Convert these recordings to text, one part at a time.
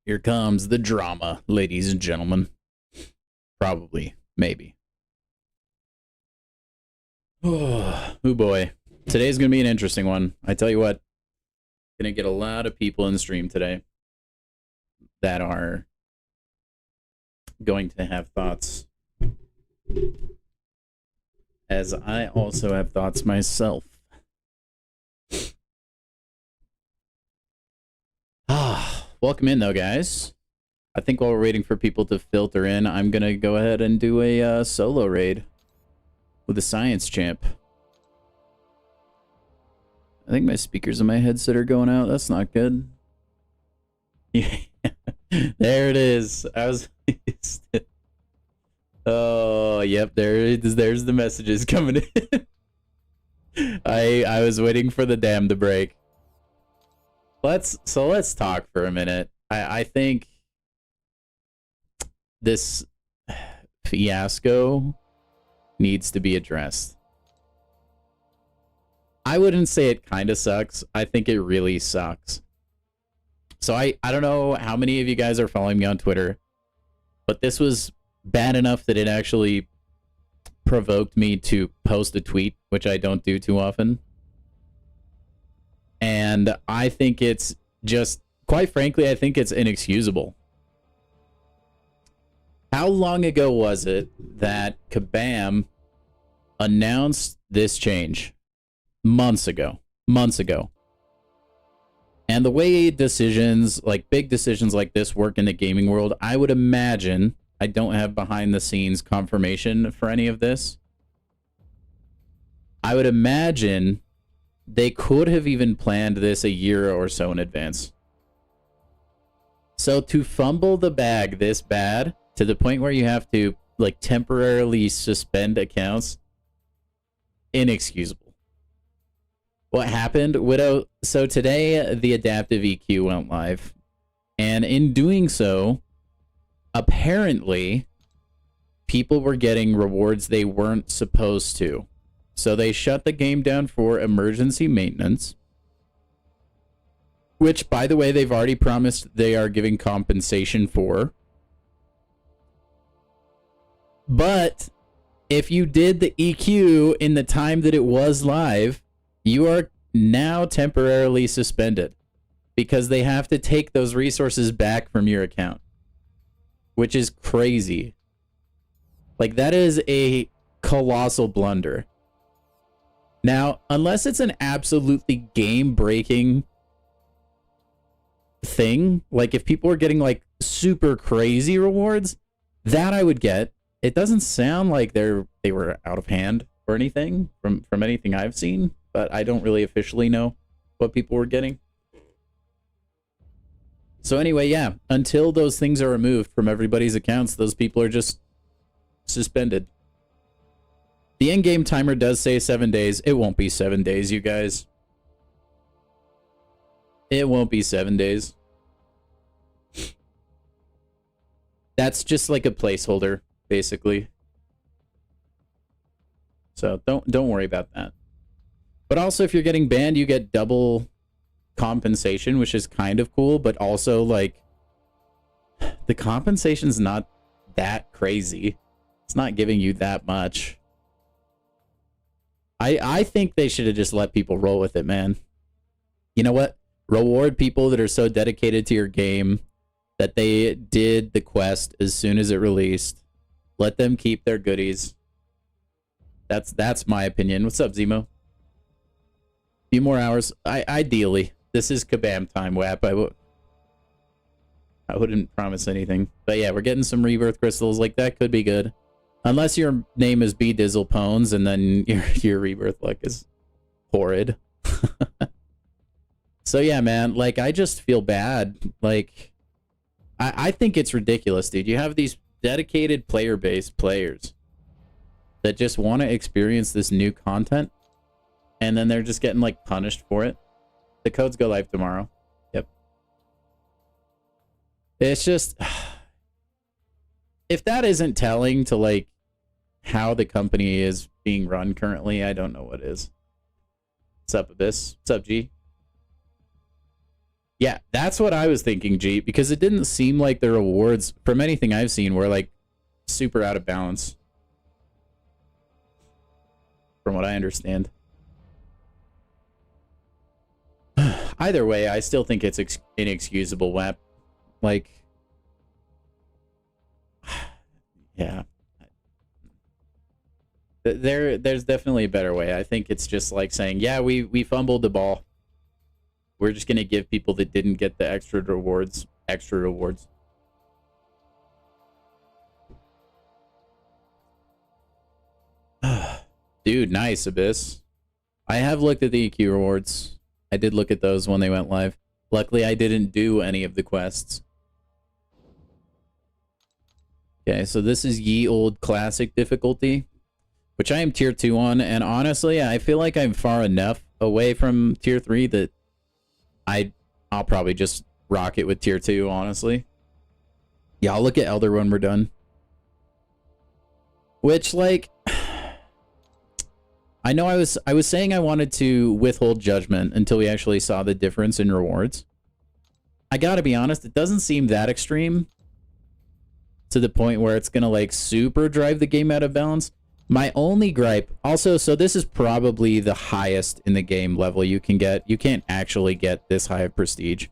Here comes the drama, ladies and gentlemen. Probably, maybe. Oh boy. Today's going to be an interesting one. I tell you what, going to get a lot of people in the stream today that are going to have thoughts, as I also have thoughts myself. Welcome in, though, guys. I think while we're waiting for people to filter in, I'm going to go ahead and do a solo raid with the Science Champ. I think my speakers in my headset are going out. That's not good. Yeah. There it is. I was... Oh, yep, there it is. There's the messages coming in. I was waiting for the dam to break. Let's talk for a minute. I think this fiasco needs to be addressed. I wouldn't say it kind of sucks. I think it really sucks. So I don't know how many of you guys are following me on Twitter, but this was bad enough that it actually provoked me to post a tweet, which I don't do too often. And I think it's just, quite frankly, I think it's inexcusable. How long ago was it that Kabam announced this change? Months ago. And the way decisions, like big decisions like this, work in the gaming world, I would imagine, I don't have behind the scenes confirmation for any of this, I would imagine they could have even planned this a year or so in advance. So to fumble the bag this bad, to the point where you have to like temporarily suspend accounts, inexcusable. What happened, Widow? So today the adaptive EQ went live, and in doing so, apparently people were getting rewards they weren't supposed to. So they shut the game down for emergency maintenance, which, by the way, they've already promised they are giving compensation for. But if you did the EQ in the time that it was live, you are now temporarily suspended because they have to take those resources back from your account, which is crazy. Like, that is a colossal blunder. Now, unless it's an absolutely game-breaking thing, like if people are getting like super crazy rewards, that I would get. It doesn't sound like they were out of hand or anything from anything I've seen, but I don't really officially know what people were getting. So anyway, yeah, until those things are removed from everybody's accounts, those people are just suspended. The in-game timer does say 7 days. It won't be 7 days, you guys. It won't be 7 days. That's just like a placeholder, basically. So don't worry about that. But also, if you're getting banned, you get double compensation, which is kind of cool, but also like the compensation's not that crazy. It's not giving you that much. I think they should have just let people roll with it, man. You know what? Reward people that are so dedicated to your game that they did the quest as soon as it released. Let them keep their goodies. That's my opinion. What's up, Zemo? Few more hours. Ideally, this is Kabam time, WAP. I wouldn't promise anything, but yeah, we're getting some rebirth crystals. Like, that could be good. Unless your name is B Dizzle Pones, and then your rebirth luck is horrid. So yeah, man, like, I just feel bad. Like, I think it's ridiculous, dude. You have these dedicated player-based players that just want to experience this new content, and then they're just getting like punished for it. The codes go live tomorrow. Yep. It's just, if that isn't telling to like how the company is being run currently, I don't know what is. What's up, Abyss? What's up, G? Yeah, that's what I was thinking, G, because it didn't seem like the rewards from anything I've seen were like super out of balance. From what I understand. Either way, I still think it's inexcusable, WAP. Like, yeah. There's definitely a better way. I think it's just like saying, yeah, we fumbled the ball. We're just going to give people that didn't get the extra rewards. Dude, nice, Abyss. I have looked at the EQ rewards. I did look at those when they went live. Luckily, I didn't do any of the quests. Okay, so this is Ye Old Classic difficulty, which I am tier 2 on, and honestly, I feel like I'm far enough away from tier 3 that I'll probably just rock it with tier 2, honestly. Yeah, I'll look at Elder when we're done. Which, like, I know I was saying I wanted to withhold judgment until we actually saw the difference in rewards. I gotta be honest, it doesn't seem that extreme to the point where it's gonna like super drive the game out of balance. My only gripe, also, so this is probably the highest in the game level you can get. You can't actually get this high of prestige.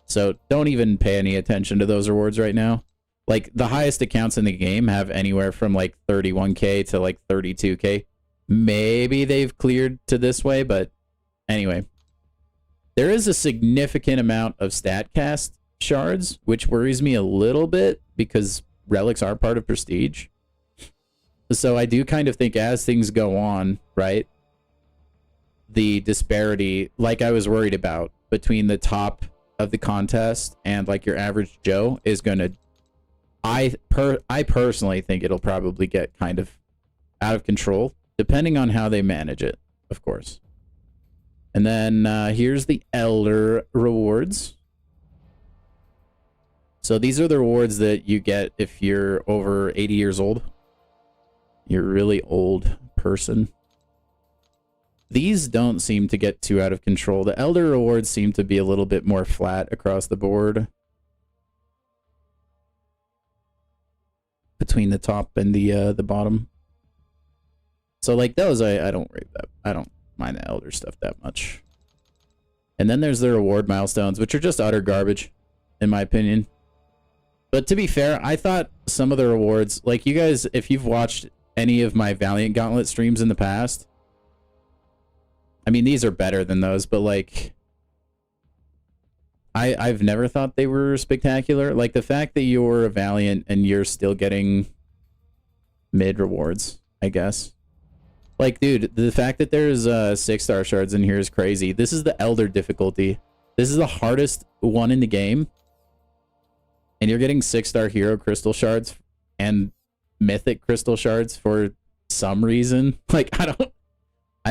So don't even pay any attention to those rewards right now. Like, the highest accounts in the game have anywhere from like 31k to like 32k. Maybe they've cleared to this way, but anyway. There is a significant amount of StatCast shards, which worries me a little bit because relics are part of prestige. So I do kind of think as things go on, right, the disparity, like I was worried about, between the top of the contest and like your average Joe is going to, I personally think it'll probably get kind of out of control, depending on how they manage it, of course. And then here's the Elder rewards. So these are the rewards that you get if you're over 80 years old. You're a really old person. These don't seem to get too out of control. The Elder rewards seem to be a little bit more flat across the board. Between the top and the bottom. So like those, I don't worry about. I don't mind the Elder stuff that much. And then there's the reward milestones, which are just utter garbage, in my opinion. But to be fair, I thought some of the rewards, like you guys, if you've watched any of my Valiant Gauntlet streams in the past, I mean, these are better than those, but like, I've never thought they were spectacular. Like the fact that you're a Valiant and you're still getting mid rewards, I guess. Like, dude, the fact that there's 6-star shards in here is crazy. This is the Elder difficulty. This is the hardest one in the game. And you're getting 6-star hero crystal shards and mythic crystal shards for some reason. Like, I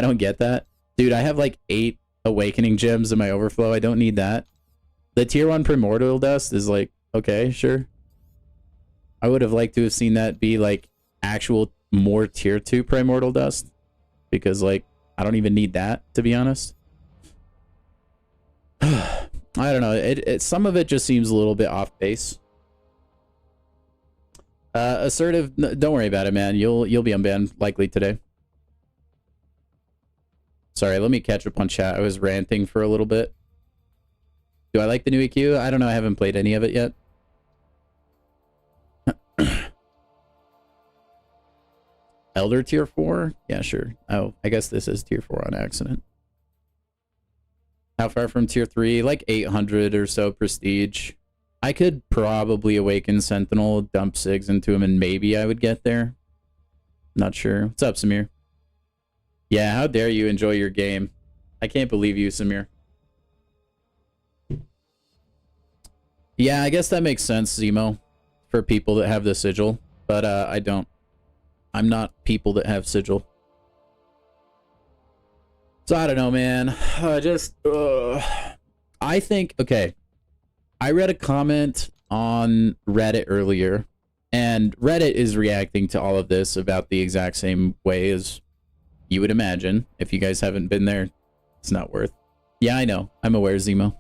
don't get that. Dude, I have like 8 awakening gems in my overflow. I don't need that. The tier 1 primordial dust is like, okay, sure. I would have liked to have seen that be like actual more tier 2 primordial dust. Because like, I don't even need that, to be honest. I don't know. Some of it just seems a little bit off base. Assertive, don't worry about it, man. You'll be unbanned likely today. Sorry, let me catch up on chat. I was ranting for a little bit. Do I like the new EQ? I don't know. I haven't played any of it yet. Elder tier 4? Yeah, sure. Oh, I guess this is tier 4 on accident. How far from tier 3? Like 800 or so prestige. I could probably awaken Sentinel, dump Sigs into him, and maybe I would get there. Not sure. What's up, Samir? Yeah, how dare you enjoy your game. I can't believe you, Samir. Yeah, I guess that makes sense, Zemo, for people that have the sigil, but I don't. I'm not people that have sigil. So I don't know, man. I think, okay. I read a comment on Reddit earlier, and Reddit is reacting to all of this about the exact same way as you would imagine. If you guys haven't been there, it's not worth. Yeah, I know. I'm aware, Zemo.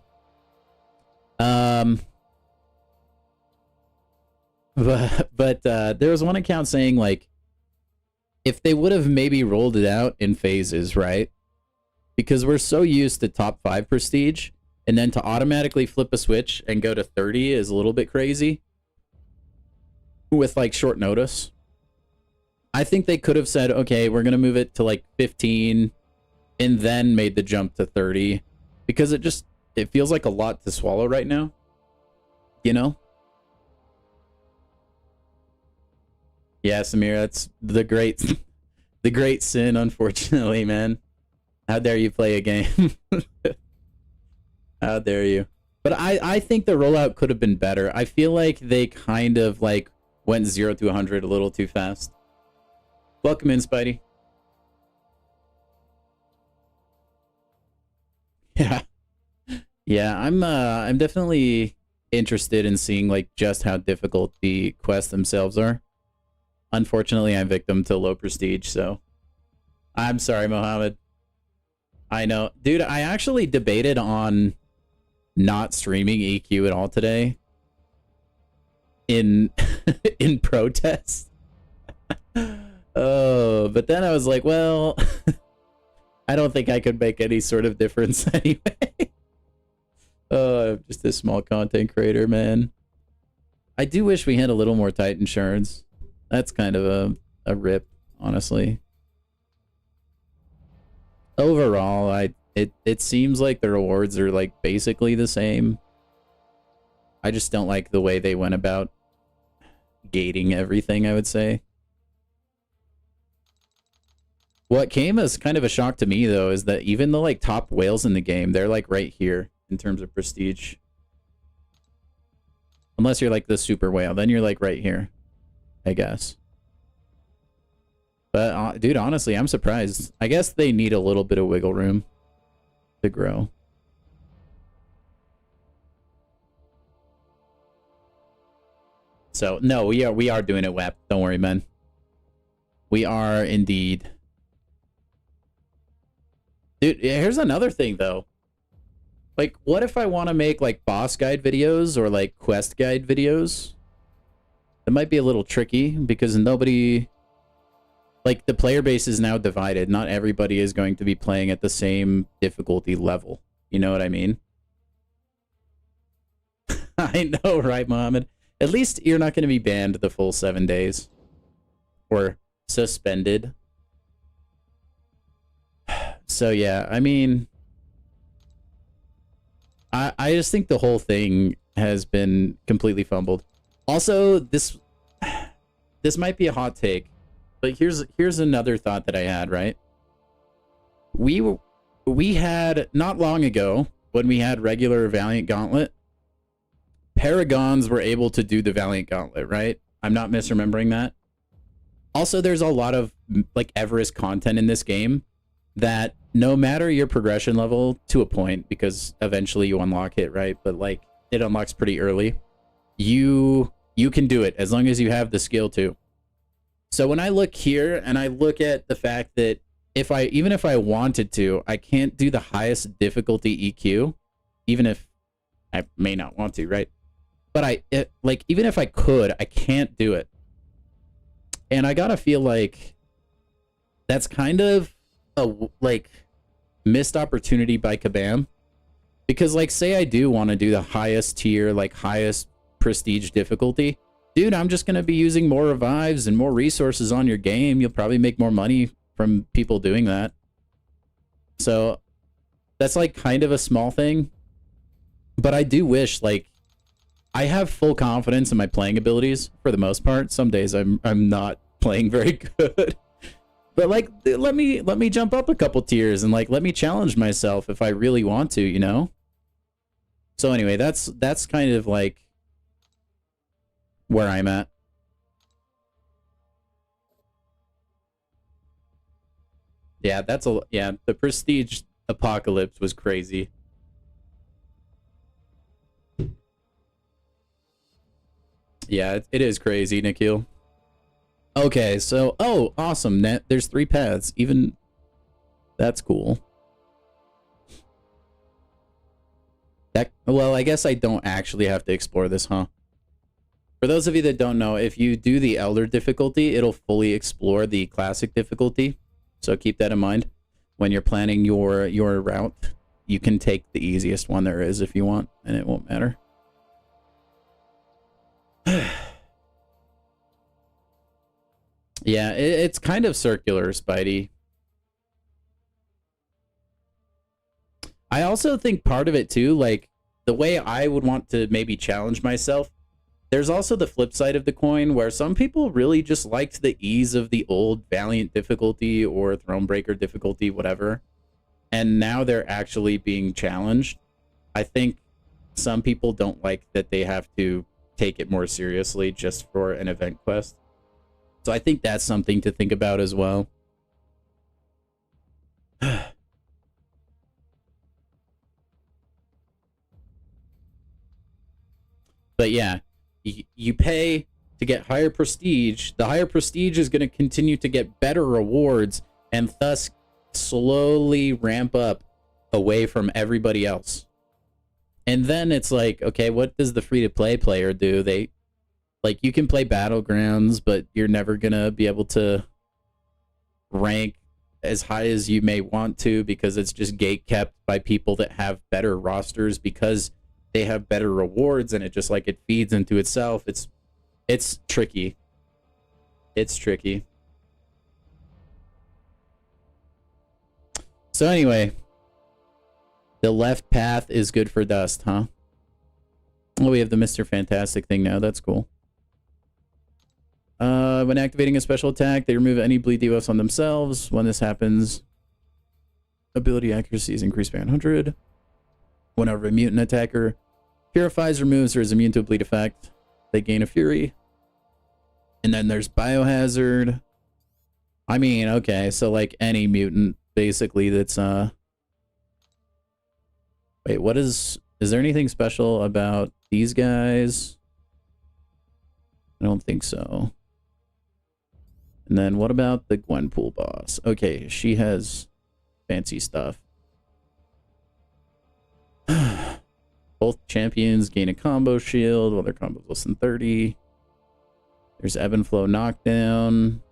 Um, but there was one account saying like if they would have maybe rolled it out in phases, right? Because we're so used to top 5 prestige, and then to automatically flip a switch and go to 30 is a little bit crazy with like short notice. I think they could have said, okay, we're going to move it to like 15 and then made the jump to 30 because it feels like a lot to swallow right now. You know? Yeah, Samir, that's the great sin, unfortunately, man. How dare you play a game? How dare you? But I think the rollout could have been better. I feel like they kind of like went 0 to 100 a little too fast. Welcome in, Spidey. Yeah. Yeah, I'm definitely interested in seeing like just how difficult the quests themselves are. Unfortunately, I'm victim to low prestige, so I'm sorry, Mohammed. I know. Dude, I actually debated on not streaming EQ at all today in in protest. Oh, but then I was like, well, I don't think I could make any sort of difference anyway. Oh, I'm just a small content creator, man. I do wish we had a little more tight insurance. That's kind of a rip, honestly. Overall, it seems like the rewards are like basically the same. I just don't like the way they went about gating everything, I would say. What came as kind of a shock to me though is that even the like top whales in the game, they're like right here in terms of prestige. Unless you're like the super whale, then you're like right here, I guess. But dude, honestly, I'm surprised. I guess they need a little bit of wiggle room to grow. So no, we are doing it, WAP. Don't worry, man. We are indeed. Dude, here's another thing though. Like, what if I want to make like boss guide videos or like quest guide videos? It might be a little tricky because nobody, like the player base is now divided. Not everybody is going to be playing at the same difficulty level. You know what I mean? I know, right, Mohammed? At least you're not going to be banned the full 7 days. Or suspended. So yeah, I mean, I just think the whole thing has been completely fumbled. Also, this might be a hot take, but here's another thought that I had, right? We had not long ago when we had regular Valiant Gauntlet, Paragons were able to do the Valiant Gauntlet, right? I'm not misremembering that. Also, there's a lot of like Everest content in this game that no matter your progression level to a point, because eventually you unlock it, right? But like it unlocks pretty early. You can do it as long as you have the skill to. So when I look here and I look at the fact that even if I wanted to, I can't do the highest difficulty EQ, even if I may not want to, right? But like even if I could, I can't do it. And I gotta feel like that's kind of a like missed opportunity by Kabam, because like say I do want to do the highest tier, like highest prestige difficulty, dude, I'm just gonna be using more revives and more resources on your game. You'll probably make more money from people doing that. So that's like kind of a small thing, but I do wish like I have full confidence in my playing abilities for the most part. Some days I'm not playing very good. But like let me jump up a couple tiers and like let me challenge myself if I really want to, you know? So anyway, that's kind of like where I'm at. Yeah, the prestige apocalypse was crazy. Yeah, it is crazy, Nikhil. Okay, so oh, awesome. There's 3 paths. Even that's cool. Well, I guess I don't actually have to explore this, huh? For those of you that don't know, if you do the Elder difficulty, it'll fully explore the Classic difficulty. So keep that in mind when you're planning your route. You can take the easiest one there is if you want, and it won't matter. Yeah, it's kind of circular, Spidey. I also think part of it too, like the way I would want to maybe challenge myself, there's also the flip side of the coin where some people really just liked the ease of the old Valiant difficulty or Thronebreaker difficulty, whatever. And now they're actually being challenged. I think some people don't like that they have to take it more seriously just for an event quest. So I think that's something to think about as well. But yeah, you pay to get higher prestige. The higher prestige is going to continue to get better rewards and thus slowly ramp up away from everybody else. And then it's like, okay, what does the free-to-play player do? They, like, you can play Battlegrounds, but you're never going to be able to rank as high as you may want to because it's just gate-kept by people that have better rosters because they have better rewards, and it just, like, it feeds into itself. It's tricky. It's tricky. So anyway, the left path is good for dust, huh? Oh, we have the Mr. Fantastic thing now. That's cool. When activating a special attack, they remove any bleed debuffs on themselves. When this happens, ability accuracy is increased by 100. Whenever a mutant attacker purifies, removes, or is immune to a bleed effect, they gain a fury. And then there's biohazard. I mean, okay, so like any mutant basically that's wait, what is there anything special about these guys? I don't think so. And then what about the Gwenpool boss? Okay, she has fancy stuff. Both champions gain a combo shield while their combo is less than 30. There's ebb and flow knockdown.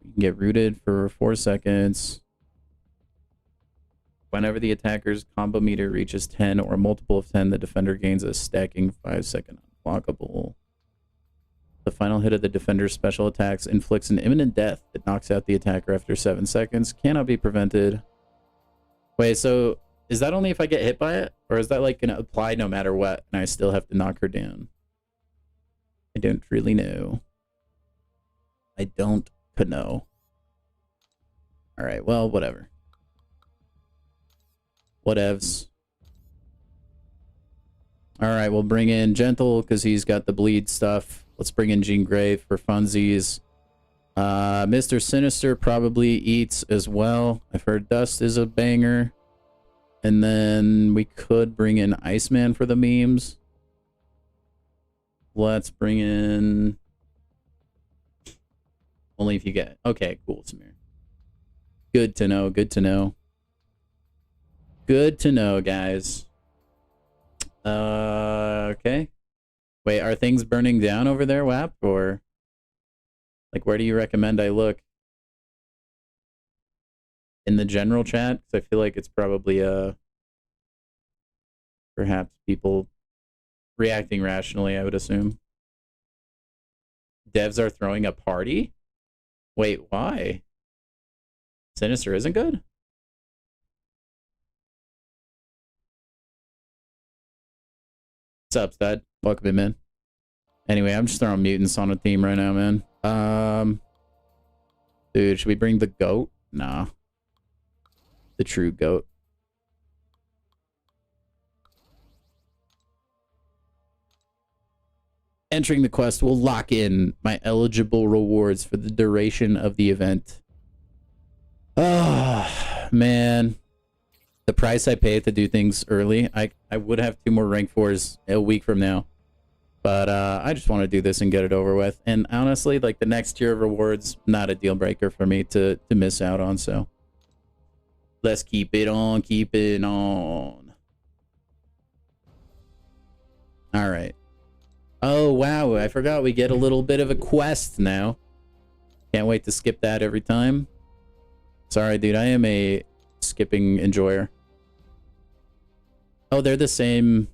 You can get rooted for 4 seconds. Whenever the attacker's combo meter reaches 10 or a multiple of 10, the defender gains a stacking 5-second unblockable. The final hit of the defender's special attacks inflicts an imminent death that knocks out the attacker after 7 seconds. Cannot be prevented. Wait, so is that only if I get hit by it? Or is that like going to apply no matter what and I still have to knock her down? I don't really know. I don't know. Alright, well, whatever. Whatevs. Alright, we'll bring in Gentle because he's got the bleed stuff. Let's bring in Jean Grey for funsies. Mr. Sinister probably eats as well. I've heard Dust is a banger. And then we could bring in Iceman for the memes. Let's bring in... Only if you get... Okay, cool, Samir. Good to know, good to know. Good to know, guys. Okay. Wait, are things burning down over there, WAP? Or, like, where do you recommend I look? In the general chat? Because I feel like it's probably, perhaps people reacting rationally, I would assume. Devs are throwing a party? Wait, why? Sinister isn't good? What's up, Stud? Welcome in, man. Anyway, I'm just throwing mutants on a theme right now, man. Dude, should we bring the goat? Nah. The true goat. Entering the quest will lock in my eligible rewards for the duration of the event. Oh, man. The price I pay to do things early, I would have 2 more rank 4s a week from now. But I just want to do this and get it over with. And honestly, like the next tier of rewards, not a deal breaker for me to miss out on. So let's keep it on, keep it on. All right. Oh, wow. I forgot we get a little bit of a quest now. Can't wait to skip that every time. Sorry, dude. I am a skipping enjoyer. Oh, they're the same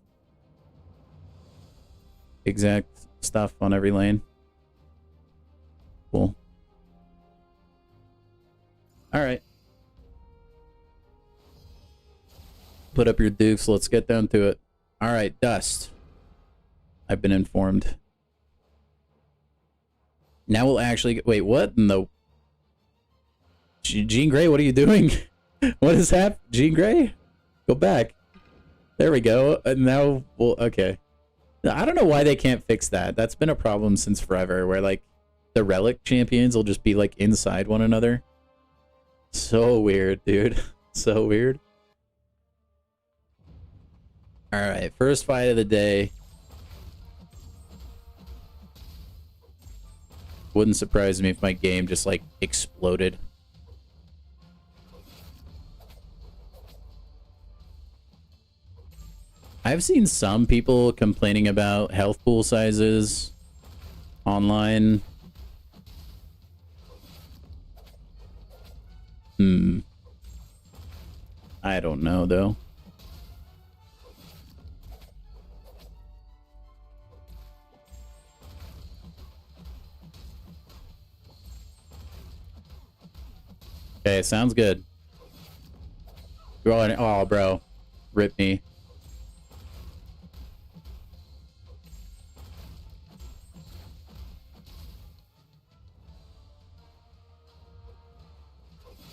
exact stuff on every lane. Cool. All right. Put up your dukes. Let's get down to it. All right, Dust. I've been informed. Now we'll actually... Wait, what? No. Jean Grey, what are you doing? What is happening? Jean Grey? Go back. There we go. And now... Well, okay. I don't know why they can't fix that. That's been a problem since forever, where, like, the relic champions will just be, like, inside one another. So weird, dude. So weird. Alright, first fight of the day. Wouldn't surprise me if my game just, like, exploded. I've seen some people complaining about health pool sizes online. I don't know, though. Okay, sounds good. Oh, bro. Rip me.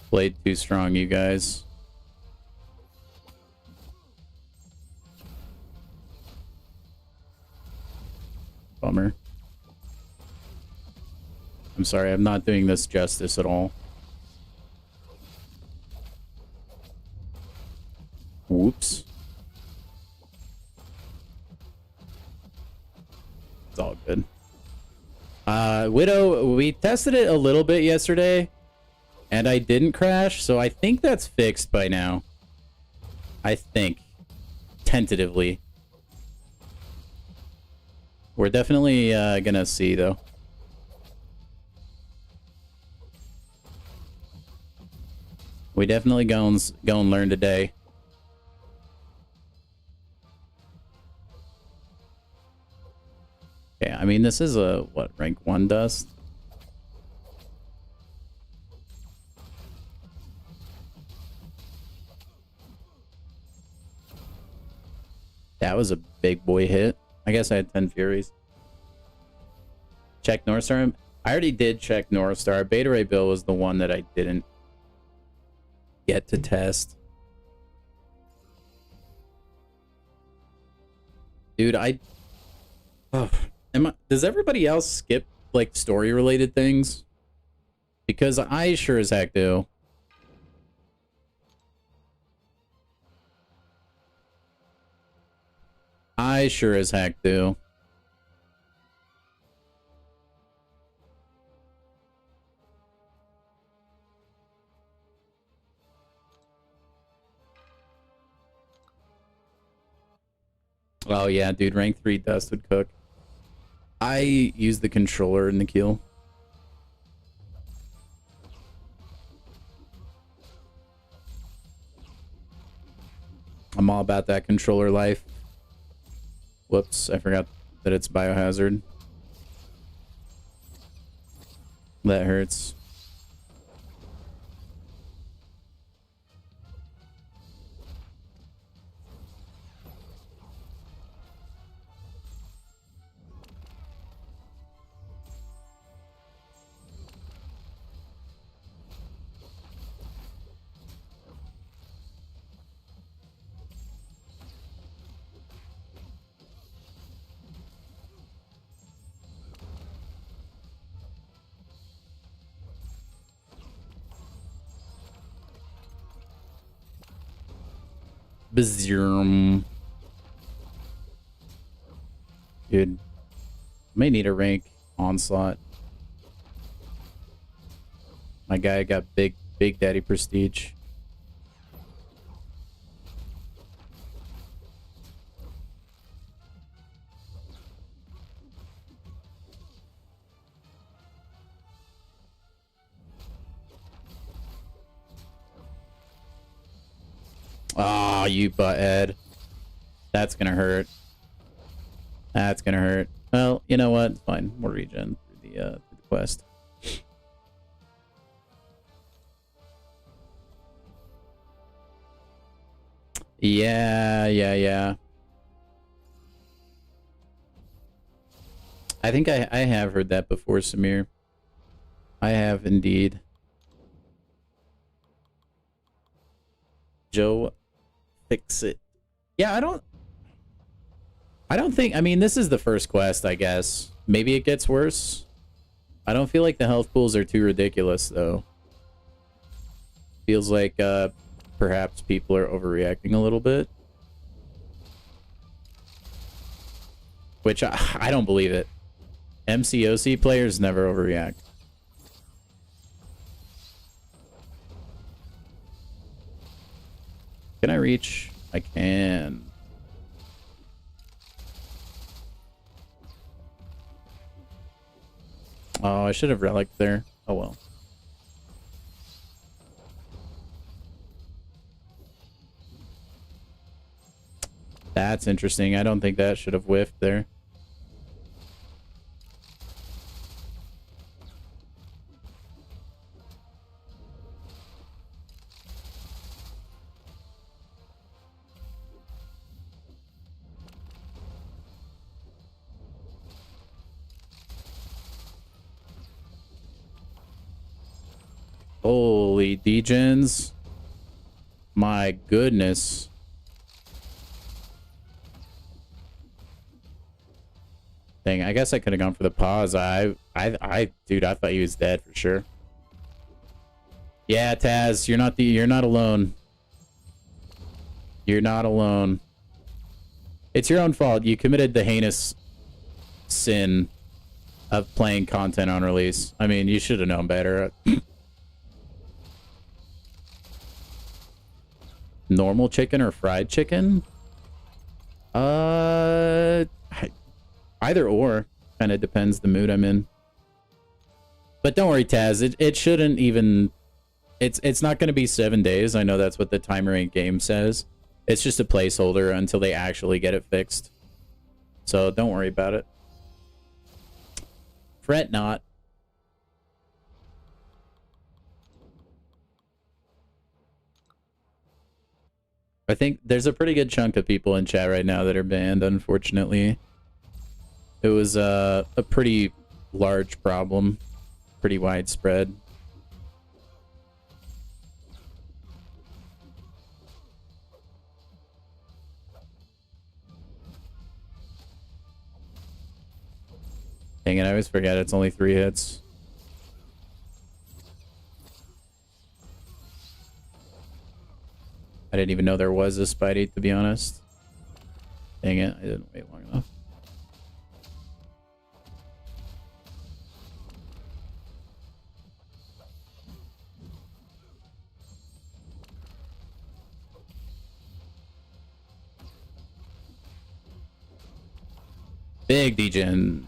Played too strong, you guys. Bummer. I'm sorry, I'm not doing this justice at all. Whoops. It's all good. Widow, we tested it a little bit yesterday, and I didn't crash, so I think that's fixed by now. I think. Tentatively. We're definitely gonna see, though. We definitely go and learn today. Okay, I mean, this is a, what, rank 1 dust? That was a big boy hit. I guess I had 10 Furies. Check North Star. I already did check North Star. Beta Ray Bill was the one that I didn't get to test. Dude, oh, does everybody else skip, like, story-related things? Because I sure as heck do. I sure as heck do. Oh yeah, dude, rank 3 dust would cook. I use the controller in the kill. I'm all about that controller life. Whoops, I forgot that it's biohazard. That hurts. Bazzoom. Dude, may need a rank onslaught. My guy got big daddy prestige. Oh, you butthead. That's gonna hurt. That's gonna hurt. Well, you know what? It's fine. We'll regen through the quest. Yeah. I think I have heard that before, Samir. I have indeed. Joe, fix it. Yeah, I don't think, I mean, this is the first quest, I guess. Maybe it gets worse. I don't feel like the health pools are too ridiculous, though. Feels like, perhaps people are overreacting a little bit. Which, I don't believe it. MCOC players never overreact. Can I reach? I can. Oh, I should have relicked there. Oh well. That's interesting. I don't think that should have whiffed there. Holy degens. My goodness. Dang, I guess I could have gone for the pause. Dude, I thought he was dead for sure. Yeah, Taz, you're not alone. You're not alone. It's your own fault. You committed the heinous sin of playing content on release. I mean, you should have known better. Normal chicken or fried chicken? Either or. Kind of depends the mood I'm in. But don't worry, Taz. It shouldn't even... It's not going to be 7 days. I know that's what the timer in game says. It's just a placeholder until they actually get it fixed. So don't worry about it. Fret not. I think there's a pretty good chunk of people in chat right now that are banned, unfortunately. It was a pretty large problem, pretty widespread. Dang it, I always forget it's only 3 hits. I didn't even know there was a Spidey, to be honest. Dang it, I didn't wait long enough. Big degen.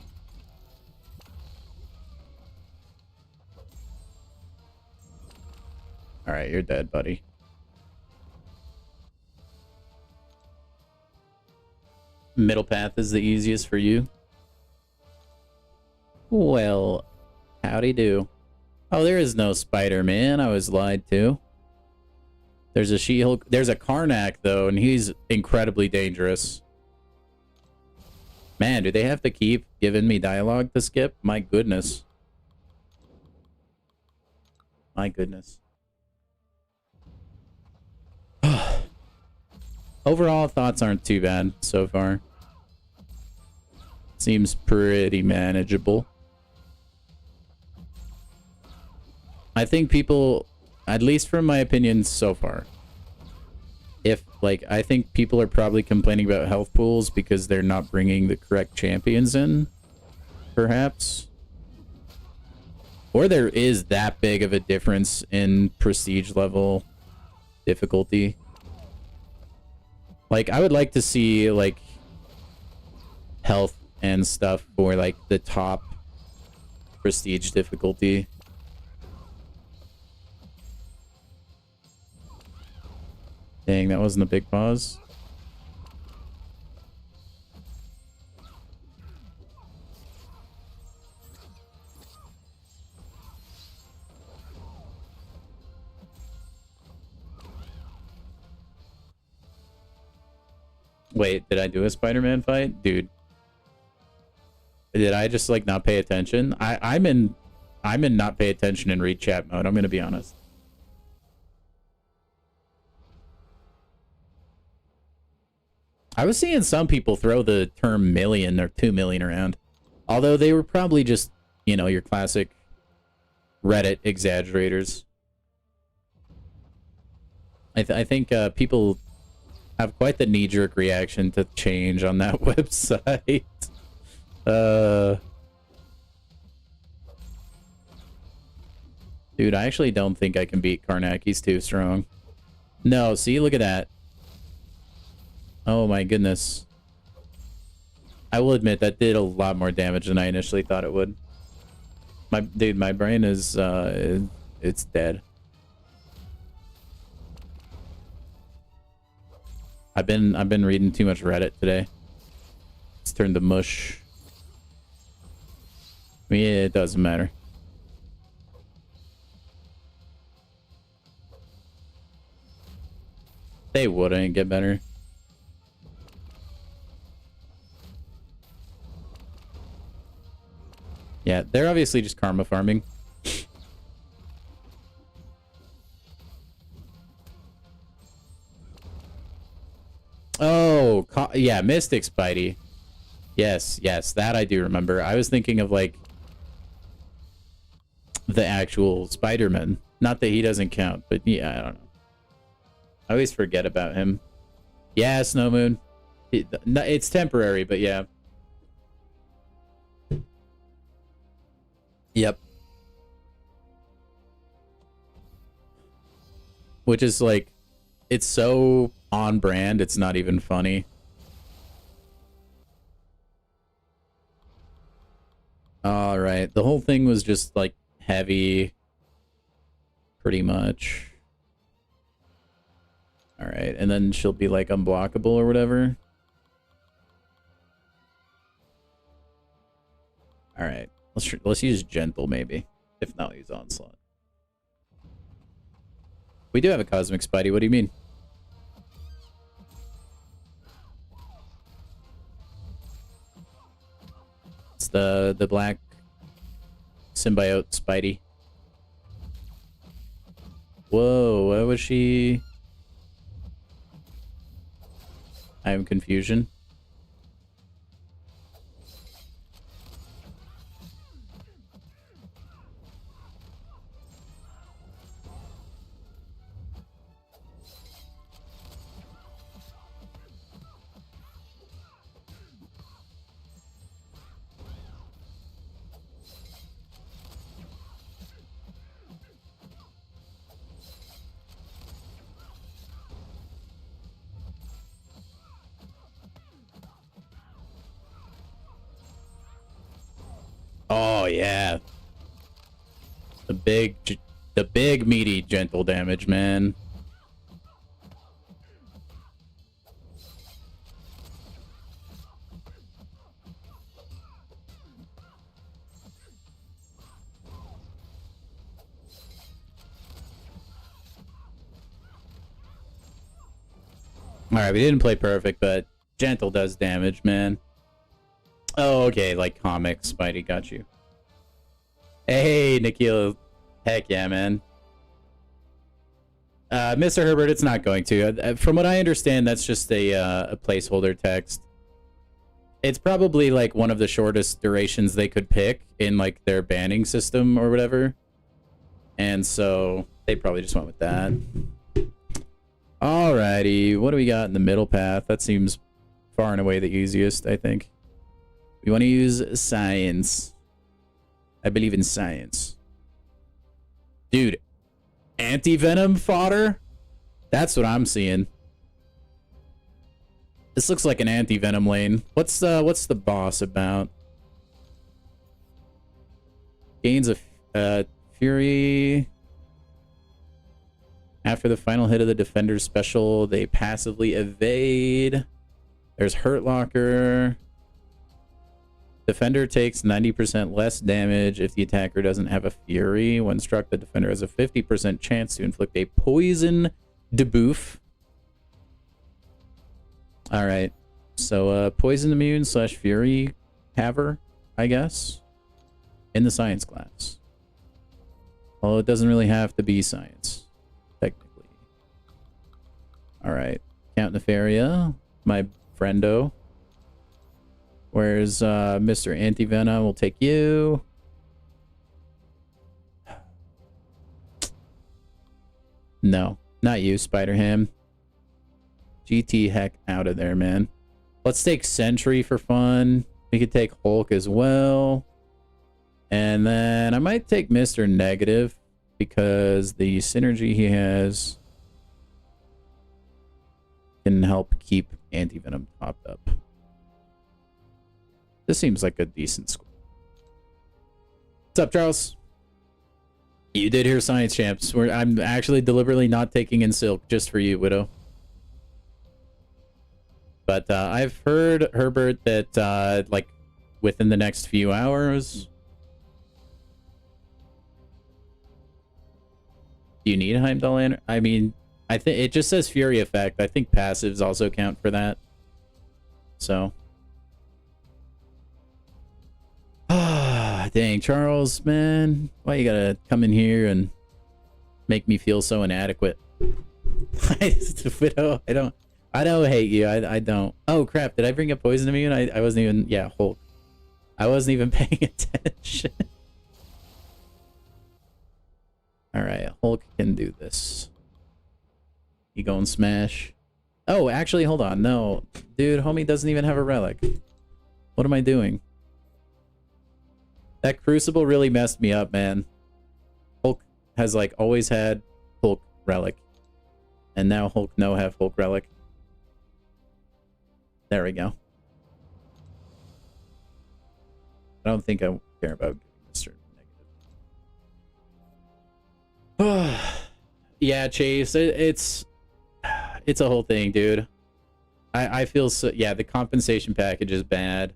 Alright, you're dead, buddy. Middle path is the easiest for you. Well, howdy do. Oh, there is no Spider-Man. I was lied to. There's a She-Hulk. There's a Karnak, though, and he's incredibly dangerous. Man, do they have to keep giving me dialogue to skip? My goodness. My goodness. Overall, thoughts aren't too bad so far. Seems pretty manageable. I think people, at least from my opinion so far, I think people are probably complaining about health pools because they're not bringing the correct champions in, perhaps. Or there is that big of a difference in prestige level difficulty. Like, I would like to see, like, health and stuff for, like, the top prestige difficulty. Dang, that wasn't a big pause. Wait, did I do a Spider-Man fight? Dude. Did I just like not pay attention? I'm in not pay attention and read chat mode, I'm gonna be honest. I was seeing some people throw the term million or 2 million around. Although they were probably just, you know, your classic Reddit exaggerators. I think people have quite the knee-jerk reaction to change on that website. Dude, I actually don't think I can beat Karnak. He's too strong. No, see, look at that. Oh my goodness. I will admit that did a lot more damage than I initially thought it would. Dude, my brain is it's dead. I've been reading too much Reddit today. It's turned to mush. Yeah, it doesn't matter. They wouldn't get better. Yeah, they're obviously just karma farming. Oh, yeah, Mystic Spidey. Yes, yes, that I do remember. I was thinking of, like, the actual Spider-Man. Not that he doesn't count, but yeah, I don't know. I always forget about him. Yeah, Snow Moon. It's temporary, but yeah. Yep. Which is like, it's so on brand, it's not even funny. Alright, the whole thing was just like heavy. Pretty much. Alright, and then she'll be like unblockable or whatever. Alright, let's use Gentle maybe. If not, use Onslaught. We do have a Cosmic Spidey, what do you mean? It's the black symbiote Spidey. Whoa, what was she? I am confusion. Oh yeah, the big meaty gentle damage, man. All right, we didn't play perfect, but gentle does damage, man. Oh, okay, like comics. Spidey, got you. Hey, Nikhil. Heck yeah, man. Mr. Herbert, it's not going to. From what I understand, that's just a placeholder text. It's probably like one of the shortest durations they could pick in like their banning system or whatever. And so they probably just went with that. Alrighty, what do we got in the middle path? That seems far and away the easiest, I think. We want to use science. I believe in science. Dude, anti-venom fodder? That's what I'm seeing. This looks like an anti-venom lane. What's the boss about? Gains of fury. After the final hit of the defender's special, they passively evade. There's Hurt Locker. Defender takes 90% less damage if the attacker doesn't have a Fury. When struck, the defender has a 50% chance to inflict a poison debuff. Alright. So, poison immune / Fury haver, I guess, in the science class. Well, it doesn't really have to be science, technically. Alright. Count Nefaria, my friendo. Where's Mr. Antivenom? We'll take you. No, not you, Spider-Ham. GT heck out of there, man. Let's take Sentry for fun. We could take Hulk as well. And then I might take Mr. Negative because the synergy he has can help keep Antivenom topped up. This seems like a decent score. What's up, Charles? You did hear Science Champs. I'm actually deliberately not taking in Silk just for you, Widow. But I've heard, Herbert, that like within the next few hours... Do you need Heimdall? I mean, I think it just says Fury Effect. I think passives also count for that. So... Ah, dang, Charles, man. Why you gotta come in here and make me feel so inadequate? Widow, I don't hate you. I don't. Oh, crap. Did I bring up Poison Immune? I wasn't even... Yeah, Hulk. I wasn't even paying attention. Alright, Hulk can do this. You go and smash. Oh, actually, hold on. No. Dude, homie doesn't even have a relic. What am I doing? That Crucible really messed me up, man. Hulk has, like, always had Hulk Relic. And now Hulk no have Hulk Relic. There we go. I don't think I care about Mr. Negative. Yeah, Chase, it's a whole thing, dude. I feel so... Yeah, the compensation package is bad.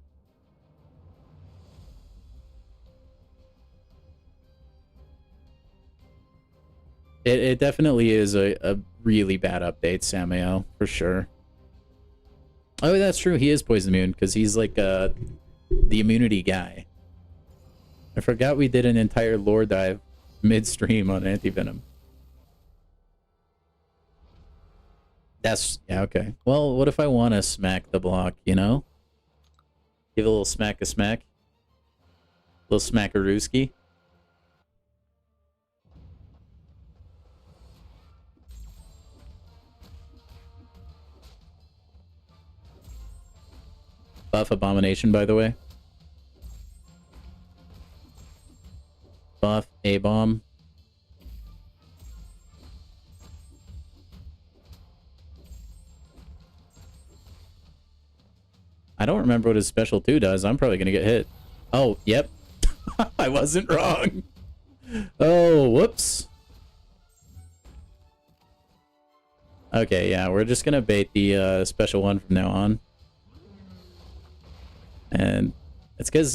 It definitely is a really bad update, Samael, for sure. Oh, that's true. He is poison immune because he's like the immunity guy. I forgot we did an entire lore dive midstream on Antivenom. That's... Yeah, okay. Well, what if I want to smack the block, you know? Give a little smack-a-smack. A little smackarooski. Buff Abomination, by the way. Buff A-Bomb. I don't remember what his special 2 does. I'm probably going to get hit. Oh, yep. I wasn't wrong. Oh, whoops. Okay, yeah, we're just going to bait the special 1 from now on. And it's because,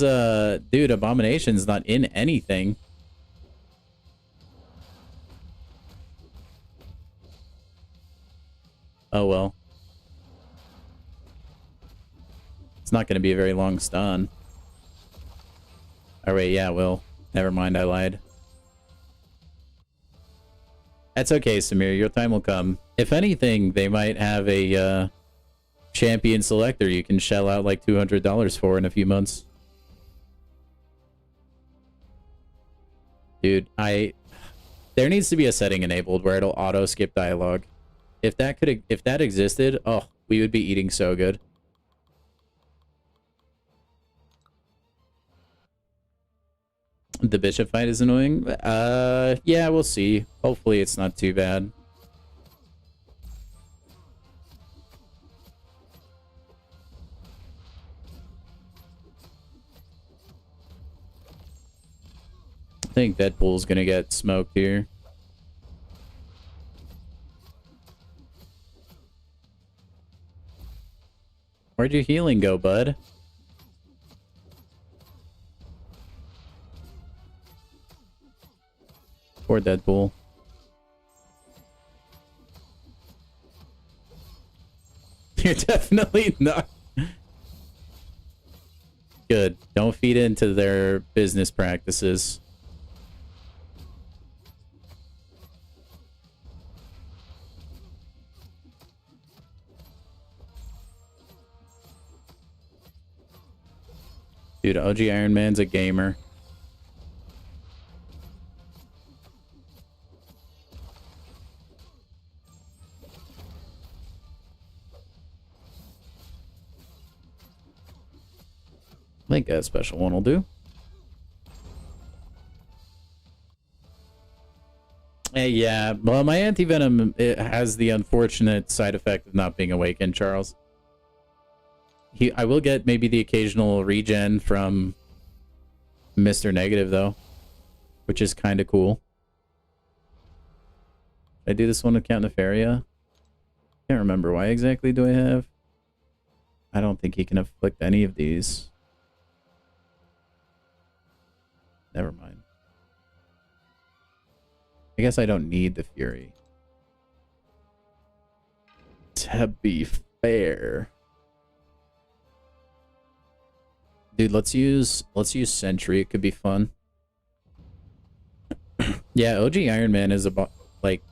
dude, Abomination's not in anything. Oh, well. It's not going to be a very long stun. Oh, wait, yeah, well, never mind, I lied. That's okay, Samir, your time will come. If anything, they might have a, champion selector you can shell out like $200 for in a few months. Dude, there needs to be a setting enabled where it'll auto skip dialogue. If that existed, oh, we would be eating so good. The bishop fight is annoying. Yeah, we'll see. Hopefully it's not too bad. I think Deadpool's gonna get smoked here. Where'd your healing go, bud? Poor Deadpool. You're definitely not. Good. Don't feed into their business practices. Dude, OG Iron Man's a gamer. I think a special one will do. Yeah, well, my anti-venom, it has the unfortunate side effect of not being awakened, Charles. I will get maybe the occasional regen from Mr. Negative, though, which is kind of cool. I do this one with Count Nefaria. Can't remember. Why exactly do I have? I don't think he can afflict any of these. Never mind. I guess I don't need the Fury. To be fair. Dude, let's use Sentry. It could be fun. Yeah, OG Iron Man is about like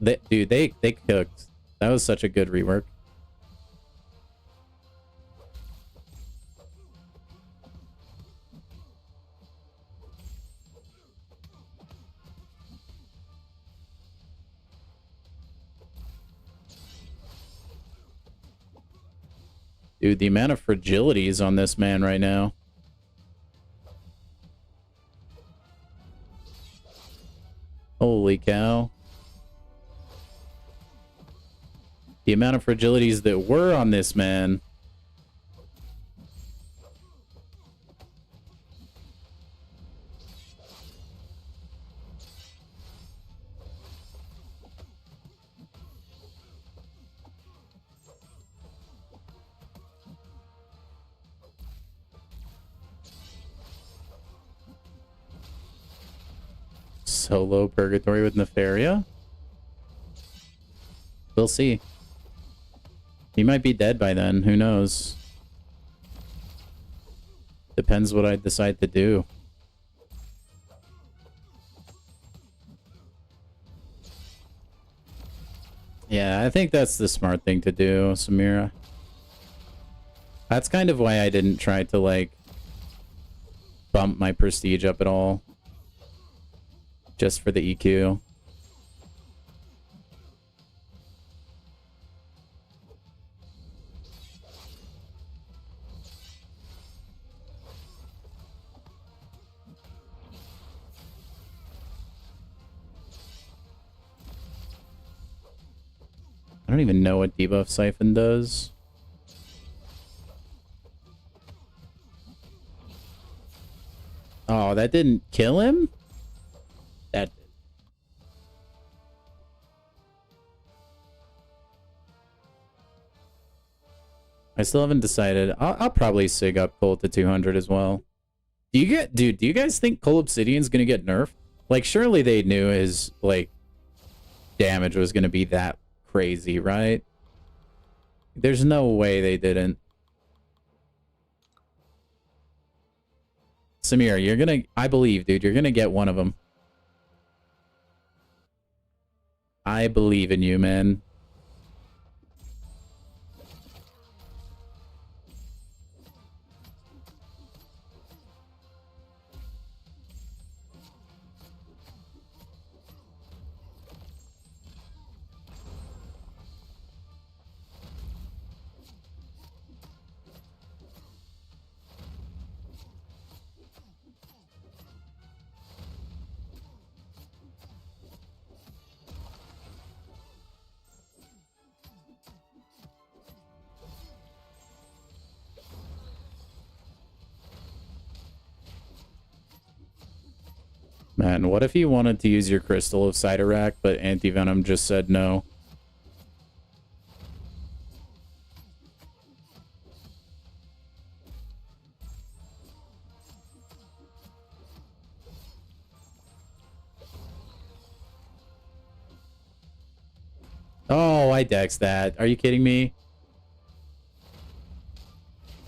dude, they cooked. That was such a good rework. Dude, the amount of fragility is on this man right now. Holy cow. The amount of fragilities that were on this man. Solo Purgatory with Nefaria? We'll see. He might be dead by then. Who knows? Depends what I decide to do. Yeah, I think that's the smart thing to do, Samira. That's kind of why I didn't try to, like, bump my prestige up at all. Just for the EQ. I don't even know what debuff Siphon does. Oh, that didn't kill him? That did. I still haven't decided. I'll probably sig up Cole to 200 as well. Do you guys think Cole Obsidian's gonna get nerfed? Like, surely they knew his, like, damage was gonna be that crazy, right? There's no way they didn't. Samir, you're gonna, I believe, dude, you're gonna get one of them. I believe in you, man. Man, what if you wanted to use your Crystal of Cytarac, but Anti-Venom just said no? Oh, I dexed that. Are you kidding me?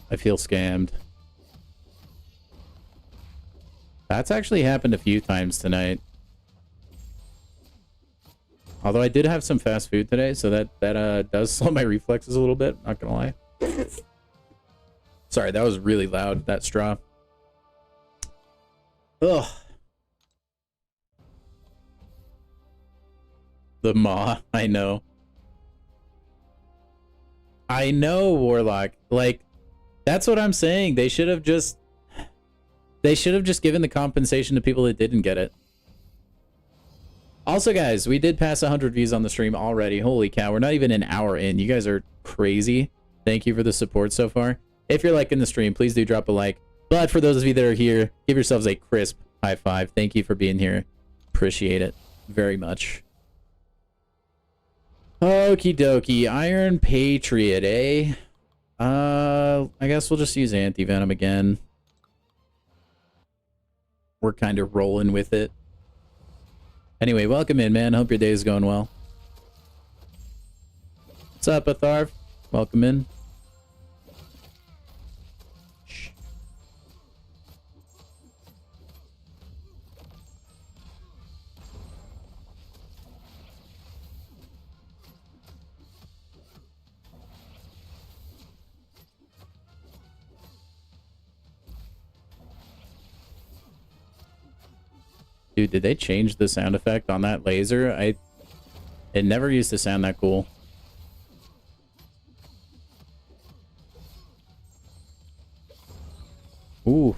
I feel scammed. That's actually happened a few times tonight. Although I did have some fast food today, so that does slow my reflexes a little bit, not gonna lie. Sorry, that was really loud, that straw. Ugh. The maw, I know. I know, Warlock. Like, that's what I'm saying. They should have just given the compensation to people that didn't get it. Also, guys, we did pass 100 views on the stream already. Holy cow, we're not even an hour in. You guys are crazy. Thank you for the support so far. If you're liking the stream, please do drop a like. But for those of you that are here, give yourselves a crisp high five. Thank you for being here. Appreciate it very much. Okie dokie. Iron Patriot, eh? I guess we'll just use Anti-Venom again. We're kind of rolling with it. Anyway, welcome in, man. Hope your day is going well. What's up, Atharv? Welcome in. Shh. Dude, did they change the sound effect on that laser? It never used to sound that cool. Ooh.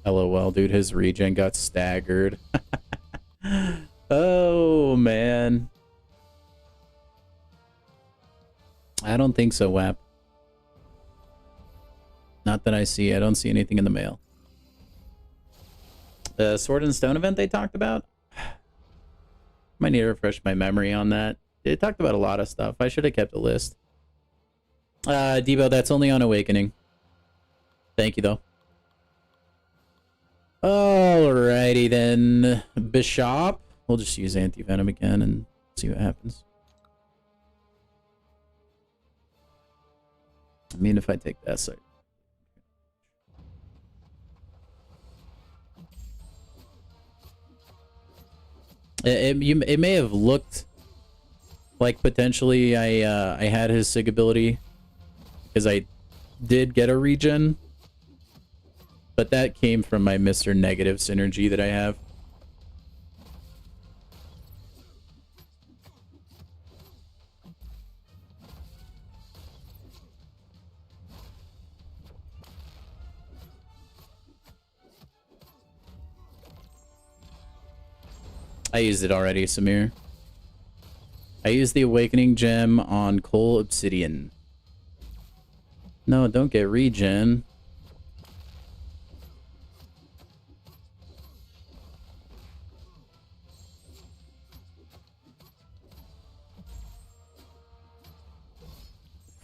LOL, dude, his regen got staggered. Oh, man. I don't think so, WAP. Not that I see. I don't see anything in the mail. The Sword and Stone event they talked about? Might need to refresh my memory on that. They talked about a lot of stuff. I should have kept a list. Debo, that's only on Awakening. Thank you, though. Alrighty then. Bishop. We'll just use Anti-Venom again and see what happens. I mean, if I take that side. It may have looked like potentially I had his Sig ability because I did get a regen. But that came from my Mr. Negative synergy that I have. I used it already, Samir. I used the Awakening Gem on Coal Obsidian. No, don't get regen.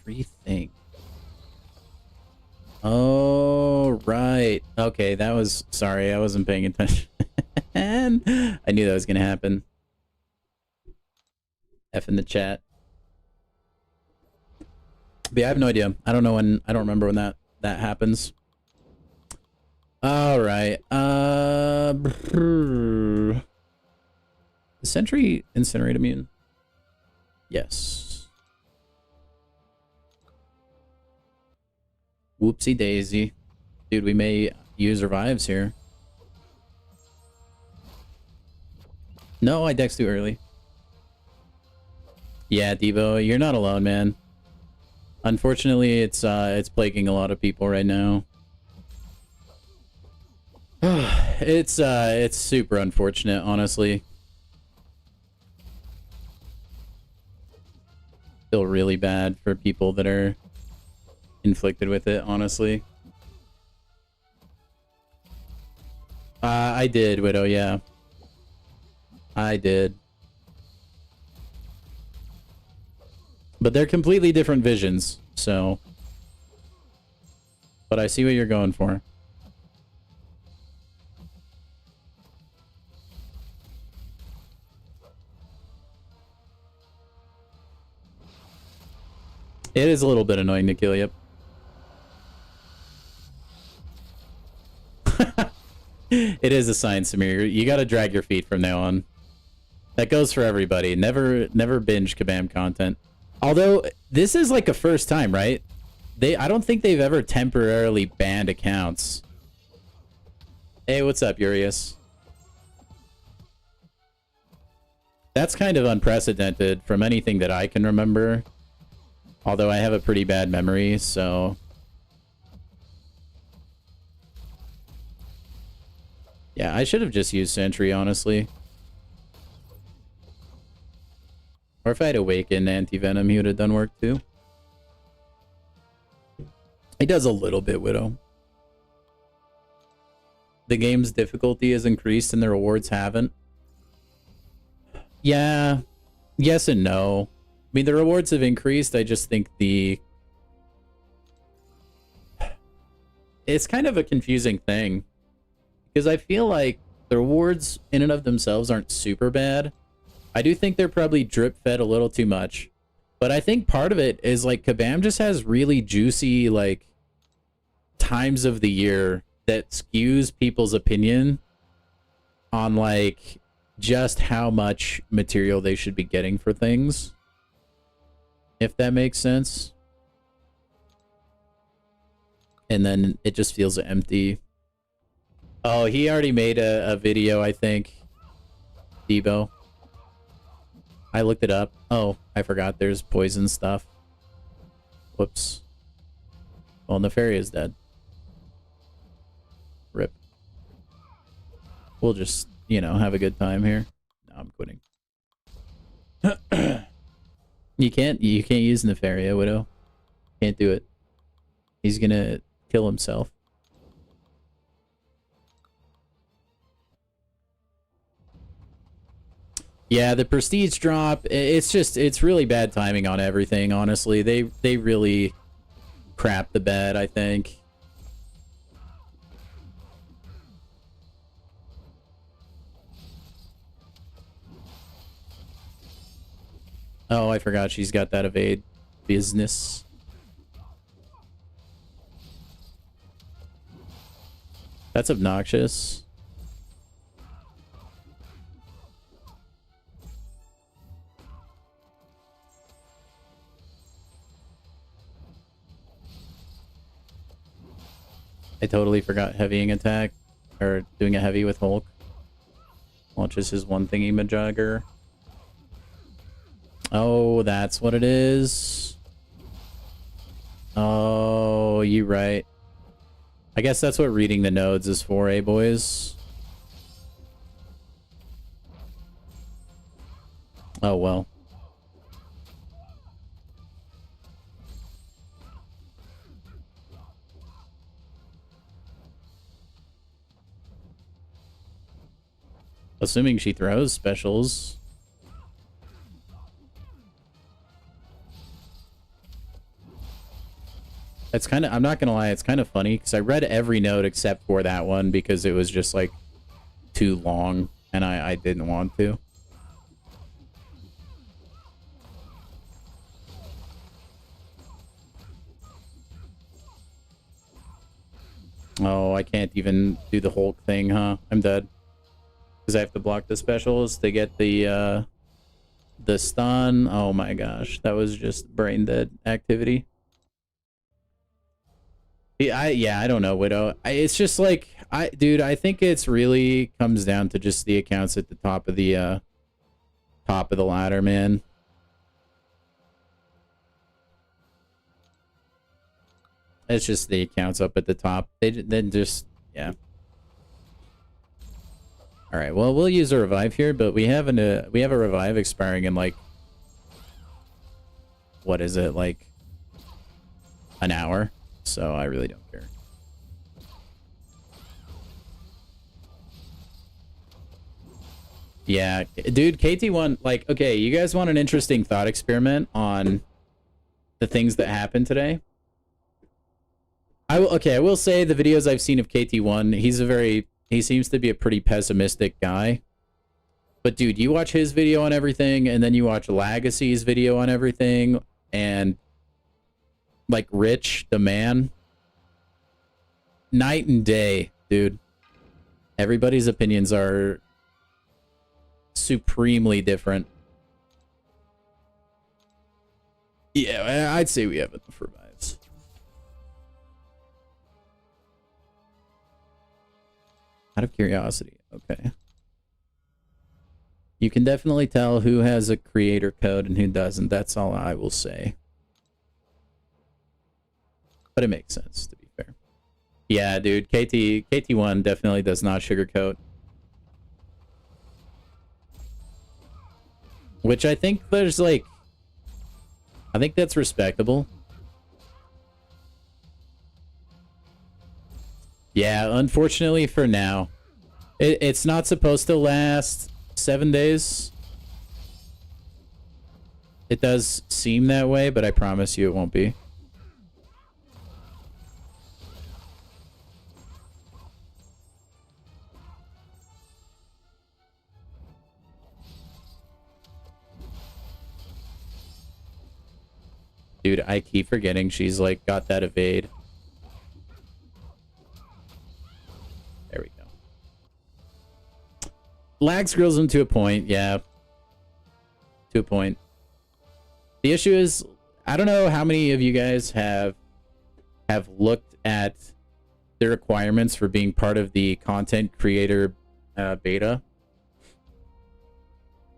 Free thing. Oh, right. Okay, that was... Sorry, I wasn't paying attention. I knew that was gonna happen. F in the chat. But yeah, I have no idea. I don't know when... I don't remember when that happens. Alright. Is Sentry Incinerate immune? Yes. Whoopsie daisy. Dude, we may use revives here. No, I dex too early. Yeah, Devo, you're not alone, man. Unfortunately, it's plaguing a lot of people right now. It's super unfortunate, honestly. Feel really bad for people that are inflicted with it, honestly. I did, Widow, yeah. I did. But they're completely different visions, so... But I see what you're going for. It is a little bit annoying to kill, yep. It is a sign, Samir. You gotta drag your feet from now on. That goes for everybody. Never binge Kabam content. Although, this is like a first time, right? I don't think they've ever temporarily banned accounts. Hey, what's up, Urius? That's kind of unprecedented from anything that I can remember. Although I have a pretty bad memory, so... Yeah, I should have just used Sentry, honestly. Or if I had Awaken Anti-Venom, he would have done work too. He does a little bit, Widow. The game's difficulty has increased and the rewards haven't. Yeah. Yes and no. I mean, the rewards have increased. I just think it's kind of a confusing thing. Because I feel like the rewards in and of themselves aren't super bad. I do think they're probably drip-fed a little too much. But I think part of it is, like, Kabam just has really juicy, like, times of the year that skews people's opinion on, like, just how much material they should be getting for things. If that makes sense. And then it just feels empty. Oh, he already made a video, I think. Debo. I looked it up. Oh, I forgot there's poison stuff. Whoops. Well, Nefaria's dead. Rip. We'll just, you know, have a good time here. No, I'm quitting. You can't use Nefaria, Widow. Can't do it. He's gonna kill himself. Yeah, the prestige drop, it's really bad timing on everything, honestly. They really crapped the bed, I think. Oh, I forgot she's got that evade business. That's obnoxious. I totally forgot heavying attack, or doing a heavy with Hulk. Launches his one thingy majogger. Oh, that's what it is. Oh, you right. I guess that's what reading the nodes is for, eh, boys? Oh, well. Assuming she throws specials. It's kind of, I'm not gonna lie, it's kind of funny because I read every note except for that one because it was just like too long and I didn't want to. Oh, I can't even do the Hulk thing, huh? I'm dead. Because I have to block the specials to get the stun. Oh my gosh, that was just brain dead activity. Yeah, I don't know, Widow. It's just like, dude, I think it's really comes down to just the accounts at the top of the ladder, man. It's just the accounts up at the top. They then just, yeah. All right, well, we'll use a revive here, but we have a revive expiring in like, what is it, like an hour? So I really don't care. Yeah, dude, KT1, like, okay, you guys want an interesting thought experiment on the things that happened today? I will say the videos I've seen of KT1, he seems to be a pretty pessimistic guy. But dude, you watch his video on everything, and then you watch Legacy's video on everything, and like Rich, the man, night and day, dude. Everybody's opinions are supremely different. Yeah, I'd say we have enough revives. Out of curiosity, okay. You can definitely tell who has a creator code and who doesn't. That's all I will say. But it makes sense, to be fair. Yeah, dude, KT1 definitely does not sugarcoat. Which I think there's like... I think that's respectable. Yeah, unfortunately for now. It's not supposed to last 7 days. It does seem that way, but I promise you it won't be. Dude, I keep forgetting she's like got that evade. There we go. Lag scrolls him to a point, yeah. To a point. The issue is, I don't know how many of you guys have looked at the requirements for being part of the content creator beta.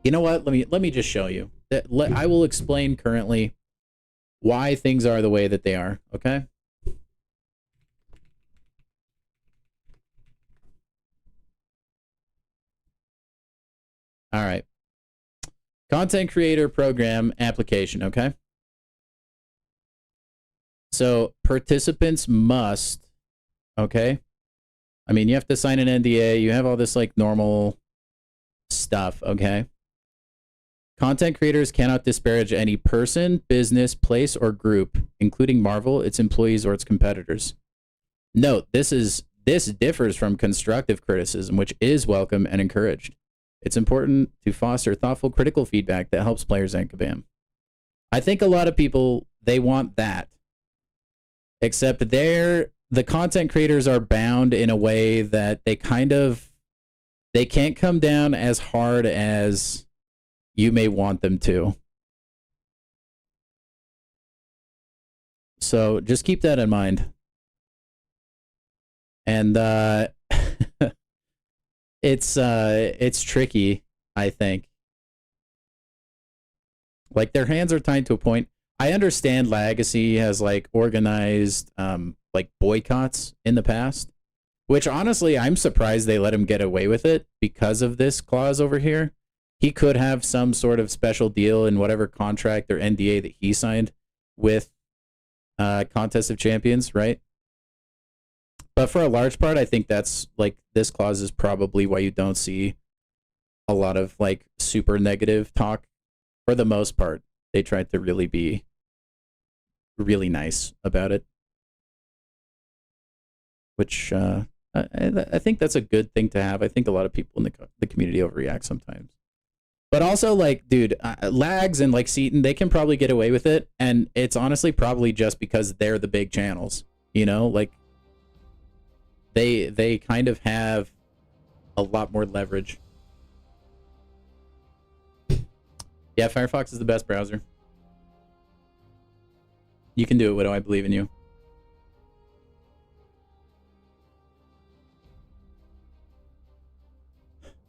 You know what? Let me just show you. I will explain currently why things are the way that they are, okay? All right. Content creator program application, okay? So participants must, okay? I mean, you have to sign an NDA. You have all this like normal stuff, okay? Content creators cannot disparage any person, business, place, or group, including Marvel, its employees, or its competitors. Note, this differs from constructive criticism, which is welcome and encouraged. It's important to foster thoughtful, critical feedback that helps players and Kabam. I think a lot of people, they want that. Except the content creators are bound in a way that they can't come down as hard as you may want them to. So just keep that in mind. And it's tricky, I think. Like their hands are tied to a point. I understand Legacy has like organized like boycotts in the past, which honestly I'm surprised they let him get away with it because of this clause over here. He could have some sort of special deal in whatever contract or NDA that he signed with Contest of Champions, right? But for a large part, I think that's like this clause is probably why you don't see a lot of like super negative talk. For the most part, they tried to really be really nice about it, which I think that's a good thing to have. I think a lot of people in the community overreact sometimes. But also, like, dude, Lags and, like, Seaton, they can probably get away with it. And it's honestly probably just because they're the big channels, you know? Like, they kind of have a lot more leverage. Yeah, Firefox is the best browser. You can do it, Widow. I believe in you.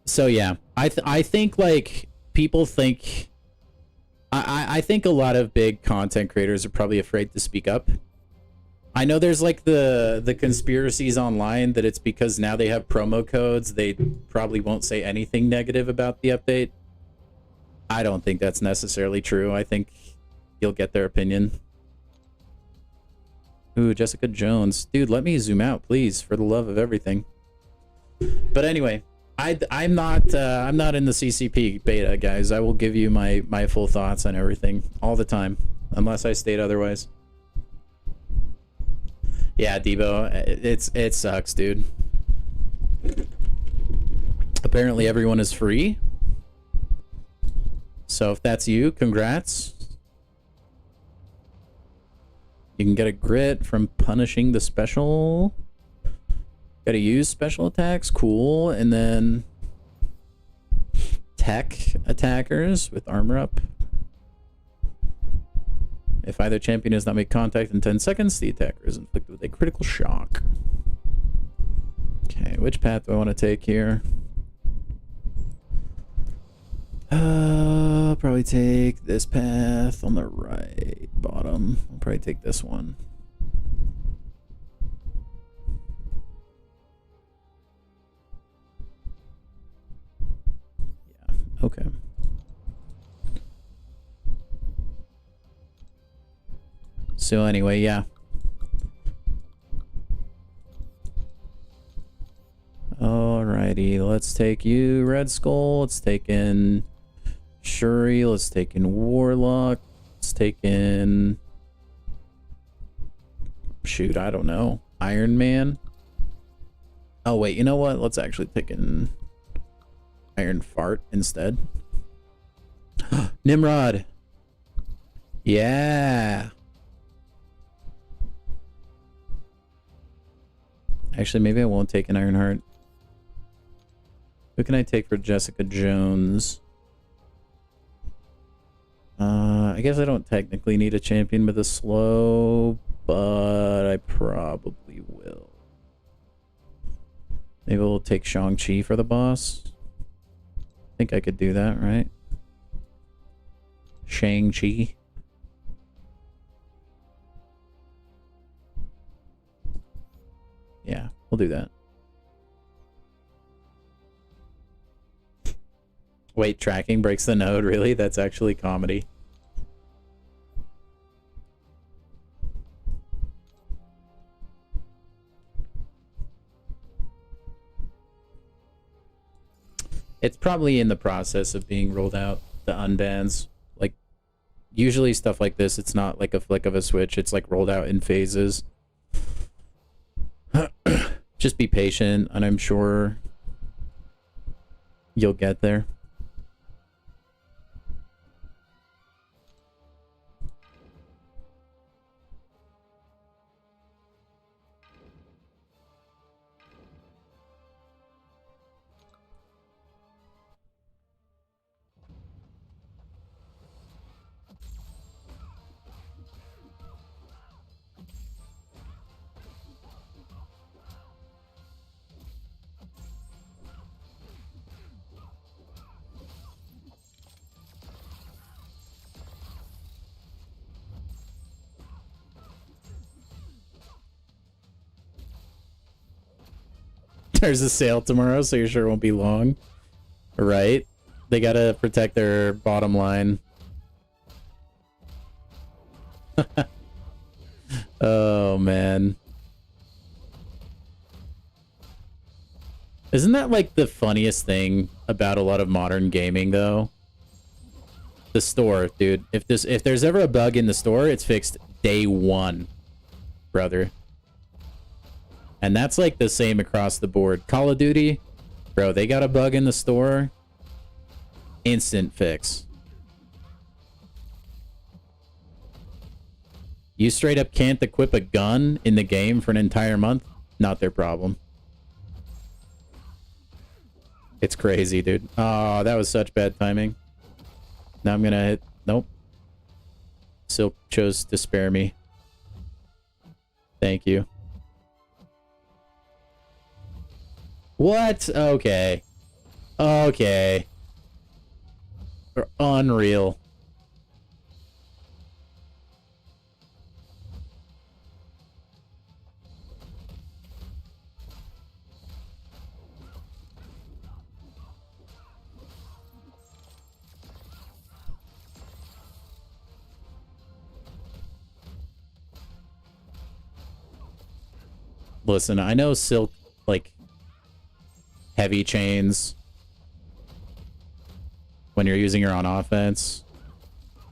So, yeah. I think, like... People think, I think a lot of big content creators are probably afraid to speak up. I know there's like the conspiracies online that it's because now they have promo codes, they probably won't say anything negative about the update. I don't think that's necessarily true. I think you'll get their opinion. Ooh, Jessica Jones. Dude, let me zoom out, please, for the love of everything. But anyway, I'm not in the CCP beta, guys. I will give you my full thoughts on everything all the time, unless I state otherwise. Yeah, Debo, it sucks, dude. Apparently everyone is free. So if that's you, congrats. You can get a grit from punishing the special. Gotta use special attacks, cool. And then tech attackers with armor up. If either champion has not made contact in 10 seconds, the attacker is inflicted with a critical shock. Okay, which path do I want to take here? I'll probably take this path on the right bottom. I'll probably take this one. Yeah, okay. So anyway, yeah. Alrighty, let's take you, Red Skull. Let's take in Shuri. Let's take in Warlock. Let's take in... Shoot, I don't know. Iron Man. Oh, wait, you know what? Let's actually take in Iron Fart instead. Nimrod. Yeah. Actually, maybe I won't take an Ironheart. Who can I take for Jessica Jones? I guess I don't technically need a champion with a slow, but I probably will. Maybe we'll take Shang-Chi for the boss. I think I could do that, right? Shang-Chi. Yeah, we'll do that. Wait, tracking breaks the node? Really? That's actually comedy. It's probably in the process of being rolled out, the unbans. Like, usually stuff like this, it's not like a flick of a switch. It's like rolled out in phases. Just be patient, and I'm sure you'll get there. There's a sale tomorrow, so you're sure it won't be long. Right? They gotta protect their bottom line. Oh, man. Isn't that like the funniest thing about a lot of modern gaming, though? The store, dude. If there's ever a bug in the store, it's fixed day one, brother. And that's like the same across the board. Call of Duty, bro, they got a bug in the store. Instant fix. You straight up can't equip a gun in the game for an entire month? Not their problem. It's crazy, dude. Oh, that was such bad timing. Now I'm gonna hit... Nope. Silk chose to spare me. Thank you. What? Okay. Okay. Unreal. Listen, I know Silk, like, heavy chains when you're using her on offense.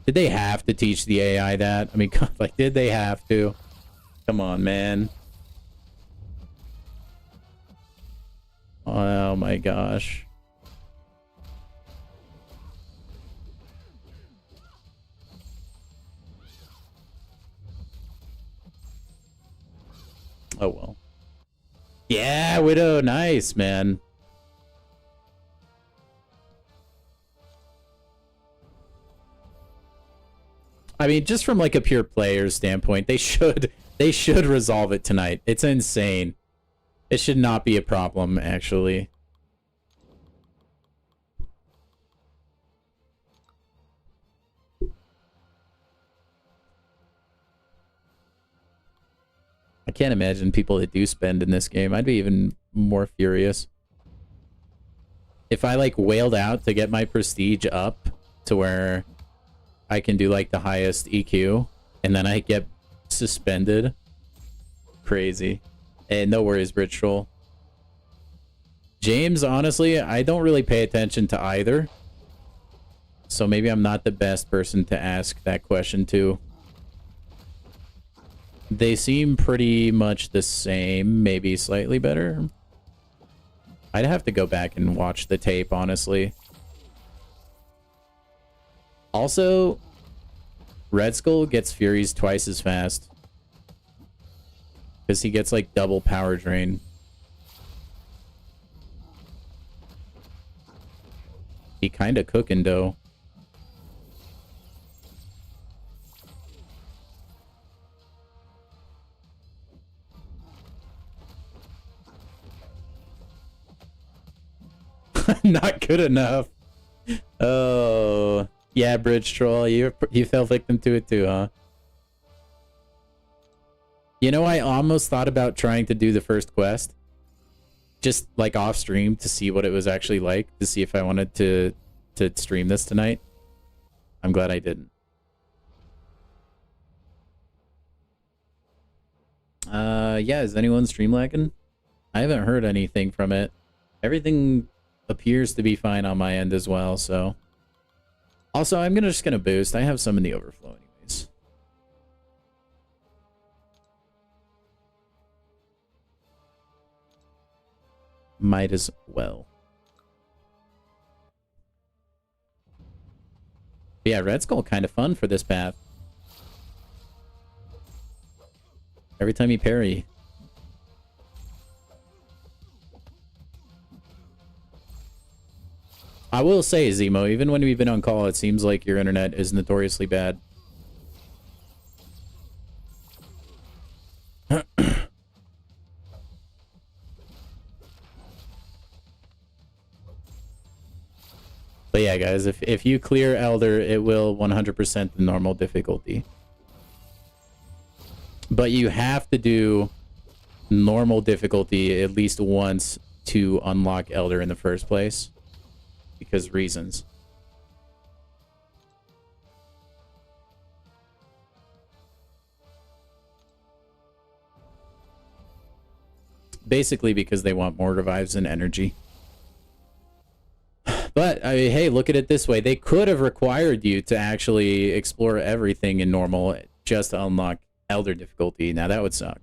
Did they have to teach the AI that? I mean, like, did they have to? Come on, man. Oh my gosh. Oh well. Yeah, Widow, nice, man. I mean, just from like a pure player standpoint, they should resolve it tonight. It's insane. It should not be a problem, actually. I can't imagine people that do spend in this game. I'd be even more furious. If I like wailed out to get my prestige up to where I can do like the highest EQ and then I get suspended. Crazy. And no worries, Bridge Troll. James, honestly, I don't really pay attention to either. So maybe I'm not the best person to ask that question to. They seem pretty much the same, maybe slightly better. I'd have to go back and watch the tape, honestly. Also, Red Skull gets Furies twice as fast. Because he gets like double power drain. He kinda cooking dough. Not good enough. Oh, yeah, Bridge Troll, you fell victim to it too, huh? You know, I almost thought about trying to do the first quest, just like off stream to see what it was actually like, to see if I wanted to stream this tonight. I'm glad I didn't. Yeah, is anyone stream lagging? I haven't heard anything from it. Everything appears to be fine on my end as well, so. Also, I'm just gonna boost. I have some in the overflow anyways. Might as well. But yeah, Red Skull kind of fun for this path. Every time you parry. I will say, Zemo, even when we've been on call, it seems like your internet is notoriously bad. But yeah, guys, if you clear Elder, it will 100% the normal difficulty. But you have to do normal difficulty at least once to unlock Elder in the first place. Because reasons. Basically because they want more revives and energy. But, I mean, hey, look at it this way. They could have required you to actually explore everything in normal just to unlock Elder difficulty. Now, that would suck.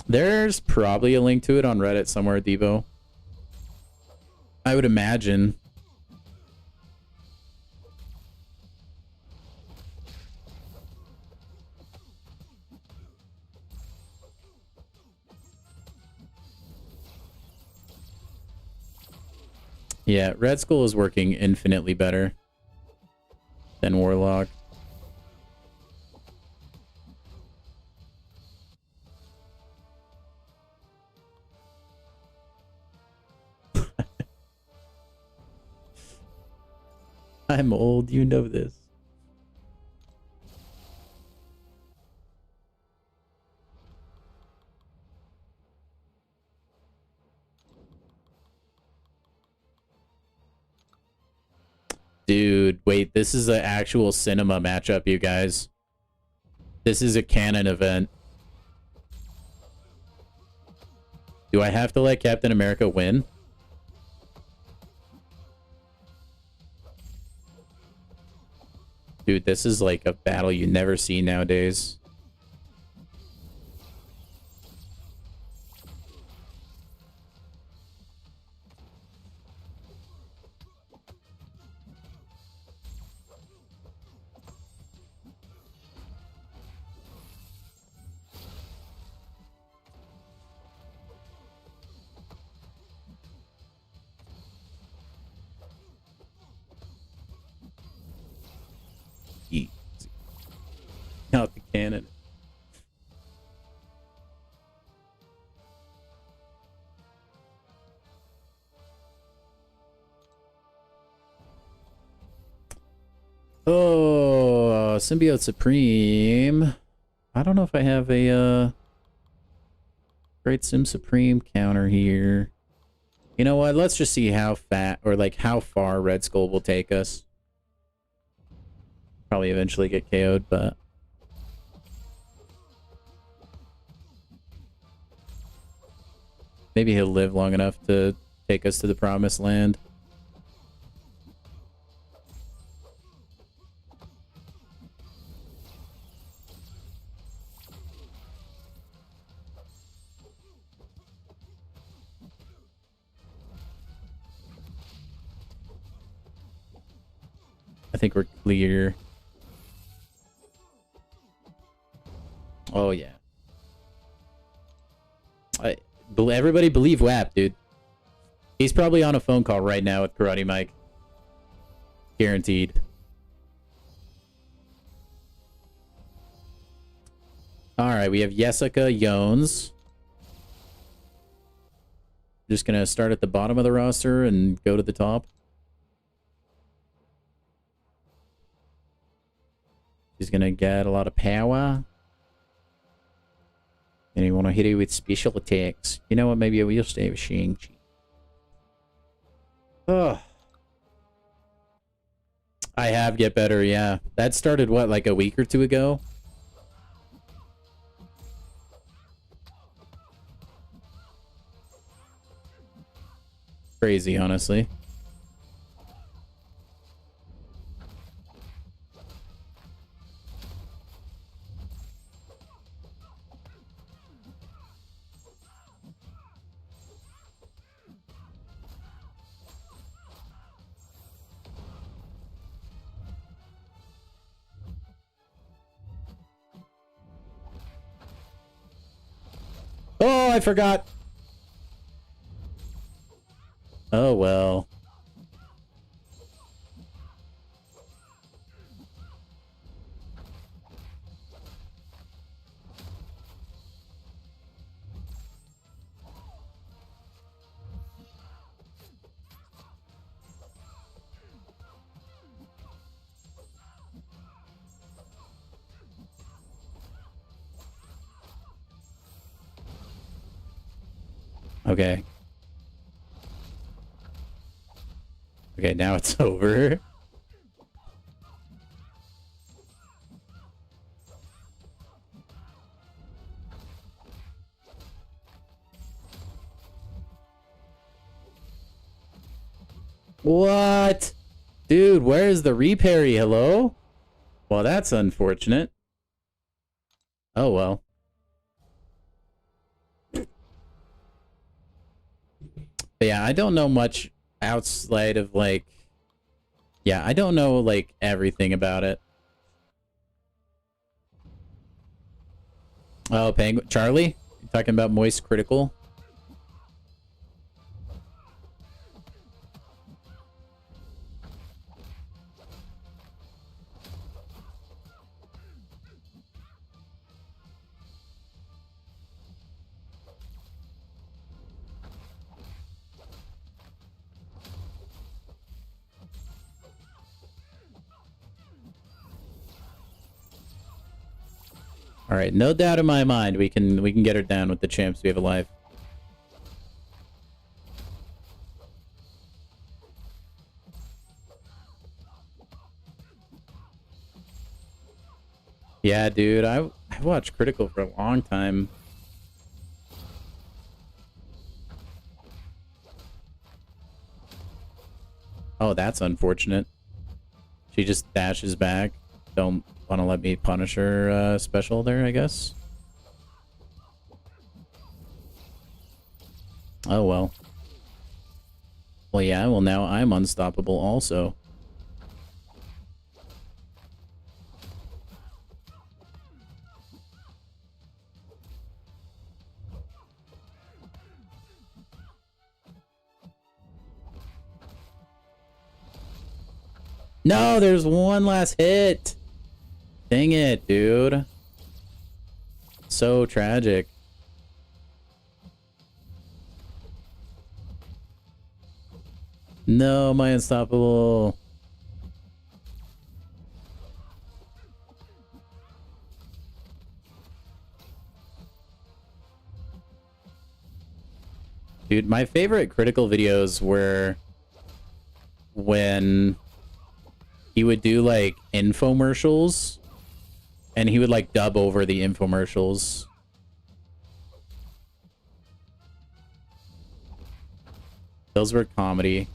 There's probably a link to it on Reddit somewhere, Devo. I would imagine. Yeah, Red Skull is working infinitely better than Warlock. I'm old, you know this. Dude, wait, this is an actual cinema matchup, you guys. This is a canon event. Do I have to let Captain America win? Dude, this is like a battle you never see nowadays. Easy. Not the cannon. Oh, Symbiote Supreme. I don't know if I have a Great Sim Supreme counter here. You know what? Let's just see how fat or like how far Red Skull will take us. Probably eventually get KO'd, but maybe he'll live long enough to take us to the promised land. I think we're clear. Oh, yeah. Everybody believe WAP, dude. He's probably on a phone call right now with Karate Mike. Guaranteed. Alright, we have Jessica Jones. Just gonna start at the bottom of the roster and go to the top. She's gonna get a lot of power. And you want to hit it with special attacks. You know what? Maybe we'll stay with Shang-Chi. Oh. I have Get Better, yeah. That started, what, like a week or two ago? Crazy, honestly. Oh, I forgot. Oh, well. Okay. Okay, now it's over. What? Dude, where's the reparry? Hello? Well, that's unfortunate. Oh, well. But yeah, I don't know much outside of, like... Yeah, I don't know, like, everything about it. Oh, Penguin... Charlie? You talking about Moist Critical? All right, no doubt in my mind we can get her down with the champs we have alive. Yeah, dude, I watched Critical for a long time. Oh, that's unfortunate. She just dashes back. Don't want to let me punish her special there, I guess. Oh, well. Well, yeah, well, now I'm unstoppable also. No, there's one last hit. Dang it, dude. So tragic. No, my unstoppable. Dude, my favorite Critical videos were when he would do like infomercials and he would like dub over the infomercials. Those were comedy.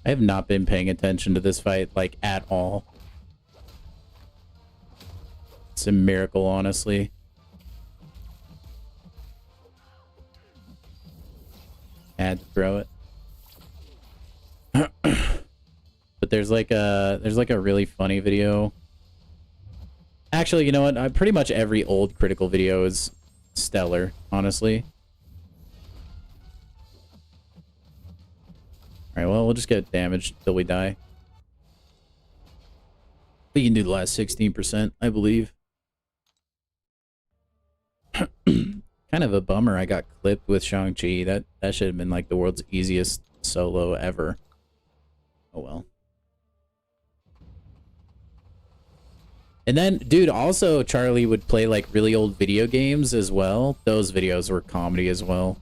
I have not been paying attention to this fight, like, at all. It's a miracle, honestly. Had to throw it. But there's like a really funny video. Actually, you know what? Pretty much every old Critical video is stellar, honestly. Alright, well, we'll just get damaged till we die. We can do the last 16%, I believe. Kind of a bummer I got clipped with Shang-Chi. That should have been like the world's easiest solo ever. Oh well. And then, dude, also Charlie would play like really old video games as well. Those videos were comedy as well.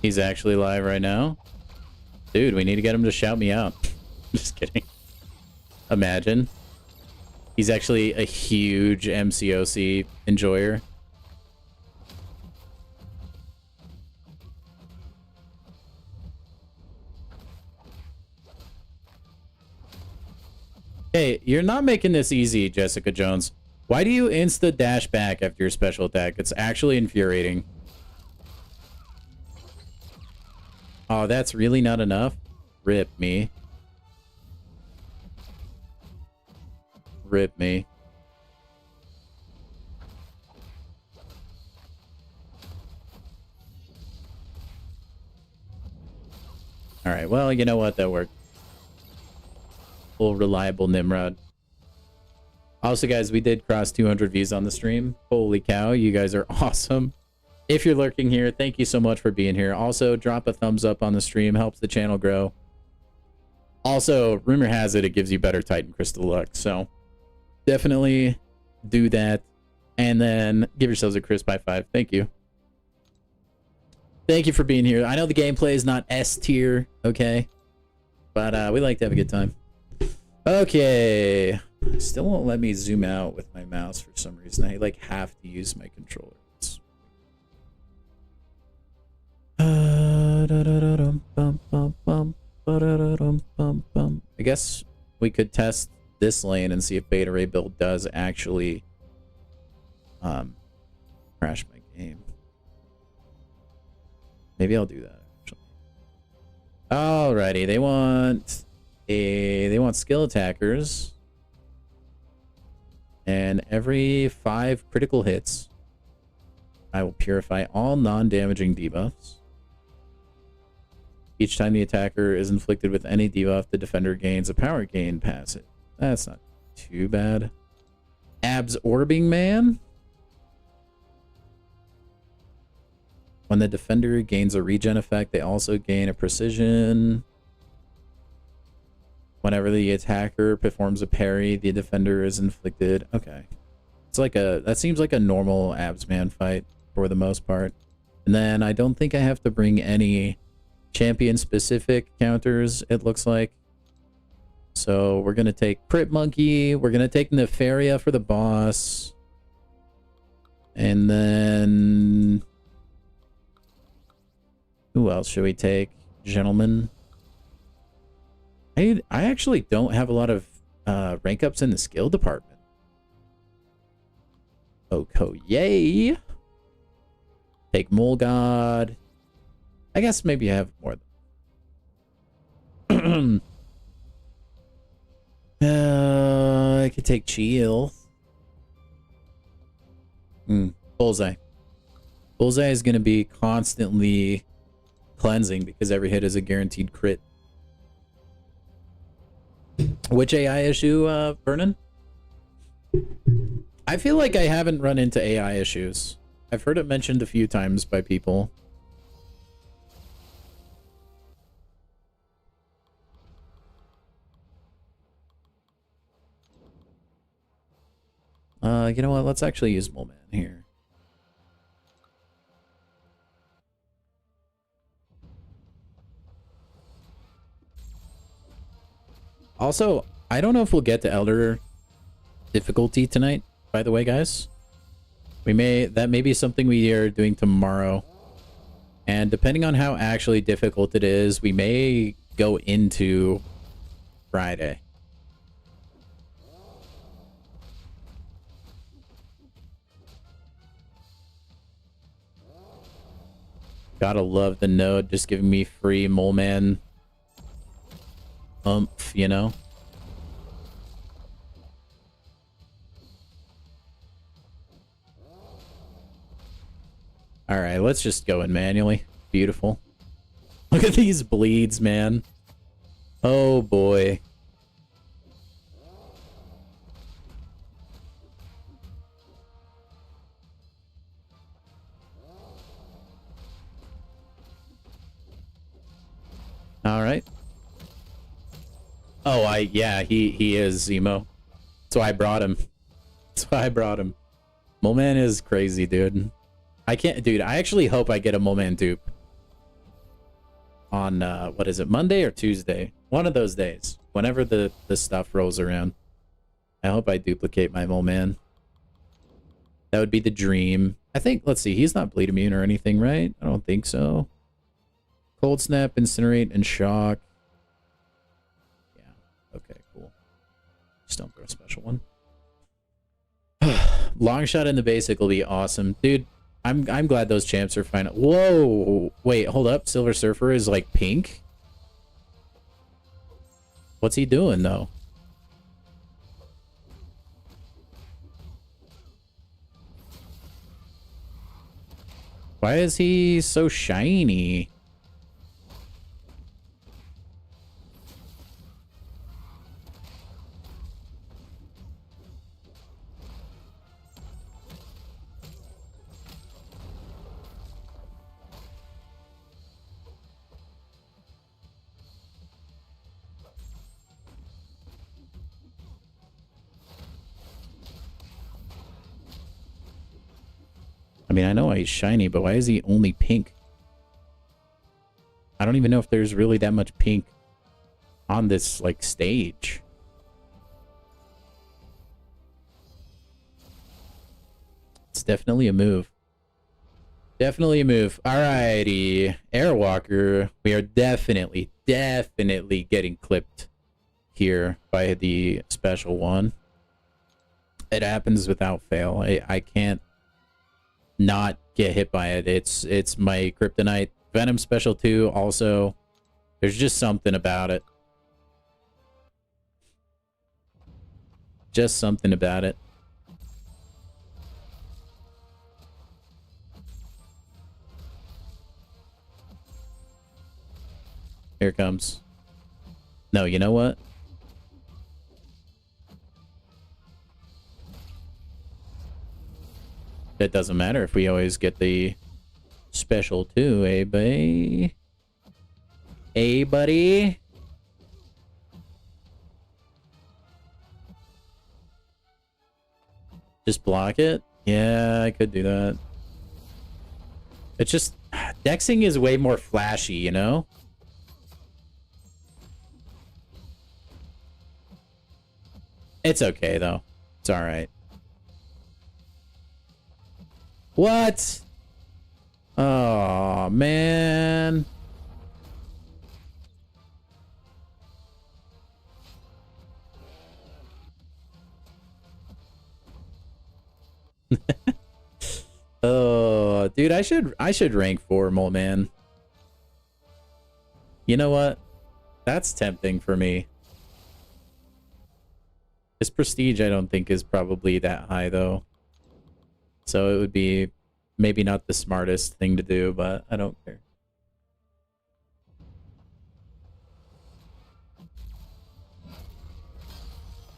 He's actually live right now. Dude, we need to get him to shout me out. Just kidding. Imagine. He's actually a huge MCOC enjoyer. Hey, you're not making this easy, Jessica Jones. Why do you insta dash back after your special attack? It's actually infuriating. Oh, that's really not enough? Rip me. Rip me. Alright, well, you know what? That worked. Full reliable Nimrod. Also, guys, we did cross 200 views on the stream. Holy cow, you guys are awesome. If you're lurking here, thank you so much for being here. Also, drop a thumbs up on the stream. Helps the channel grow. Also, rumor has it gives you better Titan Crystal luck. So, definitely do that. And then give yourselves a crisp high five. Thank you. Thank you for being here. I know the gameplay is not S tier, okay? But we like to have a good time. Okay. Still won't let me zoom out with my mouse for some reason. I like have to use my controller. I guess we could test this lane and see if Beta Ray build does actually crash my game. Maybe I'll do that. Actually. Alrighty, they want skill attackers, and every 5 critical hits, I will purify all non-damaging debuffs. Each time the attacker is inflicted with any debuff, the defender gains a power gain passive. That's not too bad. Absorbing Man. When the defender gains a regen effect, they also gain a precision. Whenever the attacker performs a parry, the defender is inflicted. Okay. It's like that seems like a normal Absman fight for the most part. And then I don't think I have to bring any champion-specific counters, it looks like. So we're going to take Crit Monkey. We're going to take Nefaria for the boss. And then... who else should we take? Gentlemen. I actually don't have a lot of rank ups in the skill department. Oh, yay! Take Mole God. I guess maybe I have more than... I could take Chill. Bullseye. Bullseye is going to be constantly cleansing because every hit is a guaranteed crit. Which AI issue, Vernon? I feel like I haven't run into AI issues. I've heard it mentioned a few times by people. You know what? Let's actually use Mole Man here. Also, I don't know if we'll get to Elder difficulty tonight, by the way, guys. That may be something we are doing tomorrow. And depending on how actually difficult it is, we may go into Friday. Gotta love the node just giving me free Mole Man oomph, you know? Alright, let's just go in manually. Beautiful. Look at these bleeds, man. Oh boy. Alright. Oh, yeah, he is emo. That's why I brought him. That's why I brought him. Mole Man is crazy, dude. I can't, dude, I actually hope I get a Mole Man dupe. On, what is it, Monday or Tuesday? One of those days. Whenever the stuff rolls around. I hope I duplicate my Mole Man. That would be the dream. I think, let's see, he's not bleed immune or anything, right? I don't think so. Cold Snap, Incinerate, and Shock. Yeah. Okay, cool. Just don't throw a special one. Long shot in the basic will be awesome. Dude, I'm glad those champs are fine. Whoa! Wait, hold up. Silver Surfer is like pink? What's he doing, though? Why is he so shiny? I mean, I know he's shiny, but why is he only pink? I don't even know if there's really that much pink on this, like, stage. It's definitely a move. Definitely a move. Alrighty. Airwalker. We are definitely getting clipped here by the special one. It happens without fail. I can't not get hit by it. It's my kryptonite Venom Special 2 also. There's just something about it. Just something about it. Here it comes. No, you know what? That doesn't matter if we always get the special 2, eh, buddy? Hey, buddy? Just block it? Yeah, I could do that. It's just... Dexing is way more flashy, you know? It's okay, though. It's alright. What? Oh, man. Oh, dude, I should rank 4, Mole Man. You know what? That's tempting for me. His prestige, I don't think, is probably that high, though. So it would be maybe not the smartest thing to do, but I don't care.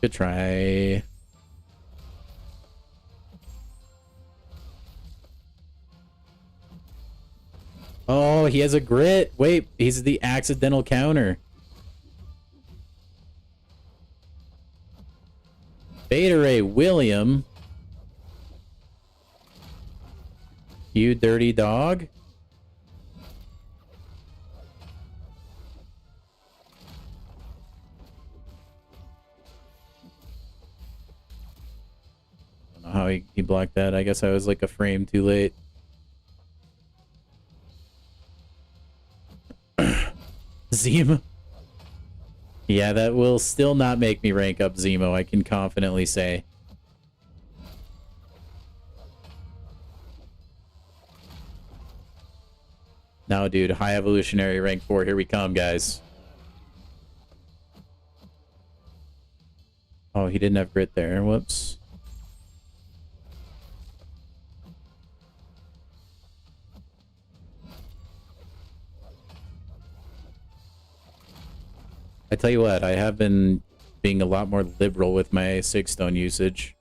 Good try. Oh, he has a grit. Wait, he's the accidental counter. Beta Ray William. You dirty dog. I don't know how he blocked that. I guess I was like a frame too late. Zemo. Yeah, that will still not make me rank up Zemo, I can confidently say. No, dude, high evolutionary rank 4. Here we come, guys. Oh, he didn't have grit there. Whoops. I tell you what, I have been being a lot more liberal with my 6-stone usage.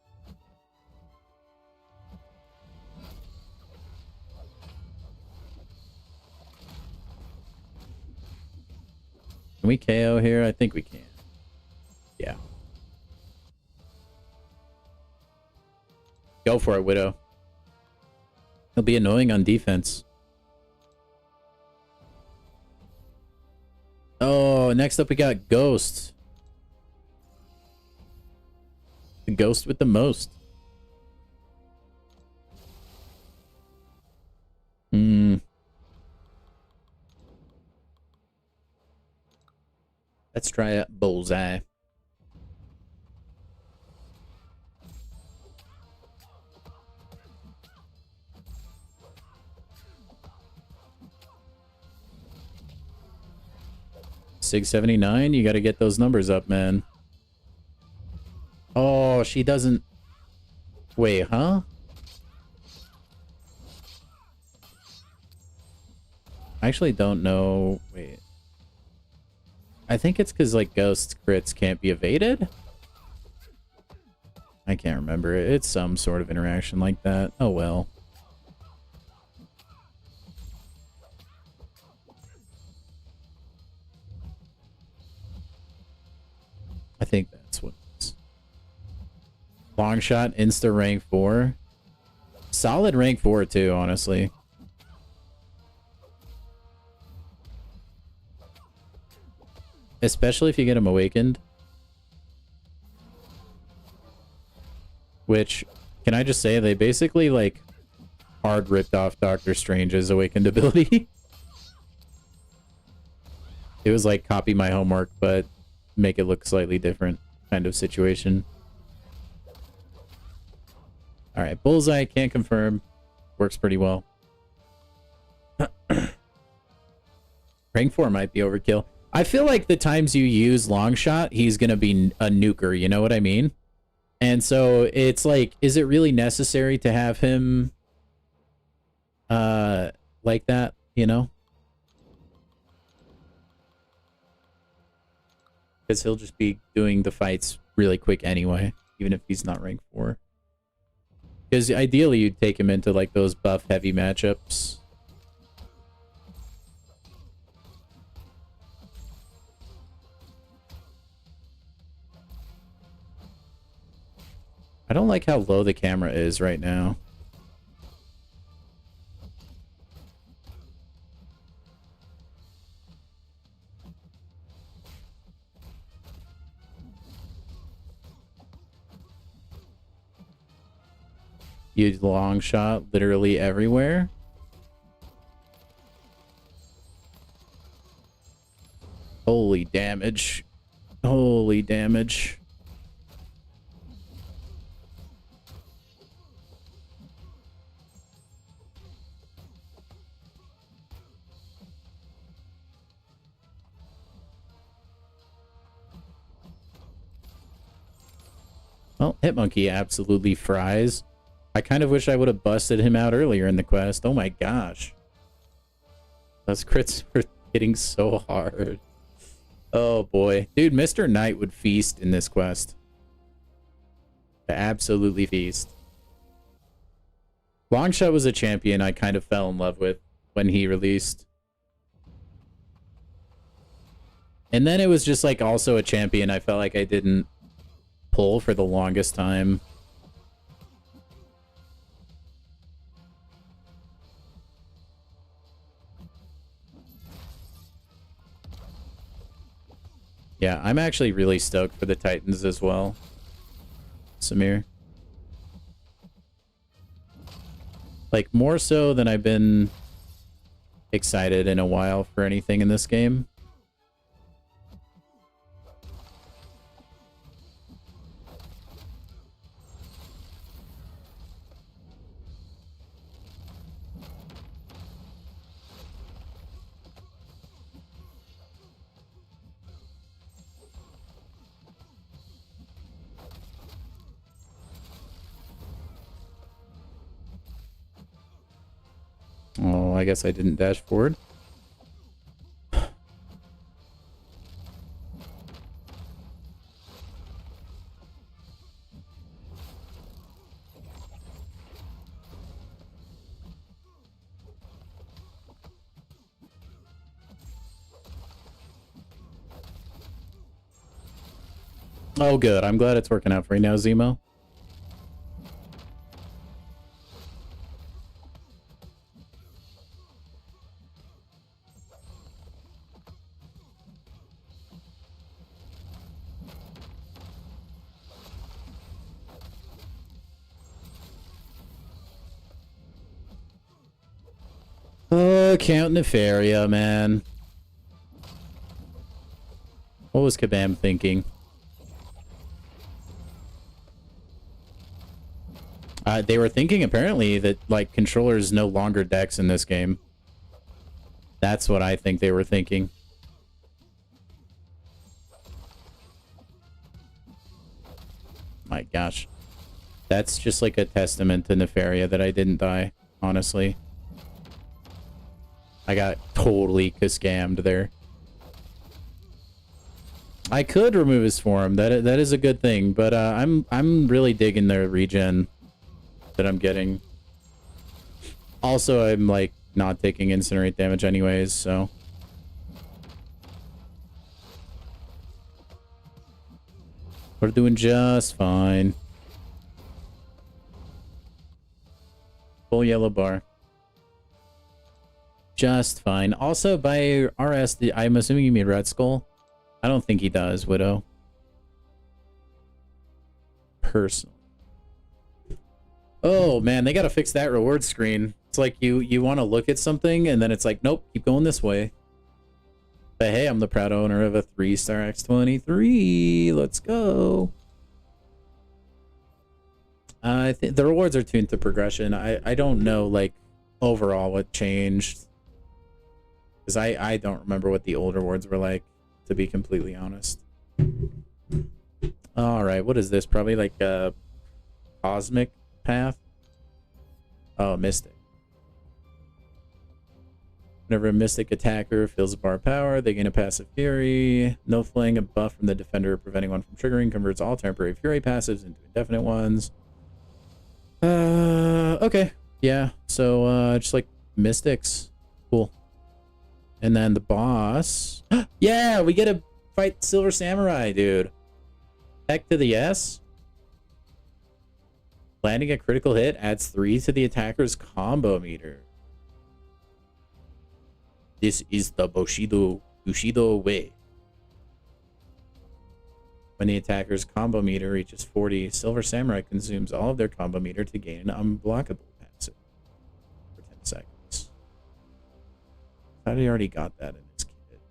Can we KO here? I think we can. Yeah. Go for it, Widow. He'll be annoying on defense. Oh, next up we got Ghost. The Ghost with the most. Let's try a Bullseye. $679. You got to get those numbers up, man. Oh, she doesn't. Wait, huh? I actually don't know. Wait. I think it's because, like, Ghost crits can't be evaded? I can't remember. It's some sort of interaction like that. Oh, well. I think that's what it is. Long shot, insta rank 4. Solid rank 4, too, honestly. Especially if you get him awakened. Which, can I just say, they basically, like, hard ripped off Doctor Strange's awakened ability. It was like, copy my homework, but make it look slightly different kind of situation. Alright, Bullseye, can't confirm. Works pretty well. Rank 4 might be overkill. I feel like the times you use long shot, he's going to be a nuker, you know what I mean? And so it's like, is it really necessary to have him like that, you know? Because he'll just be doing the fights really quick anyway, even if he's not rank 4. Because ideally you'd take him into like those buff heavy matchups. I don't like how low the camera is right now. You long shot literally everywhere. Holy damage. Holy damage. Well, Hitmonkey absolutely fries. I kind of wish I would have busted him out earlier in the quest. Oh my gosh. Those crits were hitting so hard. Oh boy. Dude, Mr. Knight would feast in this quest. Absolutely feast. Longshot was a champion I kind of fell in love with when he released. And then it was just like also a champion I felt like I didn't pull for the longest time. Yeah, I'm actually really stoked for the Titans as well, Samir. Like, more so than I've been excited in a while for anything in this game. Oh, I guess I didn't dash forward. Oh, good. I'm glad it's working out for you now, Zemo. Count Nefaria, man. What was Kabam thinking? They were thinking apparently that like controllers no longer dex in this game. That's what I think they were thinking. My gosh. That's just like a testament to Nefaria that I didn't die, honestly. I got totally scammed there. I could remove his form. That is a good thing, but I'm really digging the regen that I'm getting. Also, I'm like not taking incinerate damage anyways, so we're doing just fine. Full yellow bar. Just fine. Also, by RS, I'm assuming you mean Red Skull. I don't think he does, Widow. Personally. Oh, man, they gotta fix that reward screen. It's like you want to look at something, and then it's like, nope, keep going this way. But hey, I'm the proud owner of a 3-star X23. Let's go. I think the rewards are tuned to progression. I don't know, like, overall what changed. Because I don't remember what the older words were like, to be completely honest. Alright, what is this? Probably like a cosmic path? Oh, mystic. Whenever a mystic attacker feels a bar of power, they gain a passive fury. No fling, a buff from the defender preventing one from triggering converts all temporary fury passives into indefinite ones. Okay. Yeah, so just like mystics. Cool. And then the boss. Yeah, we get to fight Silver Samurai, dude. Heck to the yes. Landing a critical hit adds 3 to the attacker's combo meter. This is the Bushido way. When the attacker's combo meter reaches 40, Silver Samurai consumes all of their combo meter to gain an unblockable passive for 10 seconds. I thought he already got that in his kit.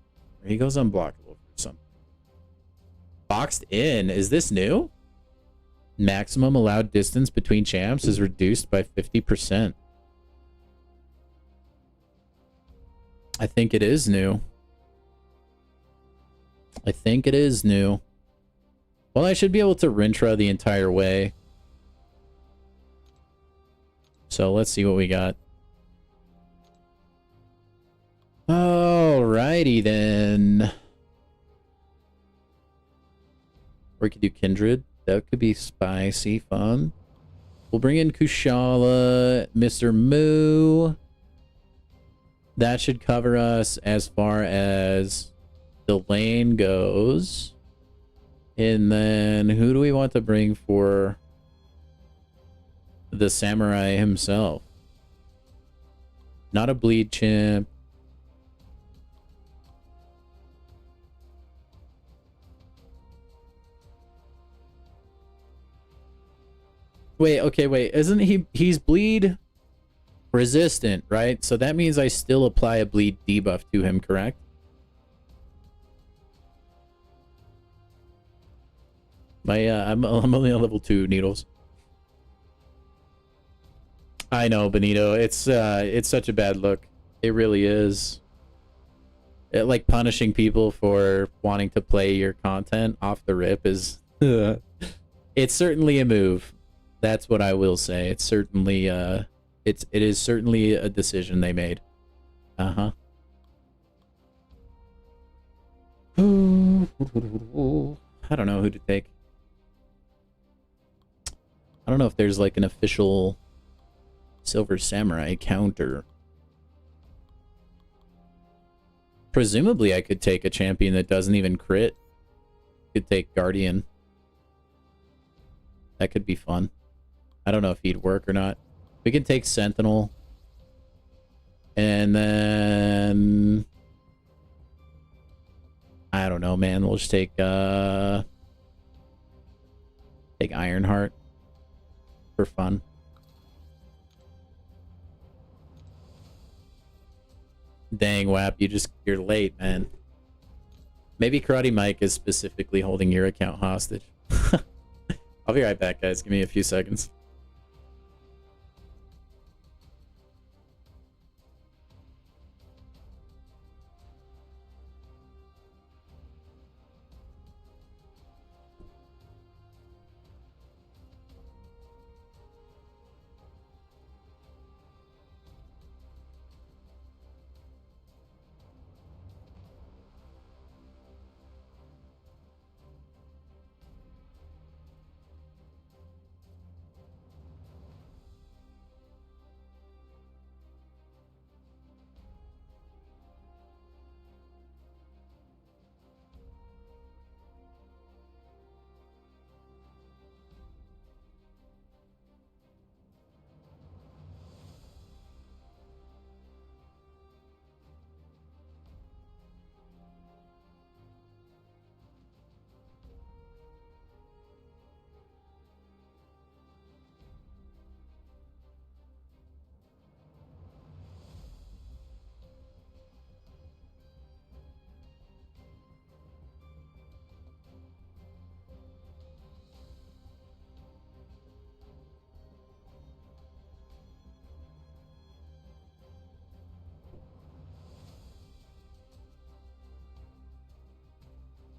Or he goes unblockable for something. Boxed in. Is this new? Maximum allowed distance between champs is reduced by 50%. I think it is new. I think it is new. Well, I should be able to Rintra the entire way. So let's see what we got. Alrighty then. Or we could do Kindred. That could be spicy fun. We'll bring in Kushala, Mr. Moo. That should cover us as far as the lane goes. And then who do we want to bring for the samurai himself? Not a bleed chimp. Wait, okay, wait. Isn't he's bleed resistant, right? So that means I still apply a bleed debuff to him, correct? I'm only on level 2 needles. I know, Benito. It's such a bad look. It really is. Like punishing people for wanting to play your content off the rip is it's certainly a move. That's what I will say. It's certainly it is certainly a decision they made. Uh-huh. I don't know who to take. I don't know if there's like an official Silver Samurai counter. Presumably I could take a champion that doesn't even crit. Could take Guardian. That could be fun. I don't know if he'd work or not. We can take Sentinel. And then I don't know, man. We'll just take Ironheart for fun. Dang, WAP, you're late, man. Maybe Karate Mike is specifically holding your account hostage. I'll be right back, guys. Give me a few seconds.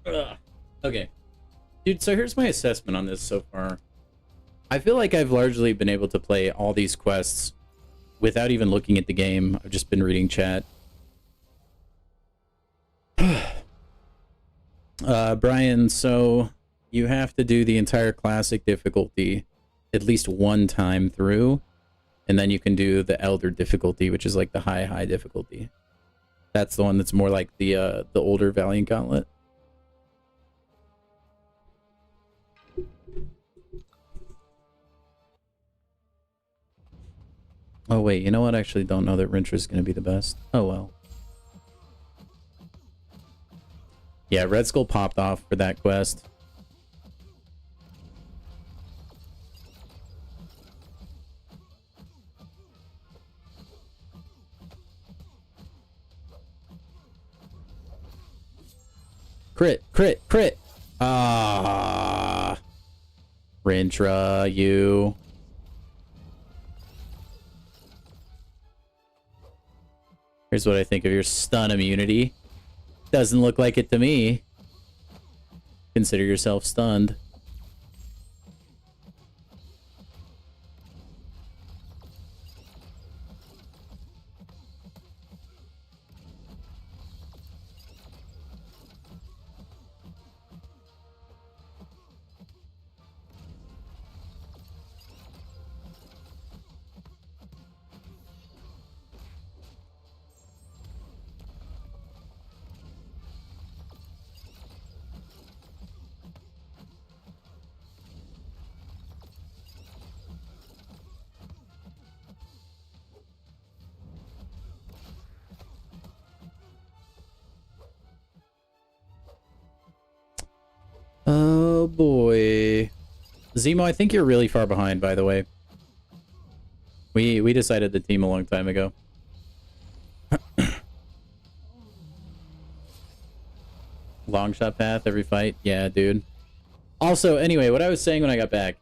Ugh. Okay. Dude, so here's my assessment on this so far. I feel like I've largely been able to play all these quests without even looking at the game. I've just been reading chat. Brian, so you have to do the entire classic difficulty at least one time through, and then you can do the elder difficulty, which is like the high difficulty. That's the one that's more like the older Valiant Gauntlet. Oh wait, you know what? I actually don't know that Rintra's going to be the best. Oh well. Yeah, Red Skull popped off for that quest. Crit, crit, crit! Ah, Rintra, you. Here's what I think of your stun immunity. Doesn't look like it to me. Consider yourself stunned. Oh boy. Zemo, I think you're really far behind, by the way. We decided the team a long time ago. Long shot path every fight? Yeah, dude. Also, anyway, what I was saying when I got back,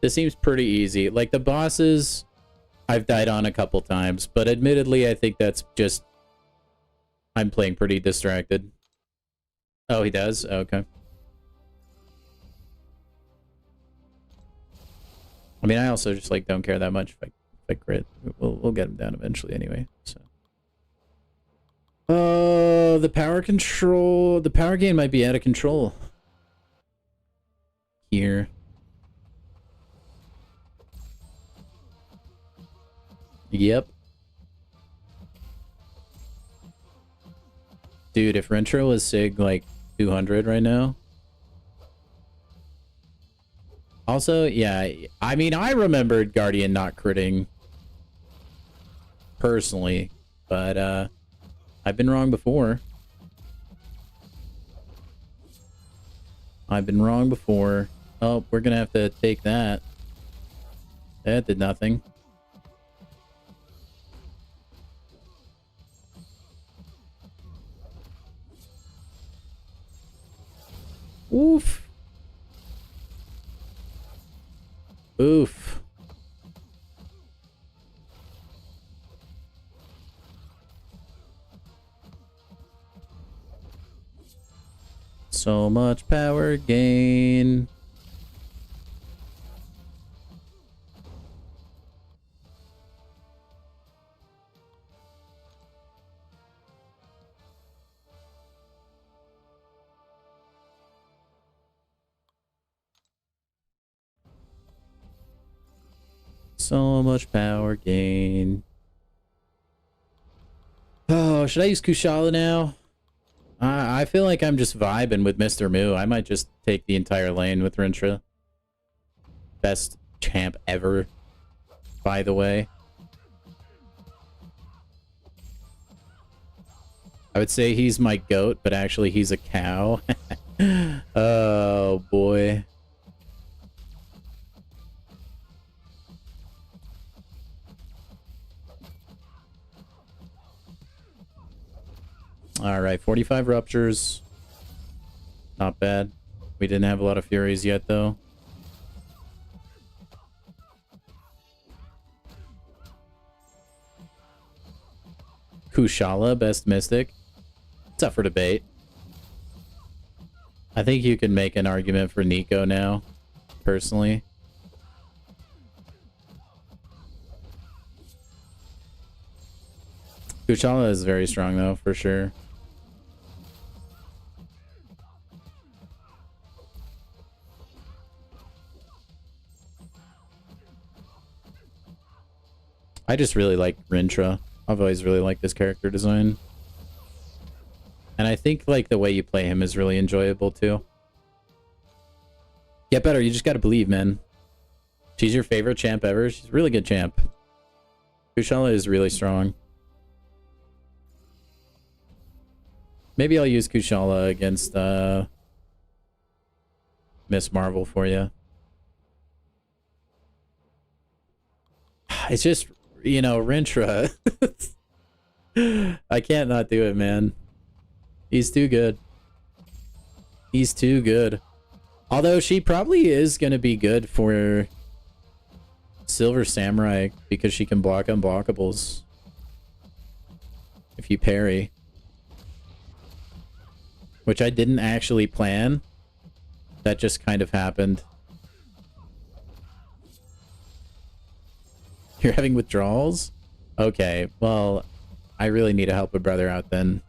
this seems pretty easy. Like, the bosses, I've died on a couple times, but admittedly, I think that's just... I'm playing pretty distracted. Oh, he does? Okay. I mean, I also just, like, don't care that much if I crit. We'll get him down eventually anyway, so... the power control... The power gain might be out of control. Here. Yep. Dude, if Rentro was SIG, like, 200 right now... Also, yeah, I mean, I remembered Guardian not critting personally, but I've been wrong before. I've been wrong before. Oh, we're gonna have to take that. That did nothing. Oof. Oof. So much power gain. So much power gain. Oh, should I use Kushala now? I feel like I'm just vibing with Mr. Moo. I might just take the entire lane with Rintra. Best champ ever, by the way. I would say he's my goat, but actually he's a cow. Oh, boy. Alright, 45 ruptures. Not bad. We didn't have a lot of furies yet, though. Kushala, best mystic. It's up for debate. I think you can make an argument for Nico now, personally. Kushala is very strong though, for sure. I just really like Rintra. I've always really liked this character design. And I think like the way you play him is really enjoyable too. Get better, you just gotta believe, man. She's your favorite champ ever. She's a really good champ. Kushala is really strong. Maybe I'll use Kushala against Miss Marvel for you. It's just, you know, Rintra. I can't not do it, man. He's too good. He's too good. Although she probably is going to be good for Silver Samurai because she can block unblockables if you parry. Which I didn't actually plan. That just kind of happened. You're having withdrawals? Okay, well, I really need to help a brother out then.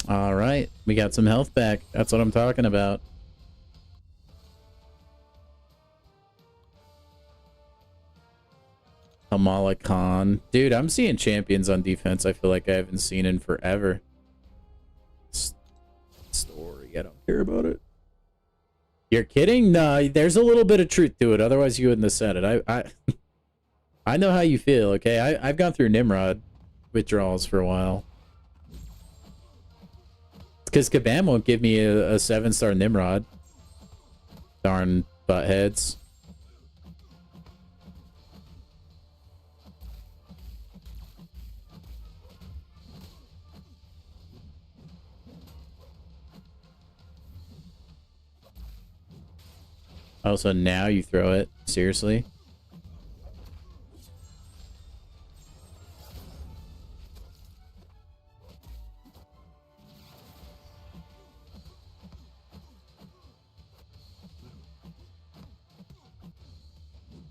All right, we got some health back. That's what I'm talking about. Kamala Khan. Dude, I'm seeing champions on defense I feel like I haven't seen in forever. Story, I don't care about it. You're kidding? No, there's a little bit of truth to it. Otherwise, you wouldn't have said it. I know how you feel, okay? I've gone through Nimrod withdrawals for a while. Because Kabam won't give me a 7-star Nimrod. Darn buttheads. Oh, so now you throw it? Seriously?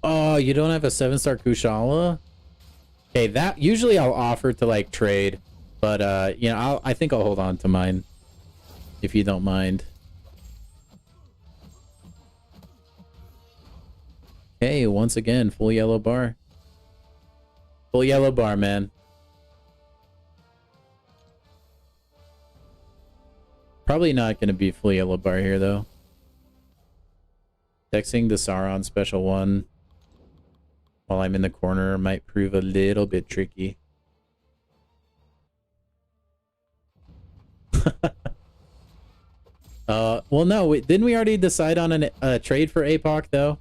Oh, you don't have a 7-star Kushala? Okay, that usually I'll offer to like trade, but you know, I think I'll hold on to mine if you don't mind. Hey, once again, full yellow bar. Full yellow bar, man. Probably not going to be full yellow bar here, though. Texting the Sauron special one while I'm in the corner might prove a little bit tricky. Well, no, didn't we already decide on a trade for APOC, though?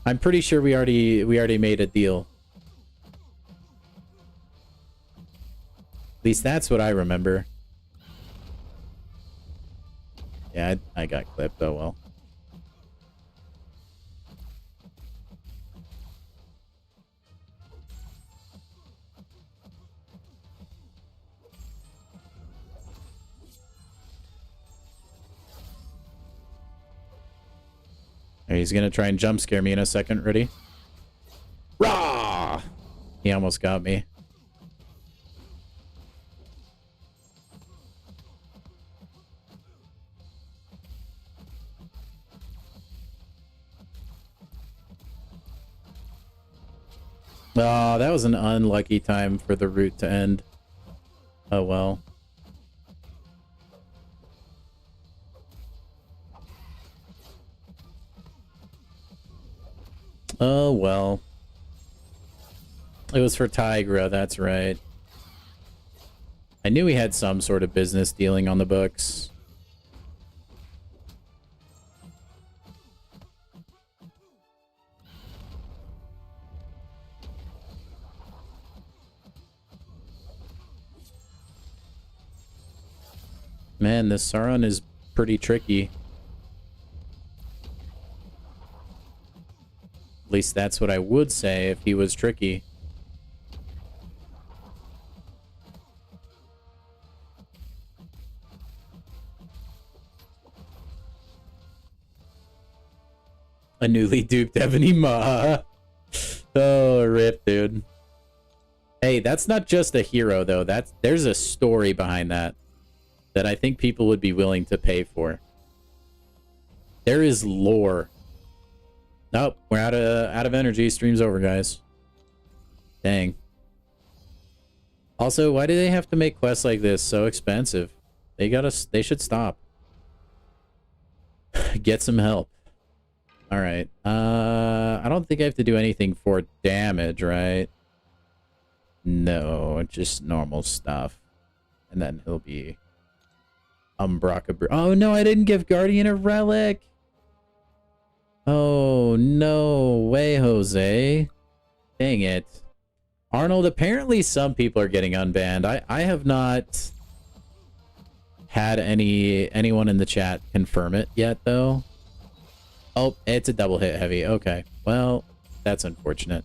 I'm pretty sure we already made a deal. At least that's what I remember. Yeah, I got clipped. Oh well. He's gonna try and jump scare me in a second. Ready? Rah! He almost got me. Oh, that was an unlucky time for the route to end. Oh well. Oh, well. It was for Tigra, that's right. I knew he had some sort of business dealing on the books. Man, this Sauron is pretty tricky. least that's what I would say if he was tricky. A newly duped Ebony Ma. Oh, rip, dude. Hey, that's not just a hero, though. There's a story behind that I think people would be willing to pay for. There is lore. Nope, we're out of energy. Stream's over, guys. Dang. Also, why do they have to make quests like this so expensive? They should stop. Get some help. All right. I don't think I have to do anything for damage, right? No, just normal stuff. And then he'll be Umbraka. Oh no, I didn't give Guardian a relic. Oh no way, Jose. Dang it. Arnold, apparently some people are getting unbanned. I have not had anyone in the chat confirm it yet, though. Oh, it's a double hit heavy. Okay. Well, that's unfortunate.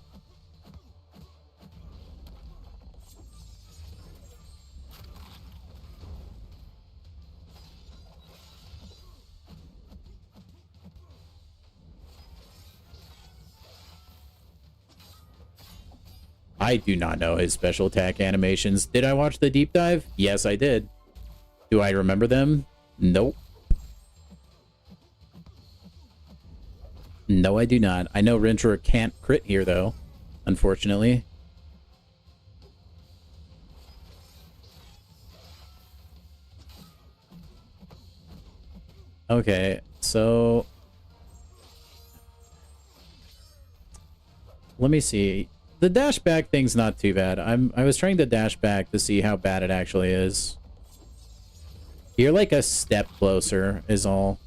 I do not know his special attack animations. Did I watch the deep dive? Yes, I did. Do I remember them? Nope. No, I do not. I know Rintra can't crit here, though, unfortunately. Okay, so let me see. The dash back thing's not too bad. I was trying to dash back to see how bad it actually is. You're like a step closer is all.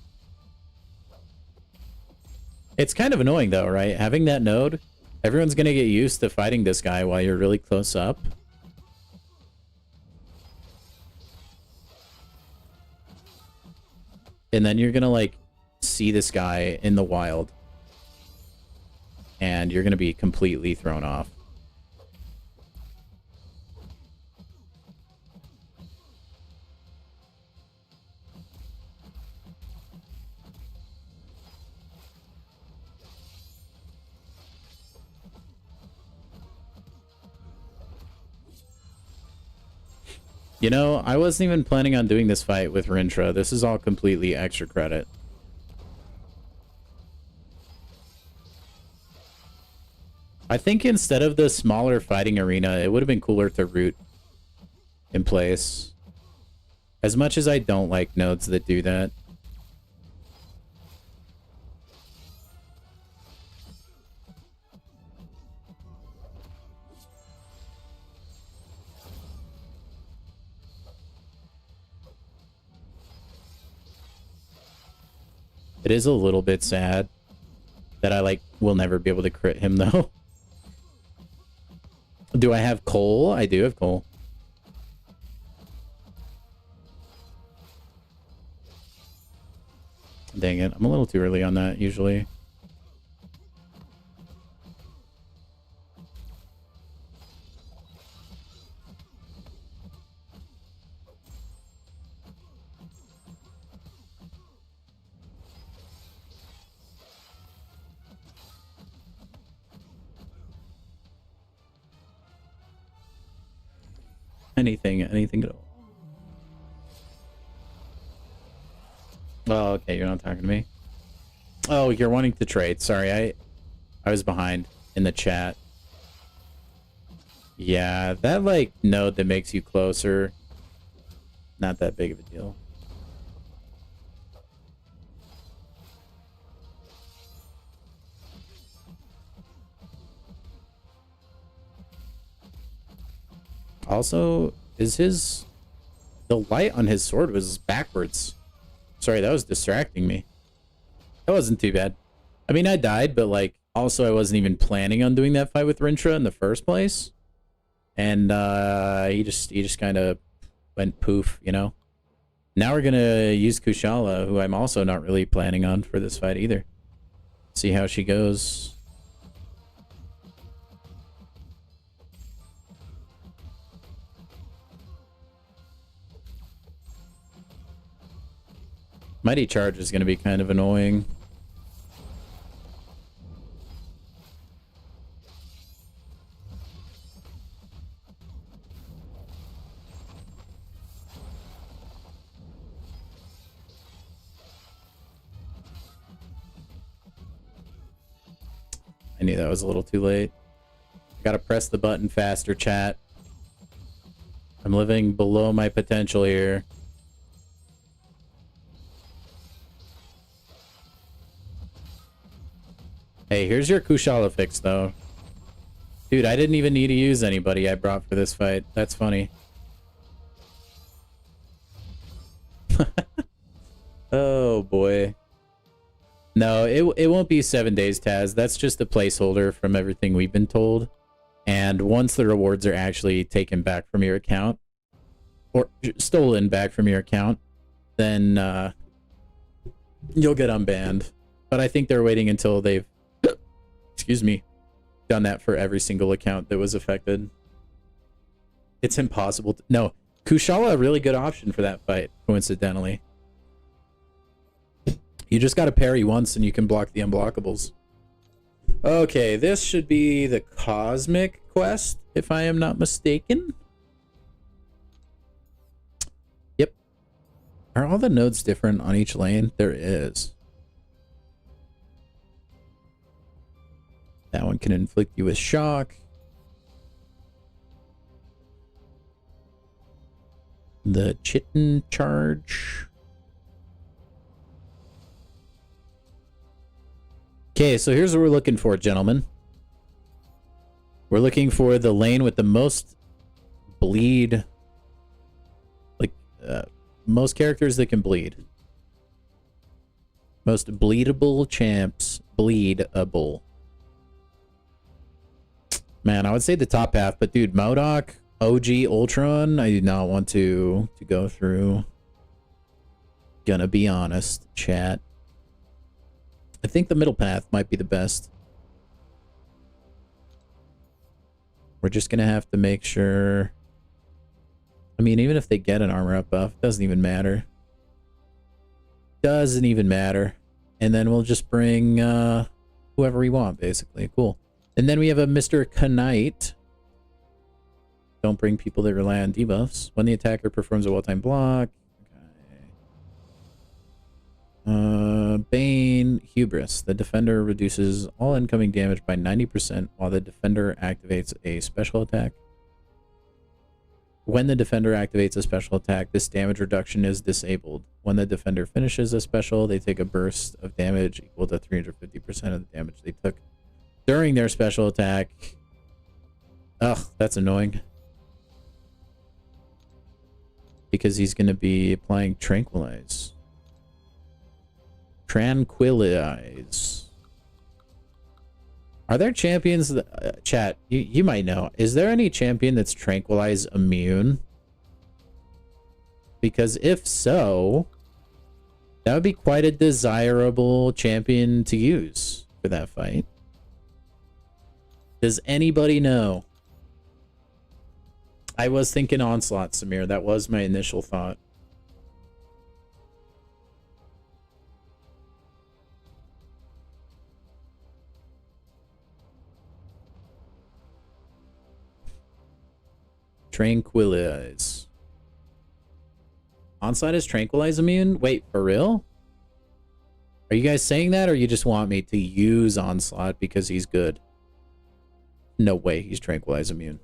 It's kind of annoying though, right? Having that node, everyone's gonna get used to fighting this guy while you're really close up. And then you're gonna like see this guy in the wild. And you're gonna be completely thrown off. You know, I wasn't even planning on doing this fight with Rintra. This is all completely extra credit. I think instead of the smaller fighting arena, it would have been cooler to root in place. As much as I don't like nodes that do that. It is a little bit sad that I like will never be able to crit him though. Do I have coal? I do have coal. Dang it, I'm a little too early on that usually. Anything at all. Oh, okay, you're not talking to me. Oh, you're wanting to trade. Sorry, I was behind in the chat. Yeah, that like node that makes you closer. Not that big of a deal. Also, is the light on his sword was backwards. Sorry, that was distracting me. That wasn't too bad. I mean, I died, but like, also I wasn't even planning on doing that fight with Rintra in the first place. And he just kind of went poof, you know? Now we're gonna use Kushala, who I'm also not really planning on for this fight either. See how she goes. Mighty Charge is going to be kind of annoying. I knew that was a little too late. Gotta press the button faster, chat. I'm living below my potential here. Hey, here's your Kushala fix, though. Dude, I didn't even need to use anybody I brought for this fight. That's funny. Oh, boy. No, it won't be 7 days, Taz. That's just a placeholder from everything we've been told. And once the rewards are actually taken back from your account, or stolen back from your account, then you'll get unbanned. But I think they're waiting until they've, excuse me, done that for every single account that was affected. It's impossible. No, Kushala, a really good option for that fight, coincidentally. You just got to parry once and you can block the unblockables. Okay, this should be the Cosmic Quest, if I am not mistaken. Yep. Are all the nodes different on each lane? There is. That one can inflict you with shock. The Chitin Charge. Okay, so here's what we're looking for, gentlemen. We're looking for the lane with the most bleed. Like, most characters that can bleed. Most bleedable champs. Bleedable. Man, I would say the top half, but dude, MODOK, OG, Ultron, I do not want to go through. Gonna be honest, chat. I think the middle path might be the best. We're just gonna have to make sure. I mean, even if they get an armor up buff, doesn't even matter. Doesn't even matter. And then we'll just bring whoever we want, basically. Cool. And then we have a Mr. Knight. Don't bring people that rely on debuffs. When the attacker performs a well-timed block. Bane Hubris. The defender reduces all incoming damage by 90% while the defender activates a special attack. When the defender activates a special attack, this damage reduction is disabled. When the defender finishes a special, they take a burst of damage equal to 350% of the damage they took during their special attack. Ugh, that's annoying. Because he's going to be applying Tranquilize. Tranquilize. Are there champions that, chat, you might know. Is there any champion that's Tranquilize immune? Because if so, that would be quite a desirable champion to use for that fight. Does anybody know? I was thinking Onslaught, Samir. That was my initial thought. Tranquilize. Onslaught is Tranquilize immune? Wait, for real? Are you guys saying that, or you just want me to use Onslaught because he's good? No way he's Tranquilize immune.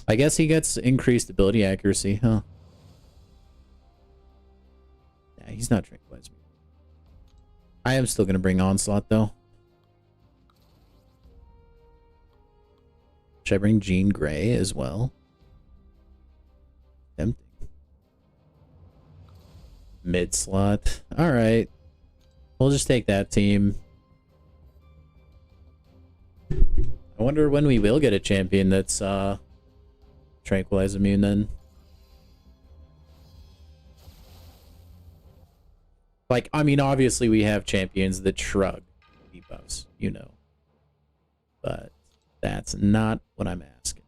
I guess he gets increased ability accuracy, huh? Yeah, he's not Tranquilize immune. I am still going to bring Onslaught, though. Should I bring Jean Grey as well? Tempting. Mid slot. Alright. We'll just take that team. I wonder when we will get a champion that's Tranquilize immune then. Like, I mean, obviously we have champions that shrug debuffs, you know. But that's not what I'm asking.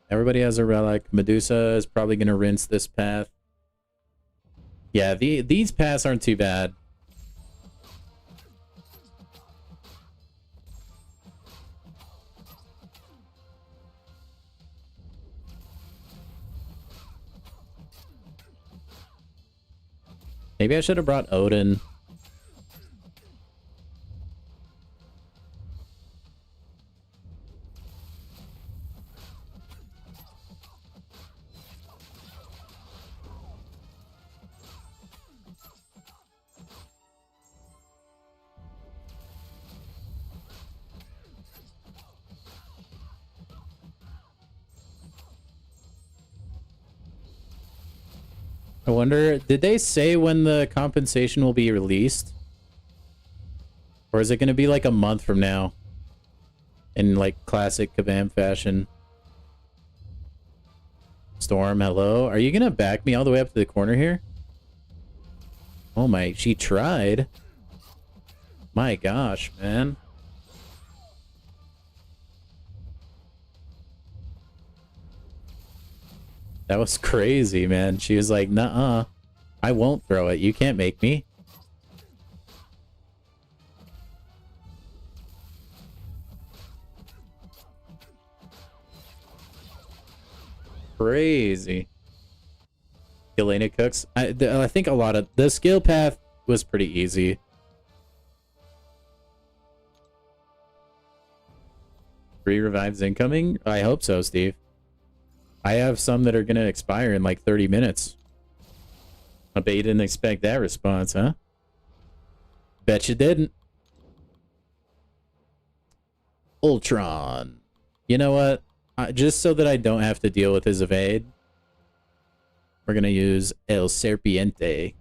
Everybody has a relic. Medusa is probably going to rinse this path. Yeah, these paths aren't too bad. Maybe I should have brought Odin. I wonder, did they say when the compensation will be released? Or is it going to be like a month from now? In like classic Kabam fashion. Storm, hello? Are you going to back me all the way up to the corner here? Oh my, she tried. My gosh, man. That was crazy, man. She was like, nuh-uh. I won't throw it. You can't make me. Crazy. Elena cooks. I think a lot of... The skill path was pretty easy. Free revives incoming? I hope so, Steve. I have some that are going to expire in like 30 minutes. I bet you didn't expect that response, huh? Bet you didn't. Ultron. You know what? Just so that I don't have to deal with his evade, we're going to use El Serpiente.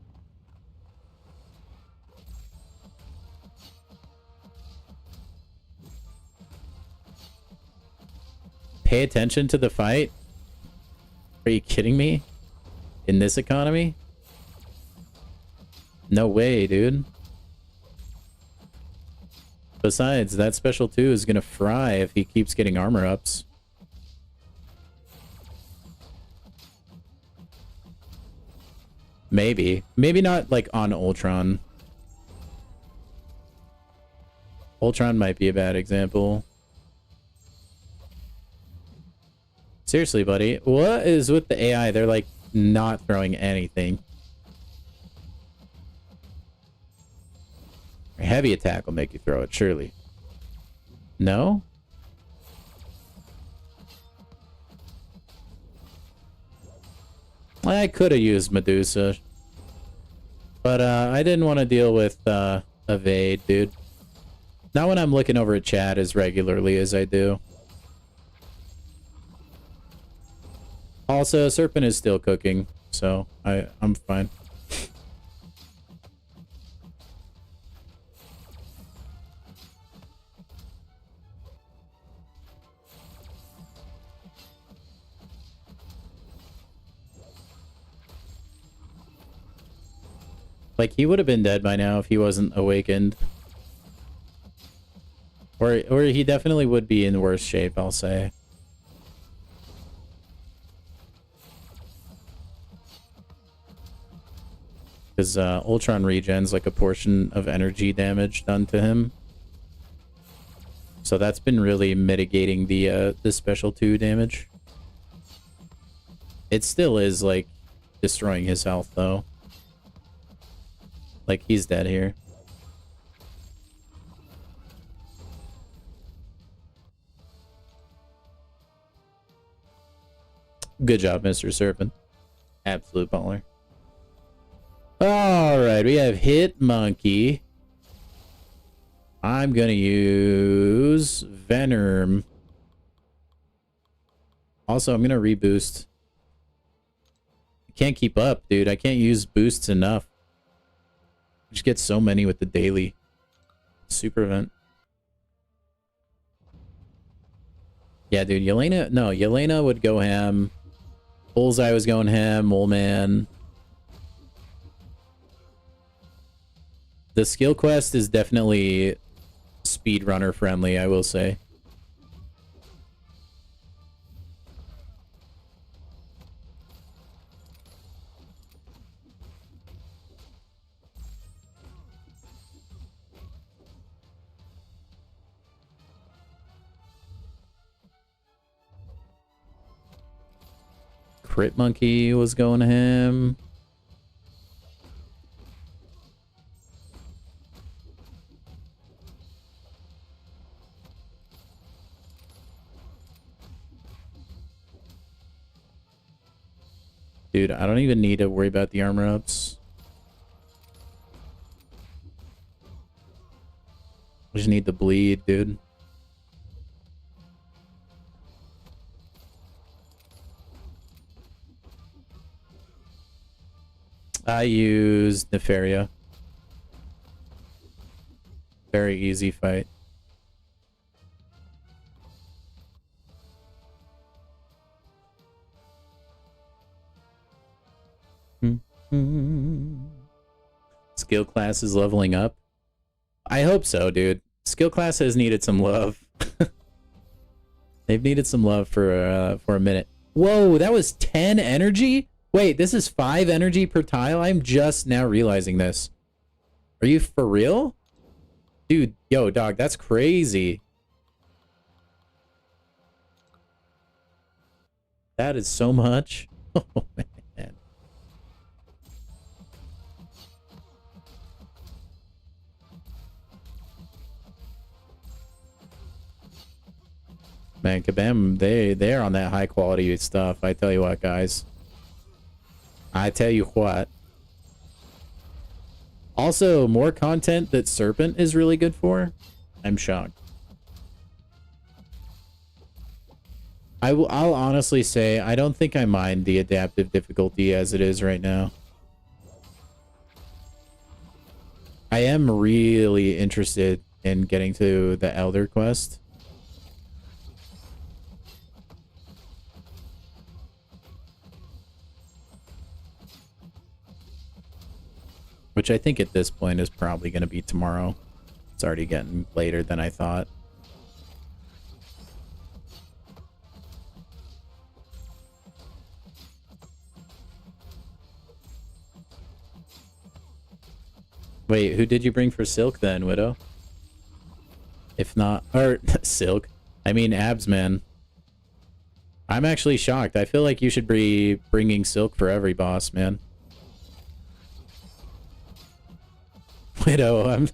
Pay attention to the fight? Are you kidding me? In this economy? No way, dude. Besides, that special 2 is gonna fry if he keeps getting armor ups. Maybe. Maybe not, like, on Ultron. Ultron might be a bad example. Seriously, buddy, what is with the AI? They're, like, not throwing anything. A heavy attack will make you throw it, surely. No? I could have used Medusa. But, I didn't want to deal with, evade, dude. Not when I'm looking over at chat as regularly as I do. Also, Serpent is still cooking, so I'm fine. Like, he would have been dead by now if he wasn't awakened. Or he definitely would be in worse shape, I'll say. Because Ultron regens like a portion of energy damage done to him. So that's been really mitigating the special 2 damage. It still is, like, destroying his health, though. Like, he's dead here. Good job, Mr. Serpent. Absolute baller. Alright, we have Hit Monkey. I'm gonna use Venom. Also, I'm gonna reboost. I can't keep up, dude. I can't use boosts enough. I just get so many with the daily super event. Yeah, dude, Yelena... No, Yelena would go ham. Bullseye was going ham. Mole Man. The skill quest is definitely speedrunner friendly, I will say. Crit Monkey was going to him. Dude, I don't even need to worry about the armor ups. I just need the bleed, dude. I used Nefaria. Very easy fight. Skill class is leveling up. I hope so, dude. Skill class has needed some love. They've needed some love for a minute. Whoa, that was 10 energy? Wait, this is 5 energy per tile? I'm just now realizing this. Are you for real? Dude, yo, dog, that's crazy. That is so much. Oh, man. Man, Kabam, they're on that high quality stuff. I tell you what, guys. I tell you what. Also, more content that Serpent is really good for. I'm shocked. I'll honestly say I don't think I mind the adaptive difficulty as it is right now. I am really interested in getting to the Elder Quest. Which I think at this point is probably going to be tomorrow. It's already getting later than I thought. Wait, who did you bring for Silk then, Widow? If not, or Silk. I mean Abs, man. I'm actually shocked. I feel like you should be bringing Silk for every boss, man. Widow,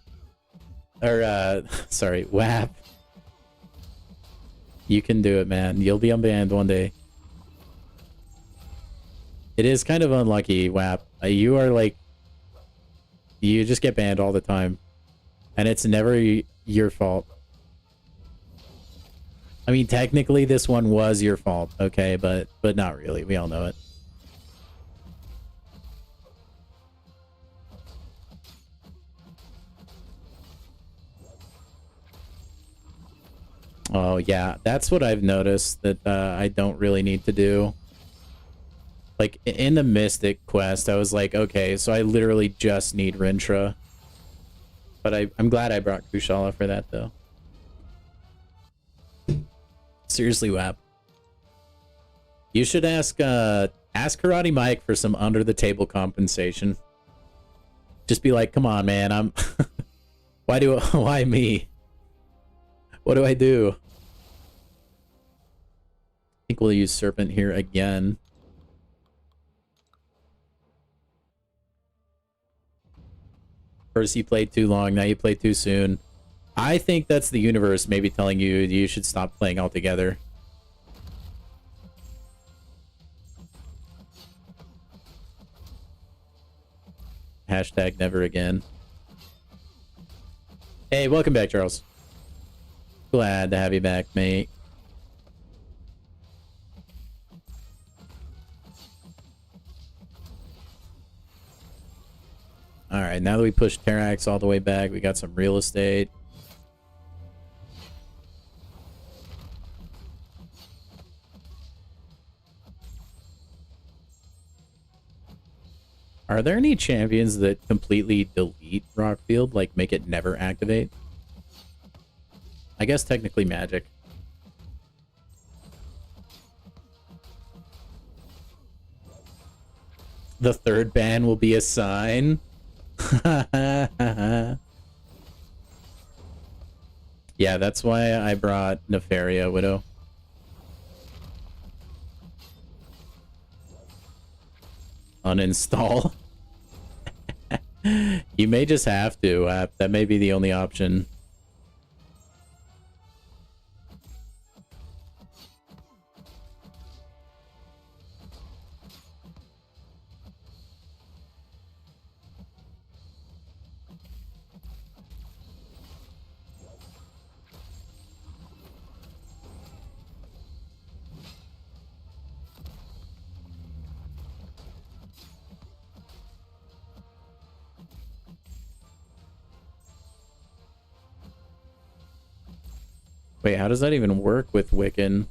sorry, WAP. You can do it, man. You'll be unbanned one day. It is kind of unlucky, WAP. You are like, you just get banned all the time. And it's never your fault. I mean, technically this one was your fault, okay? But not really. We all know it. Oh, yeah. That's what I've noticed that I don't really need to do. Like, in the Mystic quest, I was like, okay, so I literally just need Rintra. But I'm glad I brought Kushala for that, though. Seriously, WAP. You should ask Karate Mike for some under-the-table compensation. Just be like, come on, man, I'm... Why me? What do I do? I think we'll use Serpent here again. First you played too long, now you play too soon. I think that's the universe maybe telling you you should stop playing altogether. Hashtag never again. Hey, welcome back, Charles. Glad to have you back, mate. Alright, now that we pushed Terax all the way back, we got some real estate. Are there any champions that completely delete Rockfield, like make it never activate? I guess technically Magic. The third ban will be a sign. Yeah, that's why I brought Nefaria, Widow. Uninstall. You may just have to. That may be the only option. Wait, how does that even work with Wiccan?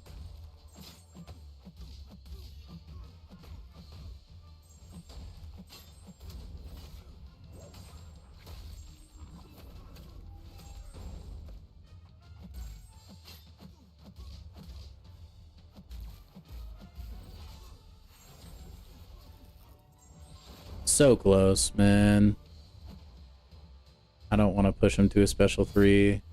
So close, man. I don't want to push him to a special 3.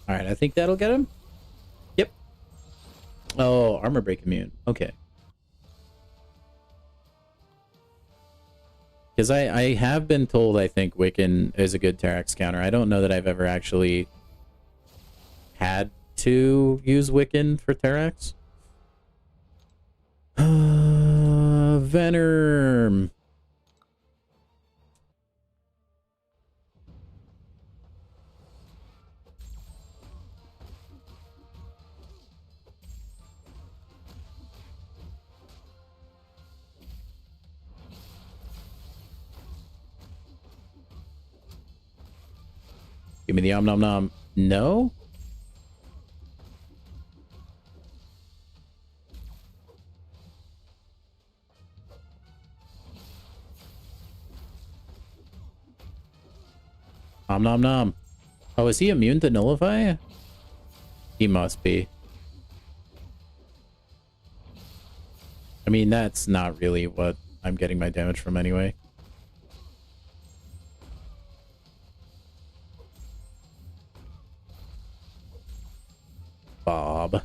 Alright, I think that'll get him. Yep. Oh, armor break immune. Okay. Because I have been told I think Wiccan is a good Terax counter. I don't know that I've ever actually had to use Wiccan for Terax. Venom. Give me the om nom nom. No? Om nom nom. Oh, is he immune to nullify? He must be. I mean, that's not really what I'm getting my damage from anyway. Bob.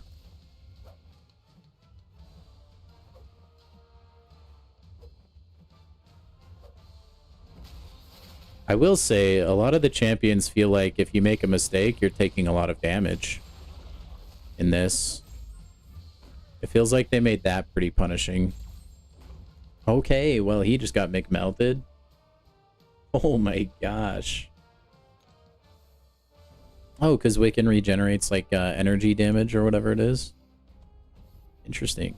I will say, a lot of the champions feel like if you make a mistake, you're taking a lot of damage in this. It feels like they made that pretty punishing. Okay, well, he just got McMelted. Oh my gosh. Oh, because Wiccan regenerates, like, energy damage or whatever it is. Interesting.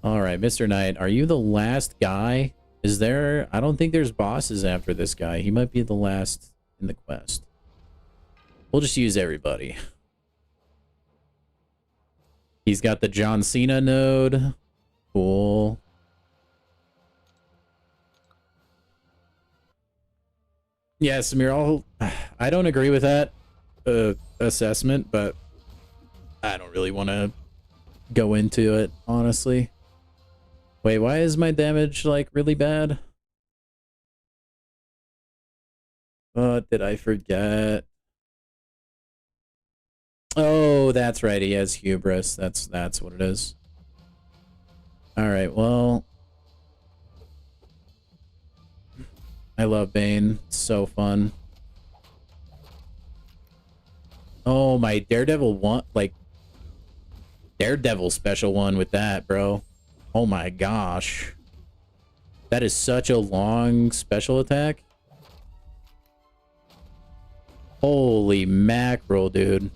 Alright, Mr. Knight, are you the last guy? Is there... I don't think there's bosses after this guy. He might be the last in the quest. We'll just use everybody. He's got the John Cena node. Cool. Yeah, Samir, I don't agree with that assessment, but I don't really want to go into it, honestly. Wait, why is my damage, like, really bad? Did I forget? Oh, that's right, he has hubris. That's what it is. Alright, well... I love Bane. It's so fun. Oh, my Daredevil one, like... Daredevil special one with that, bro. Oh my gosh. That is such a long special attack. Holy mackerel, dude.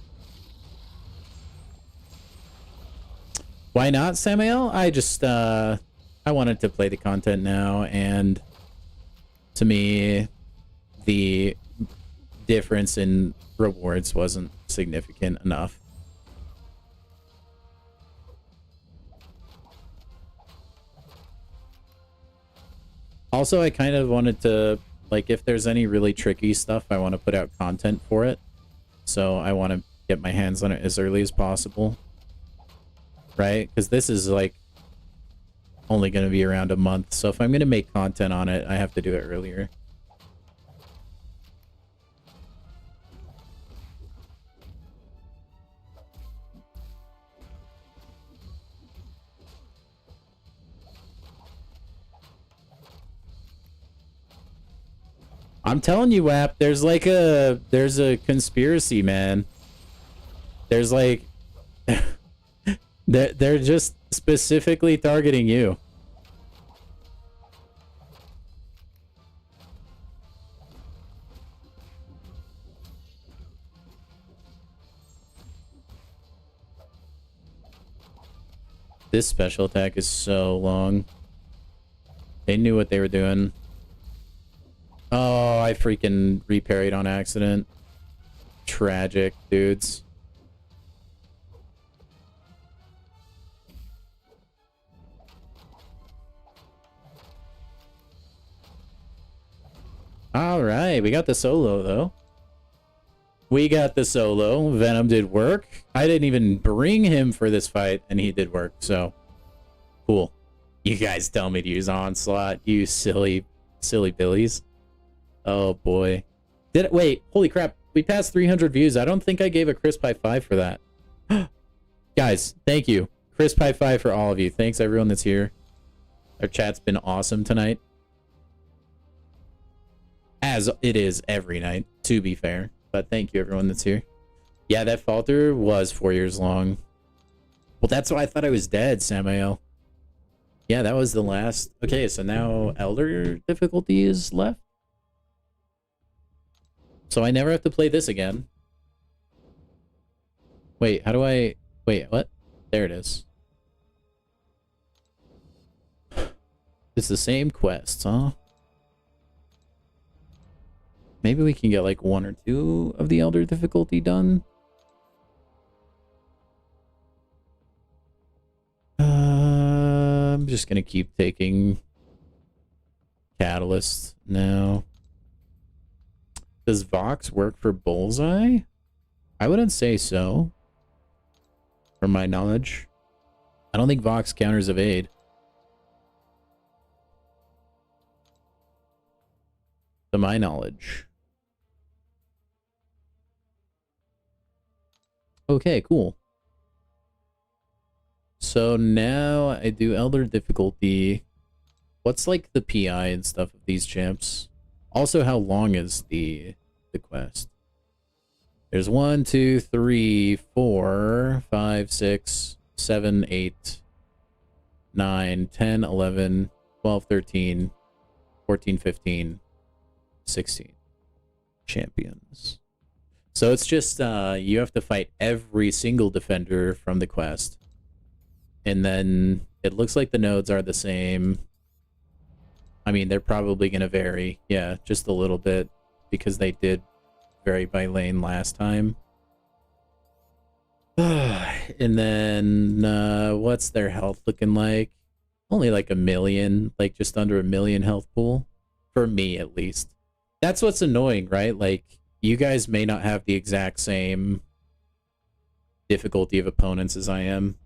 Why not, Samuel? I just, I wanted to play the content now, and to me, the difference in rewards wasn't significant enough. Also, I kind of wanted to, like, if there's any really tricky stuff, I want to put out content for it. So I want to get my hands on it as early as possible. Right? Because this is, like, only going to be around a month. So if I'm going to make content on it, I have to do it earlier. I'm telling you, WAP, there's a conspiracy, man. There's like they're just specifically targeting you. This special attack is so long. They knew what they were doing. Oh, I freaking reparried on accident. Tragic, dudes. All right, we got the solo, though. We got the solo. Venom did work. I didn't even bring him for this fight, and he did work, so cool. You guys tell me to use Onslaught, you silly billies. Oh, boy. Wait, holy crap. We passed 300 views. I don't think I gave a crisp high five for that. Guys, thank you. Crisp high five for all of you. Thanks, everyone that's here. Our chat's been awesome tonight. As it is every night, to be fair. But thank you, everyone that's here. Yeah, that falter was 4 years long. Well, that's why I thought I was dead, Samael. Yeah, that was the last. Okay, so now Elder difficulty is left. So I never have to play this again. Wait, how do I... Wait, what? There it is. It's the same quests, huh? Maybe we can get like 1 or 2 of the Elder difficulty done. I'm just gonna keep taking Catalyst now. Does Vox work for Bullseye? I wouldn't say so. From my knowledge. I don't think Vox counters evade. To my knowledge. Okay, cool. So now I do Elder difficulty. What's like the PI and stuff of these champs? Also, how long is the quest? There's 1, 2, 3, 4, 5, 6, 7, 8, 9, 10, 11, 12, 13, 14, 15, 16 champions. So it's just you have to fight every single defender from the quest. And then it looks like the nodes are the same. I mean, they're probably going to vary. Yeah, just a little bit because they did vary by lane last time. And then what's their health looking like? Only like 1 million, like just under 1 million health pool. For me, at least. That's what's annoying, right? Like, you guys may not have the exact same difficulty of opponents as I am.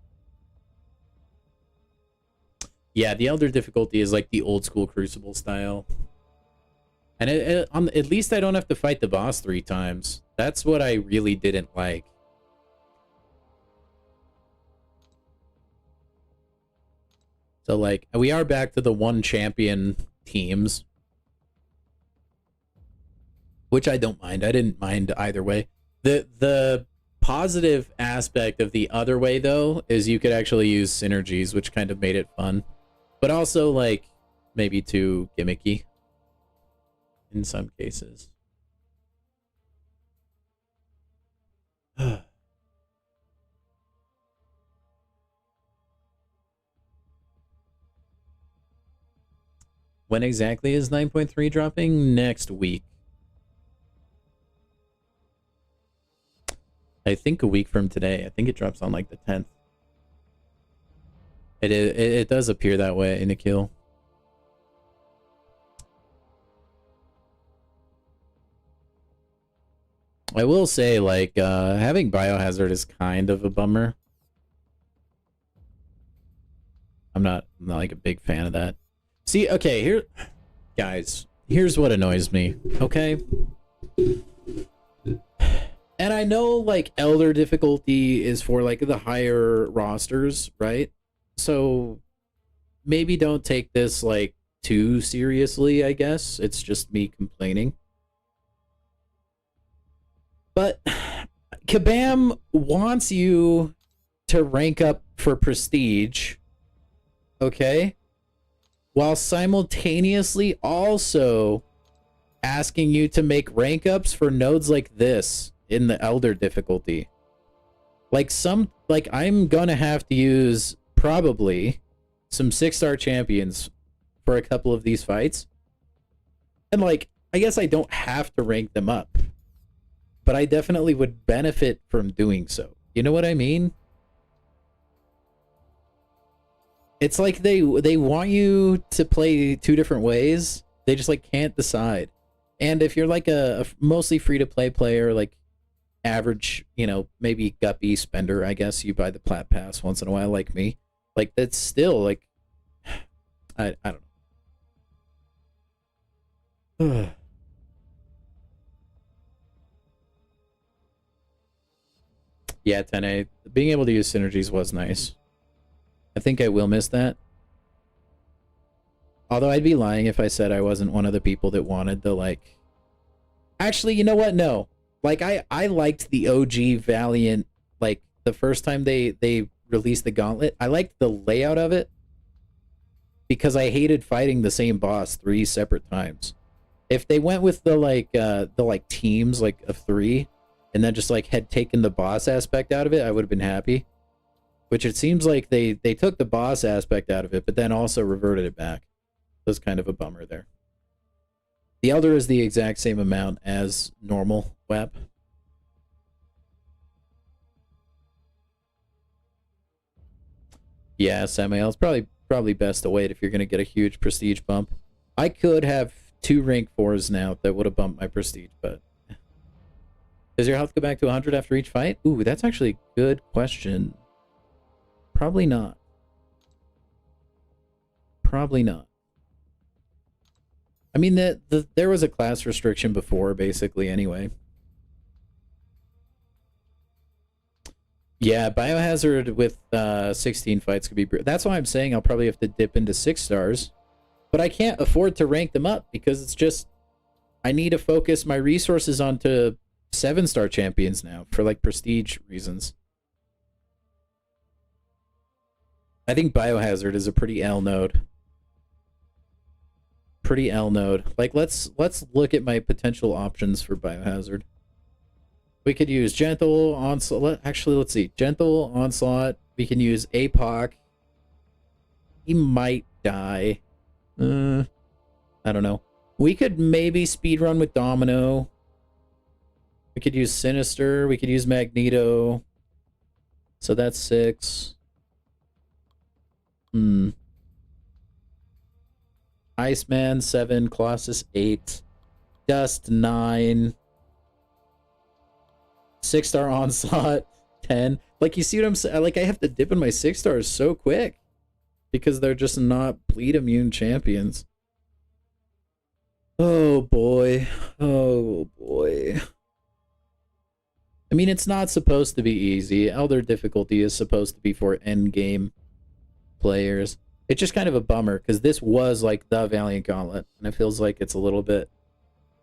Yeah, the Elder difficulty is like the old school Crucible style. And at least I don't have to fight the boss 3 times. That's what I really didn't like. So, like, we are back to the 1 champion teams. Which I don't mind. I didn't mind either way. The positive aspect of the other way, though, is you could actually use synergies, which kind of made it fun. But also, like, maybe too gimmicky. In some cases. When exactly is 9.3 dropping? Next week. I think a week from today. I think it drops on like the 10th. It does appear that way in Nikhil. I will say, like, having Biohazard is kind of a bummer. I'm not like a big fan of that. See, okay, here, guys, here's what annoys me, okay? And I know, like, Elder difficulty is for, like, the higher rosters, right? So, maybe don't take this, like, too seriously, I guess. It's just me complaining. But Kabam wants you to rank up for prestige, okay? While simultaneously also asking you to make rank ups for nodes like this in the Elder difficulty. Like I'm gonna have to use probably some 6-star champions for a couple of these fights. And like, I guess I don't have to rank them up, but I definitely would benefit from doing so. You know what I mean? It's like they want you to play two different ways. They just like can't decide. And if you're like a mostly free to play player, like average, you know, maybe guppy spender, I guess you buy the plat pass once in a while, like me. Like that's still like, I don't know. Yeah, 10A. Being able to use synergies was nice. I think I will miss that. Although I'd be lying if I said I wasn't one of the people that wanted the, like... Actually, you know what? No. Like, I liked the OG Valiant, like, the first time they released the Gauntlet. I liked the layout of it because I hated fighting the same boss 3 separate times. If they went with the teams, like, of 3, and then just, like, had taken the boss aspect out of it, I would have been happy. Which it seems like they took the boss aspect out of it, but then also reverted it back. That's kind of a bummer there. The Elder is the exact same amount as normal WAP. Yeah, Samael, it's probably best to wait if you're going to get a huge prestige bump. I could have 2 rank 4s now that would have bumped my prestige, but... Does your health go back to 100 after each fight? Ooh, that's actually a good question. Probably not. Probably not. I mean, there was a class restriction before, basically, anyway. Yeah, Biohazard with 16 fights could be... That's why I'm saying I'll probably have to dip into 6 stars. But I can't afford to rank them up, because it's just... I need to focus my resources onto 7-star champions now, for, like, prestige reasons. I think Biohazard is a pretty L node. Pretty L node. Like, let's look at my potential options for Biohazard. We could use Gentle, Onslaught. Actually, let's see. Gentle, Onslaught. We can use APOC. He might die. I don't know. We could maybe speedrun with Domino. We could use Sinister. We could use Magneto. So that's 6. Iceman 7, Colossus 8, Dust 9, 6-star Onslaught 10. Like, you see what I'm saying? Like, I have to dip in my 6 stars so quick because they're just not bleed immune champions. Oh boy. Oh boy. I mean, it's not supposed to be easy. Elder difficulty is supposed to be for endgame players. It's just kind of a bummer because this was like the Valiant Gauntlet, and it feels like it's a little bit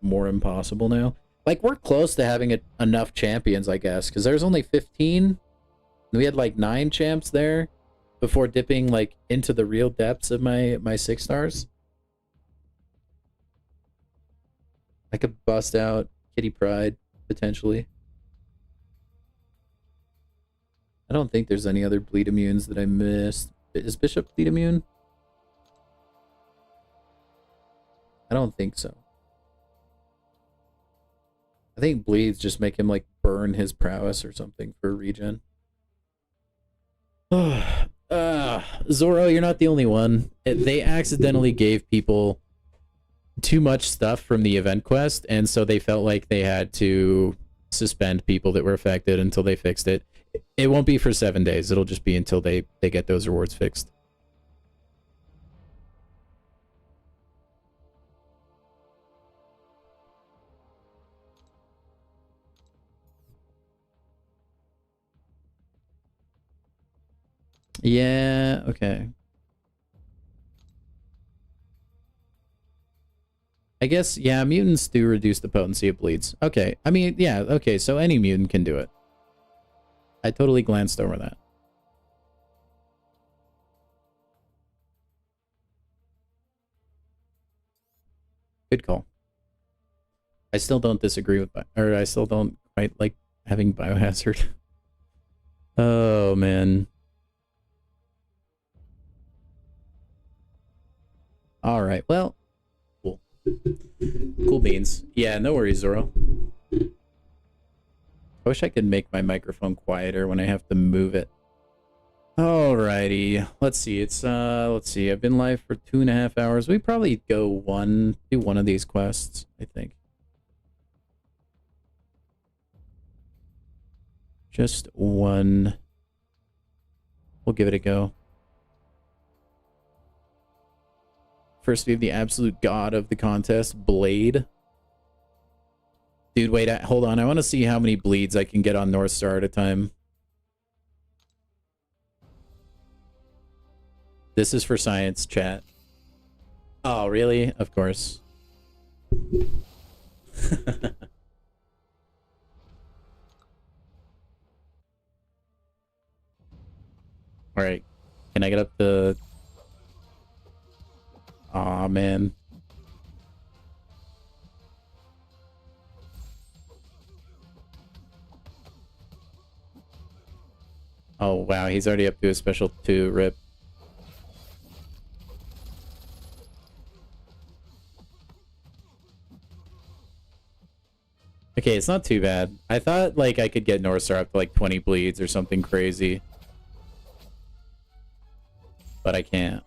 more impossible now. Like, we're close to having enough champions, I guess, because there's only 15. We had like 9 champs there before dipping like into the real depths of my 6 stars. I could bust out Kitty Pryde potentially. I don't think there's any other bleed immunes that I missed. Is Bishop bleed immune? I don't think so. I think bleeds just make him like burn his prowess or something for regen. Zoro, you're not the only one. They accidentally gave people too much stuff from the event quest, and so they felt like they had to suspend people that were affected until they fixed it. It won't be for 7 days. It'll just be until they get those rewards fixed. Yeah, okay. I guess, yeah, mutants do reduce the potency of bleeds. Okay, I mean, yeah, okay, so any mutant can do it. I totally glanced over that. Good call. I still don't disagree with, or I still don't quite like having biohazard. Oh, man. All right, well, cool. Cool beans. Yeah, no worries, Zoro. I wish I could make my microphone quieter when I have to move it. Alrighty, let's see. Let's see. I've been live for 2.5 hours. We probably do one of these quests, I think. Just one. We'll give it a go. First, we have the absolute god of the contest, Blade. Dude, wait, hold on. I want to see how many bleeds I can get on North Star at a time. This is for science, chat. Oh, really? Of course. Alright. Can I get up the... Aw, man. Oh, wow. He's already up to a special 2. Rip. Okay, it's not too bad. I thought, like, I could get North Star up to, like, 20 bleeds or something crazy. But I can't.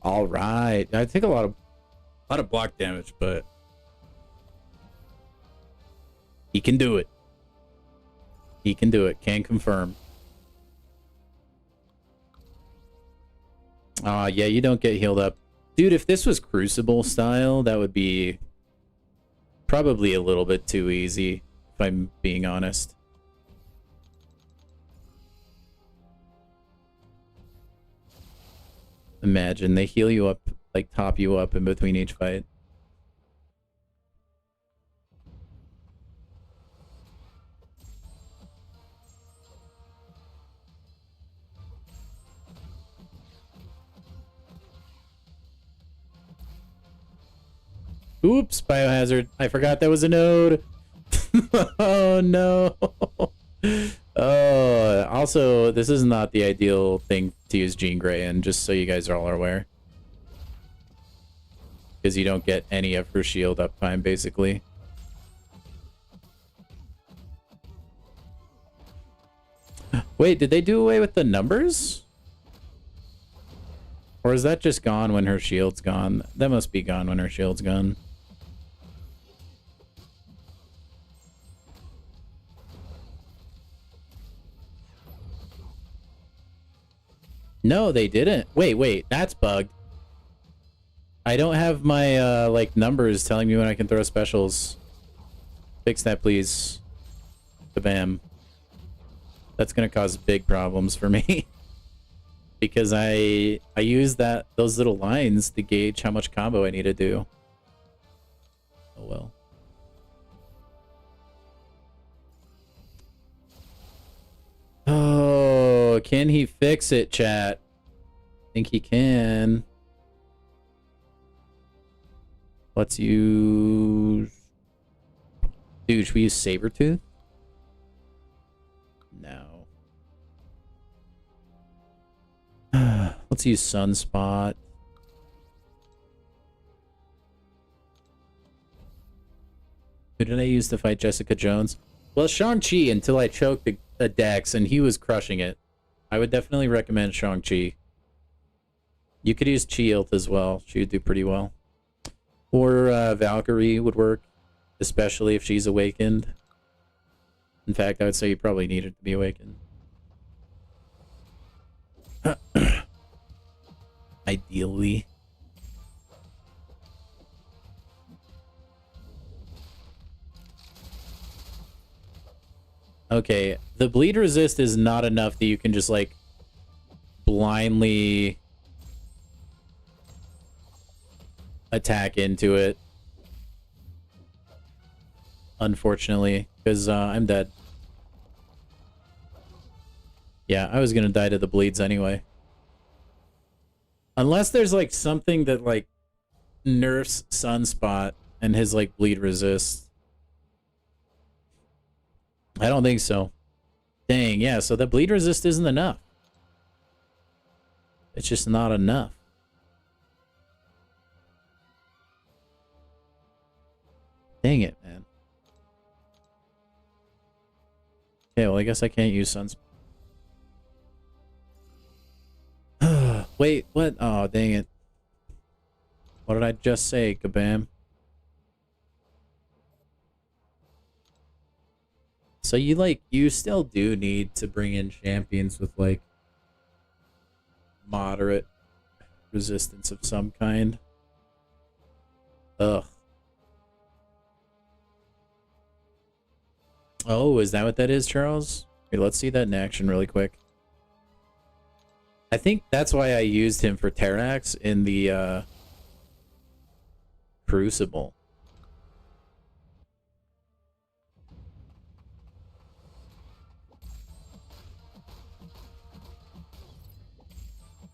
All right. I take a lot of block damage, but he can do it. He can do it. Can confirm. Yeah, you don't get healed up. Dude, if this was Crucible style, that would be probably a little bit too easy, if I'm being honest. Imagine they heal you up, like top you up in between each fight. Oops, biohazard. I forgot that was a node. Oh no. Also, this is not the ideal thing to use Jean Grey in, just so you guys all are aware. Because you don't get any of her shield uptime, basically. Wait, did they do away with the numbers? Or is that just gone when her shield's gone? That must be gone when her shield's gone. No, they didn't. Wait, that's bugged. I don't have my, like, numbers telling me when I can throw specials. Fix that, please. Kabam. That's gonna cause big problems for me. Because I use those little lines to gauge how much combo I need to do. Oh well. Oh, can he fix it, chat? I think he can. Let's use... Dude, should we use Sabretooth? No. Let's use Sunspot. Who did I use to fight Jessica Jones? Well, Shang-Chi until I choked a Dex, and he was crushing it. I would definitely recommend Shang-Chi. You could use Chi-Ilt as well. She would do pretty well. Or Valkyrie would work, especially if she's awakened. In fact, I would say you probably need her to be awakened. Ideally. Okay, the bleed resist is not enough that you can just, like, blindly attack into it. Unfortunately, because I'm dead. Yeah, I was gonna die to the bleeds anyway. Unless there's, like, something that, like, nerfs Sunspot and his, like, bleed resist. I don't think so. Dang, yeah, so the bleed resist isn't enough. It's just not enough. Dang it, man. Okay, well, I guess I can't use Sunspot. Wait, what? Oh, dang it. What did I just say, Kabam? So you still do need to bring in champions with, like, moderate resistance of some kind. Ugh. Oh, is that what that is, Charles? Here, let's see that in action really quick. I think that's why I used him for Terrax in the Crucible.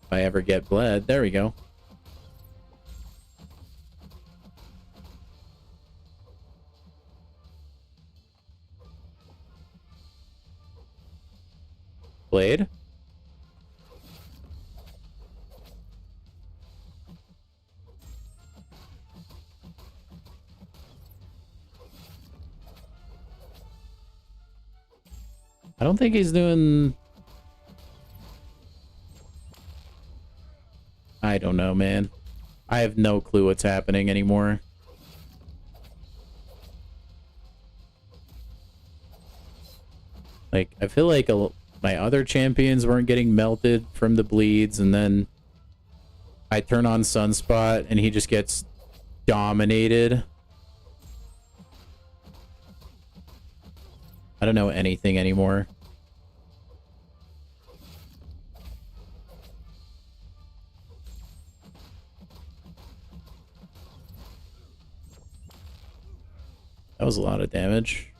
If I ever get bled, there we go. Blade? I don't think he's doing... I don't know, man. I have no clue what's happening anymore. Like, I feel like my other champions weren't getting melted from the bleeds, and then I turn on Sunspot, and he just gets dominated. I don't know anything anymore. That was a lot of damage.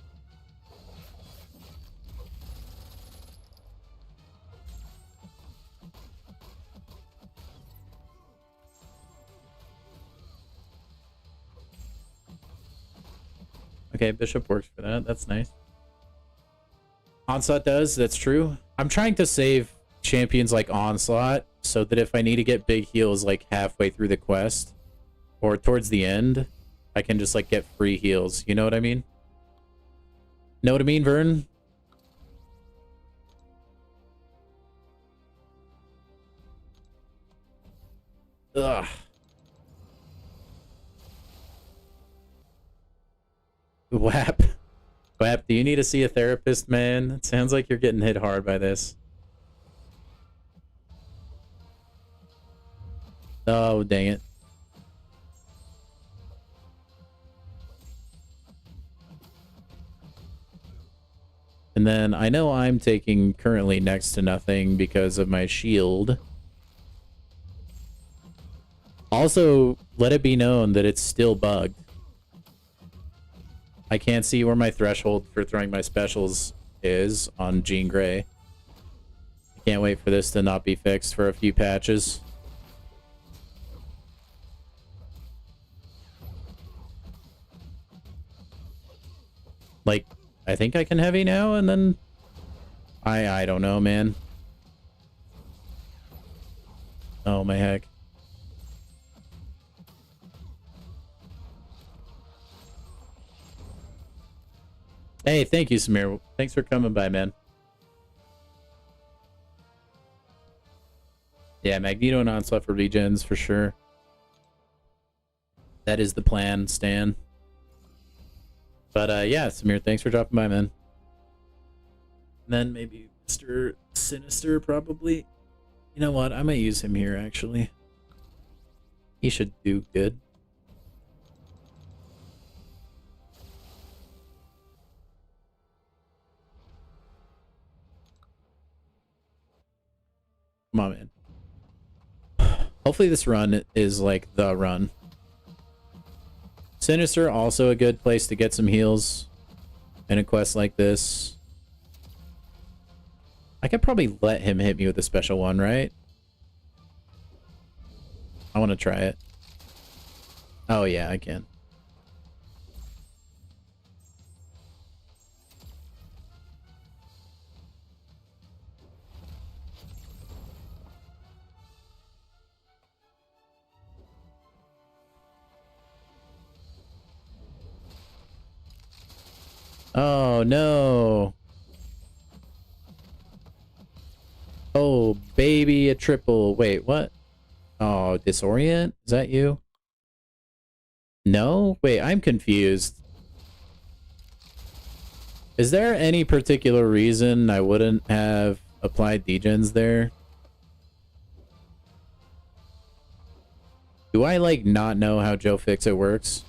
Okay, Bishop works for that. That's nice. Onslaught does, that's true. I'm trying to save champions like Onslaught so that if I need to get big heals like halfway through the quest or towards the end, I can just like get free heals. You know what I mean? Know what I mean, Vern? Ugh. WAP. WAP, do you need to see a therapist, man? It sounds like you're getting hit hard by this. Oh, dang it. And then I know I'm taking currently next to nothing because of my shield. Also, let it be known that it's still bugged. I can't see where my threshold for throwing my specials is on Jean Grey. I can't wait for this to not be fixed for a few patches. Like, I think I can heavy now, and then... I don't know, man. Oh, my heck. Hey, thank you, Samir. Thanks for coming by, man. Yeah, Magneto and Onslaught for regens for sure. That is the plan, Stan. But yeah, Samir, thanks for dropping by, man. And then maybe Mr. Sinister, probably. You know what? I might use him here, actually. He should do good. Come on, man. Hopefully this run is like the run. Sinister, also a good place to get some heals in a quest like this. I could probably let him hit me with a special one, right? I want to try it. Oh yeah, I can. Oh no. Oh, baby, a triple. Wait, what? Oh, disorient? Is that you? No? Wait, I'm confused. Is there any particular reason I wouldn't have applied degens there? Do I, like, not know how Joe Fix-It works?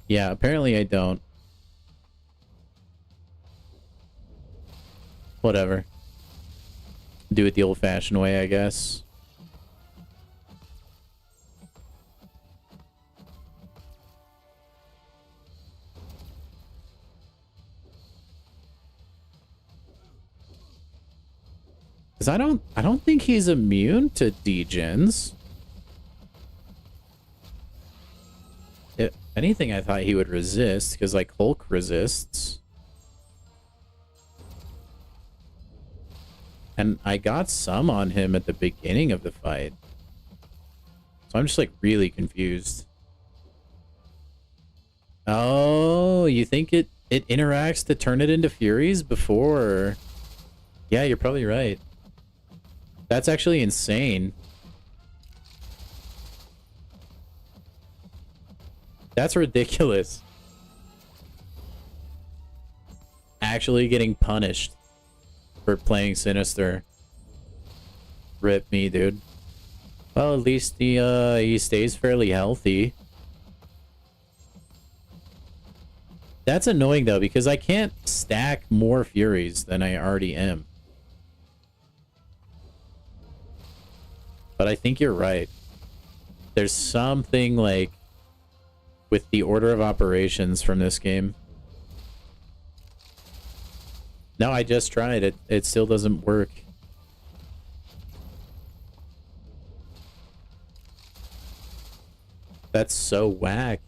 Yeah, apparently I don't. Whatever. Do it the old-fashioned way, I guess. Because I don't think he's immune to degens. If anything, I thought he would resist, because, like, Hulk resists. And I got some on him at the beginning of the fight. So I'm just, like, really confused. Oh, you think it interacts to turn it into Furies before? Yeah, you're probably right. That's actually insane. That's ridiculous. Actually getting punished for playing Sinister. Rip me, dude. Well, at least he stays fairly healthy. That's annoying though, because I can't stack more Furies than I already am. But I think you're right. There's something like with the order of operations from this game. No, I just tried it. It still doesn't work. That's so whack.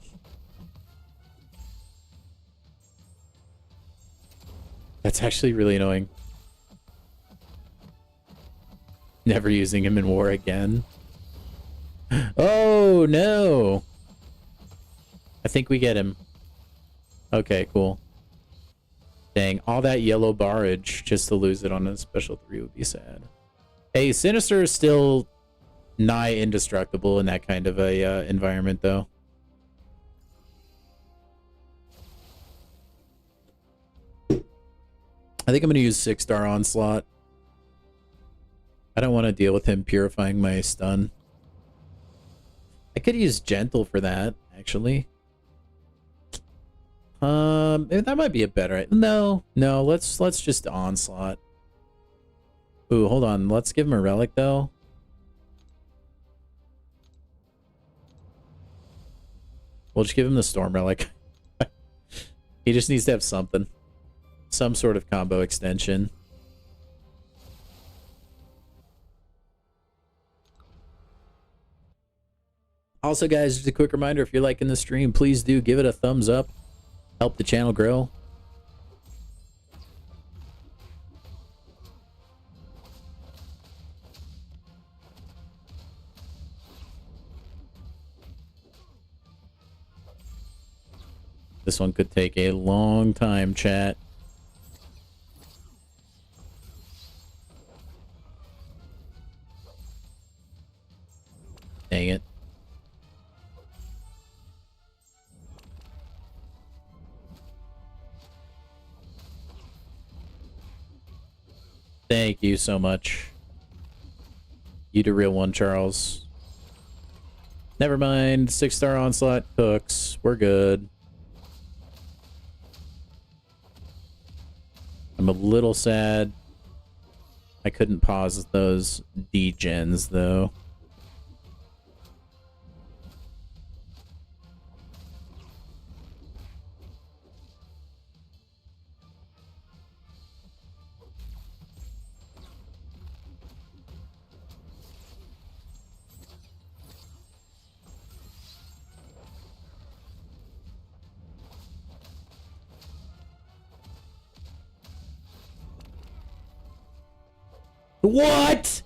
That's actually really annoying. Never using him in war again. Oh, no. I think we get him. Okay, cool. Dang, all that yellow barrage just to lose it on a special 3 would be sad. Hey, Sinister is still nigh indestructible in that kind of a environment, though. I think I'm going to use 6-star Onslaught. I don't want to deal with him purifying my stun. I could use Gentle for that, actually. That might be a better... No, let's just Onslaught. Ooh, hold on. Let's give him a relic, though. We'll just give him the Storm Relic. He just needs to have something. Some sort of combo extension. Also, guys, just a quick reminder, if you're liking the stream, please do give it a thumbs up. Help the channel grow. This one could take a long time, chat. Dang it. Thank you so much. You the real one, Charles. Never mind. 6-star onslaught cooks. We're good. I'm a little sad I couldn't pause those degens, though. What?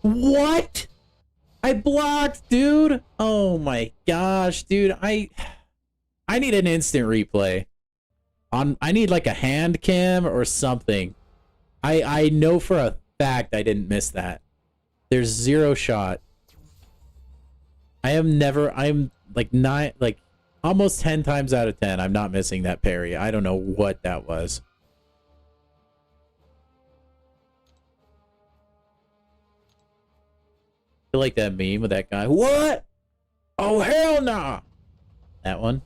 What? I blocked, dude. Oh my gosh, dude. I need an instant replay. I need like a hand cam or something. I know for a fact I didn't miss that. There's zero shot. I'm like almost 10 times out of 10 I'm not missing that parry. I don't know what that was. I feel like that meme with that guy. What? Oh, hell nah. That one.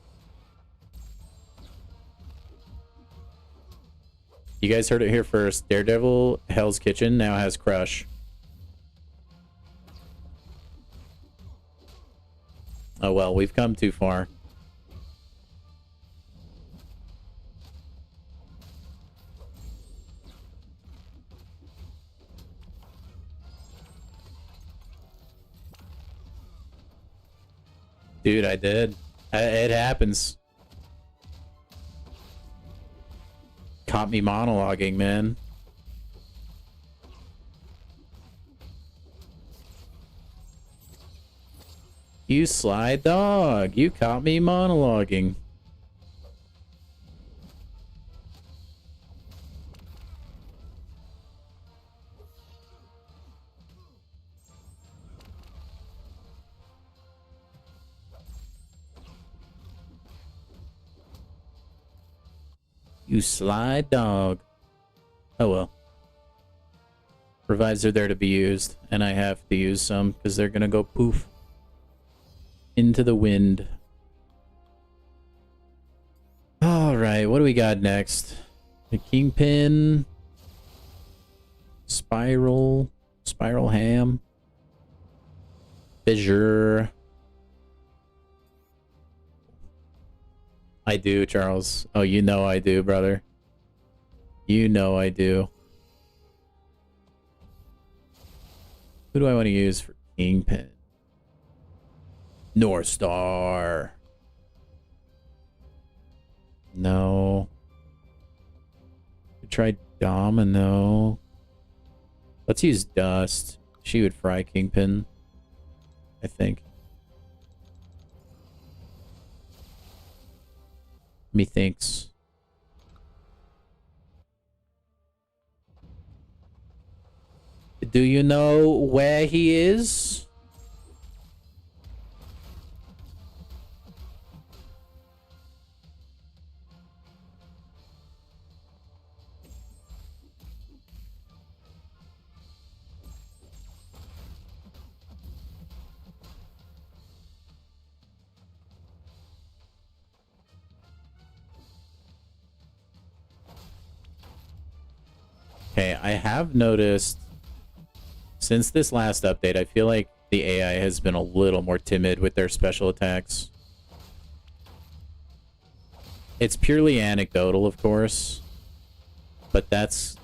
You guys heard it here first. Daredevil Hell's Kitchen now has Crush. Oh well, we've come too far. Dude, I did. It happens. Caught me monologuing, man. You sly dog. You caught me monologuing. You sly dog. Oh well. Revives are there to be used, and I have to use some because they're gonna go poof into the wind. Alright, what do we got next? The Kingpin. Spiral Ham. Fissure. I do, Charles. Oh, you know I do, brother. You know I do. Who do I want to use for Kingpin? North Star. No. We tried Domino. Let's use Dust. She would fry Kingpin, I think. Methinks. Do you know where he is? Okay, I have noticed since this last update, I feel like the AI has been a little more timid with their special attacks. It's purely anecdotal, of course, but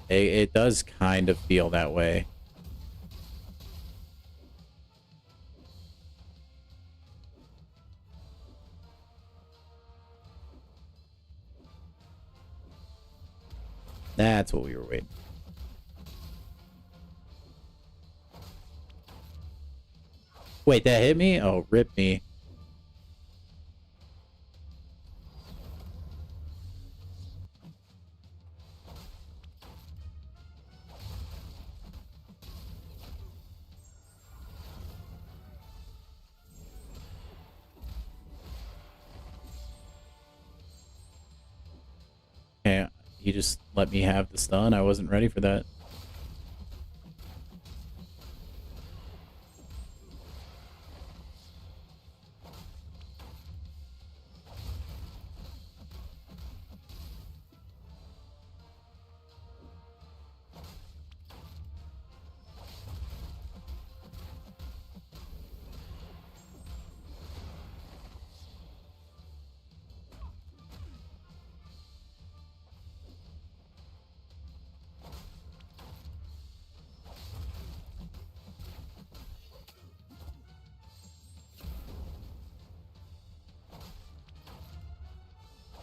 it does kind of feel that way. That's what we were waiting for. Wait, that hit me? Oh, rip me. just let me have the stun. I wasn't ready for that.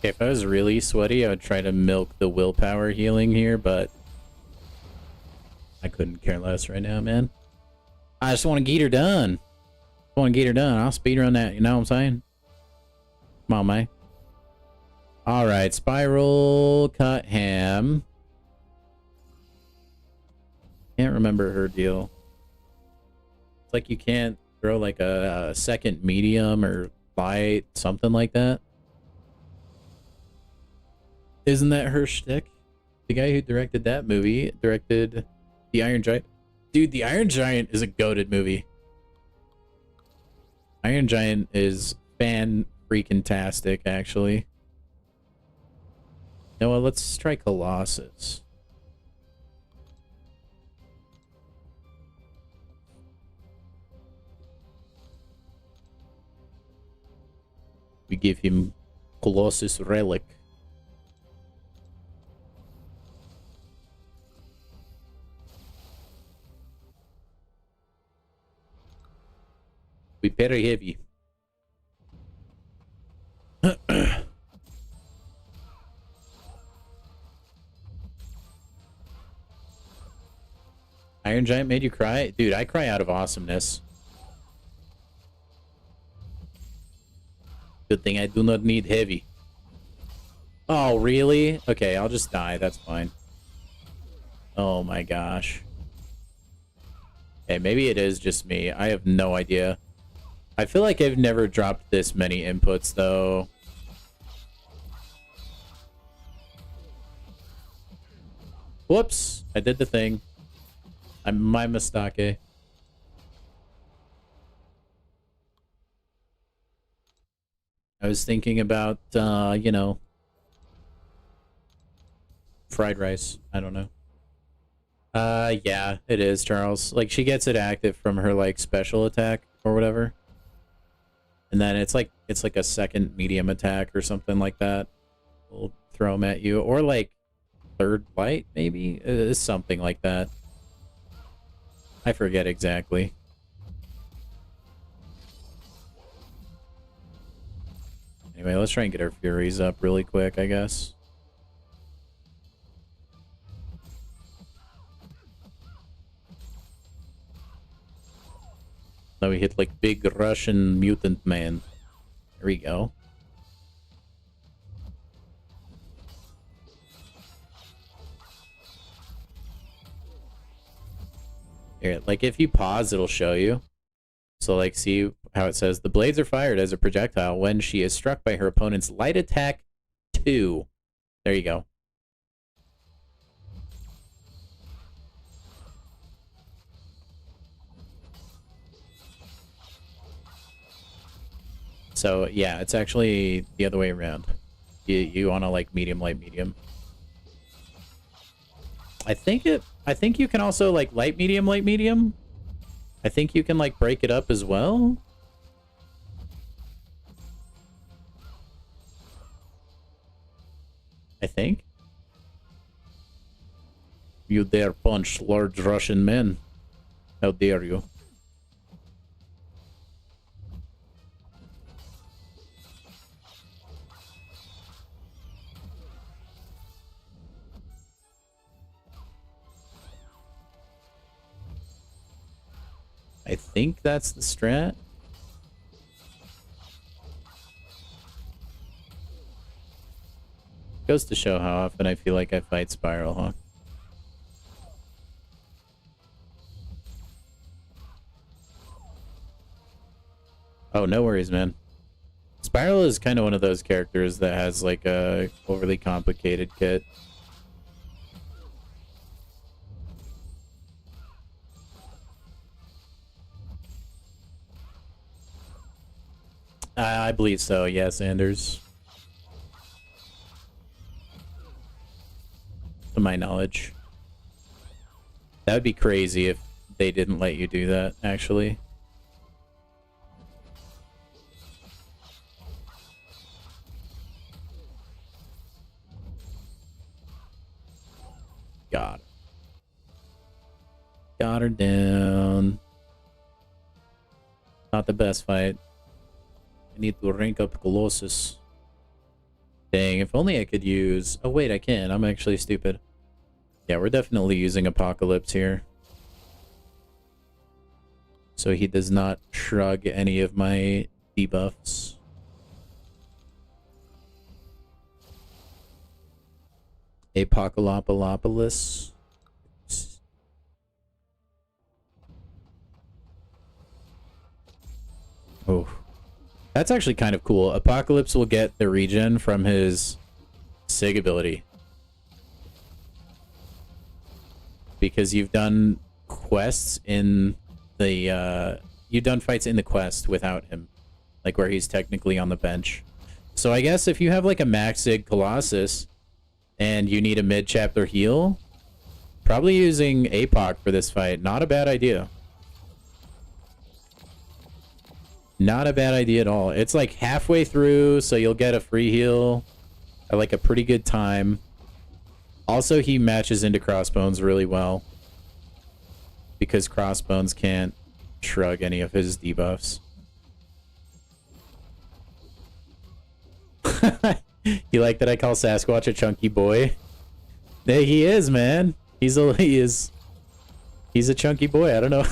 Okay, if I was really sweaty, I would try to milk the willpower healing here, but I couldn't care less right now, man. I just want to get her done. I want to get her done. I'll speedrun that, you know what I'm saying? Come on, man. Alright, Spiral, Cut Ham. Can't remember her deal. It's like you can't throw like a second medium or light, something like that. Isn't that her shtick? The guy who directed that movie directed The Iron Giant. Dude, The Iron Giant is a goated movie. Iron Giant is fan-freaking-tastic, actually. You know what? Let's try Colossus. We give him Colossus Relic. We very heavy. Iron Giant made you cry? Dude, I cry out of awesomeness. Good thing I do not need heavy. Oh, really? Okay, I'll just die. That's fine. Oh my gosh. Hey, maybe it is just me. I have no idea. I feel like I've never dropped this many inputs, though. Whoops! I did the thing. My mistake. I was thinking about, you know, fried rice. I don't know. Yeah, it is, Charles. Like, she gets it active from her, like, special attack or whatever. And then it's like a second medium attack or something like that. We'll throw them at you. Or, like, third light, maybe? It's something like that. I forget exactly. Anyway, let's try and get our Furies up really quick, I guess. Now we hit like big Russian mutant man. There we go. Here, like if you pause, it'll show you. So like see how it says the blades are fired as a projectile when she is struck by her opponent's light attack 2. There you go. So yeah, it's actually the other way around. You want to like medium, light, medium. I think you can also like light, medium, light, medium. I think you can like break it up as well. I think. You dare punch large Russian men. How dare you? I think that's the strat. Goes to show how often I feel like I fight Spiral, huh? Oh, no worries, man. Spiral is kind of one of those characters that has like a overly complicated kit. I believe so, yes, Anders. To my knowledge. That would be crazy if they didn't let you do that, actually. Got her. Got her down. Not the best fight. I need to rank up Colossus. Dang, if only I could use... Oh, wait, I can. I'm actually stupid. Yeah, we're definitely using Apocalypse here. So he does not shrug any of my debuffs. Apocalypolopolis. Oh. That's actually kind of cool. Apocalypse will get the regen from his SIG ability. Because you've done quests in the, you've done fights in the quest without him. Like where he's technically on the bench. So I guess if you have like a max SIG Colossus and you need a mid-chapter heal, probably using APOC for this fight. Not a bad idea. Not a bad idea at all. It's like halfway through, so you'll get a free heal at like a pretty good time. Also, he matches into Crossbones really well. Because Crossbones can't shrug any of his debuffs. You like that I call Sasquatch a chunky boy? Hey, he is, man. He's a chunky boy. I don't know.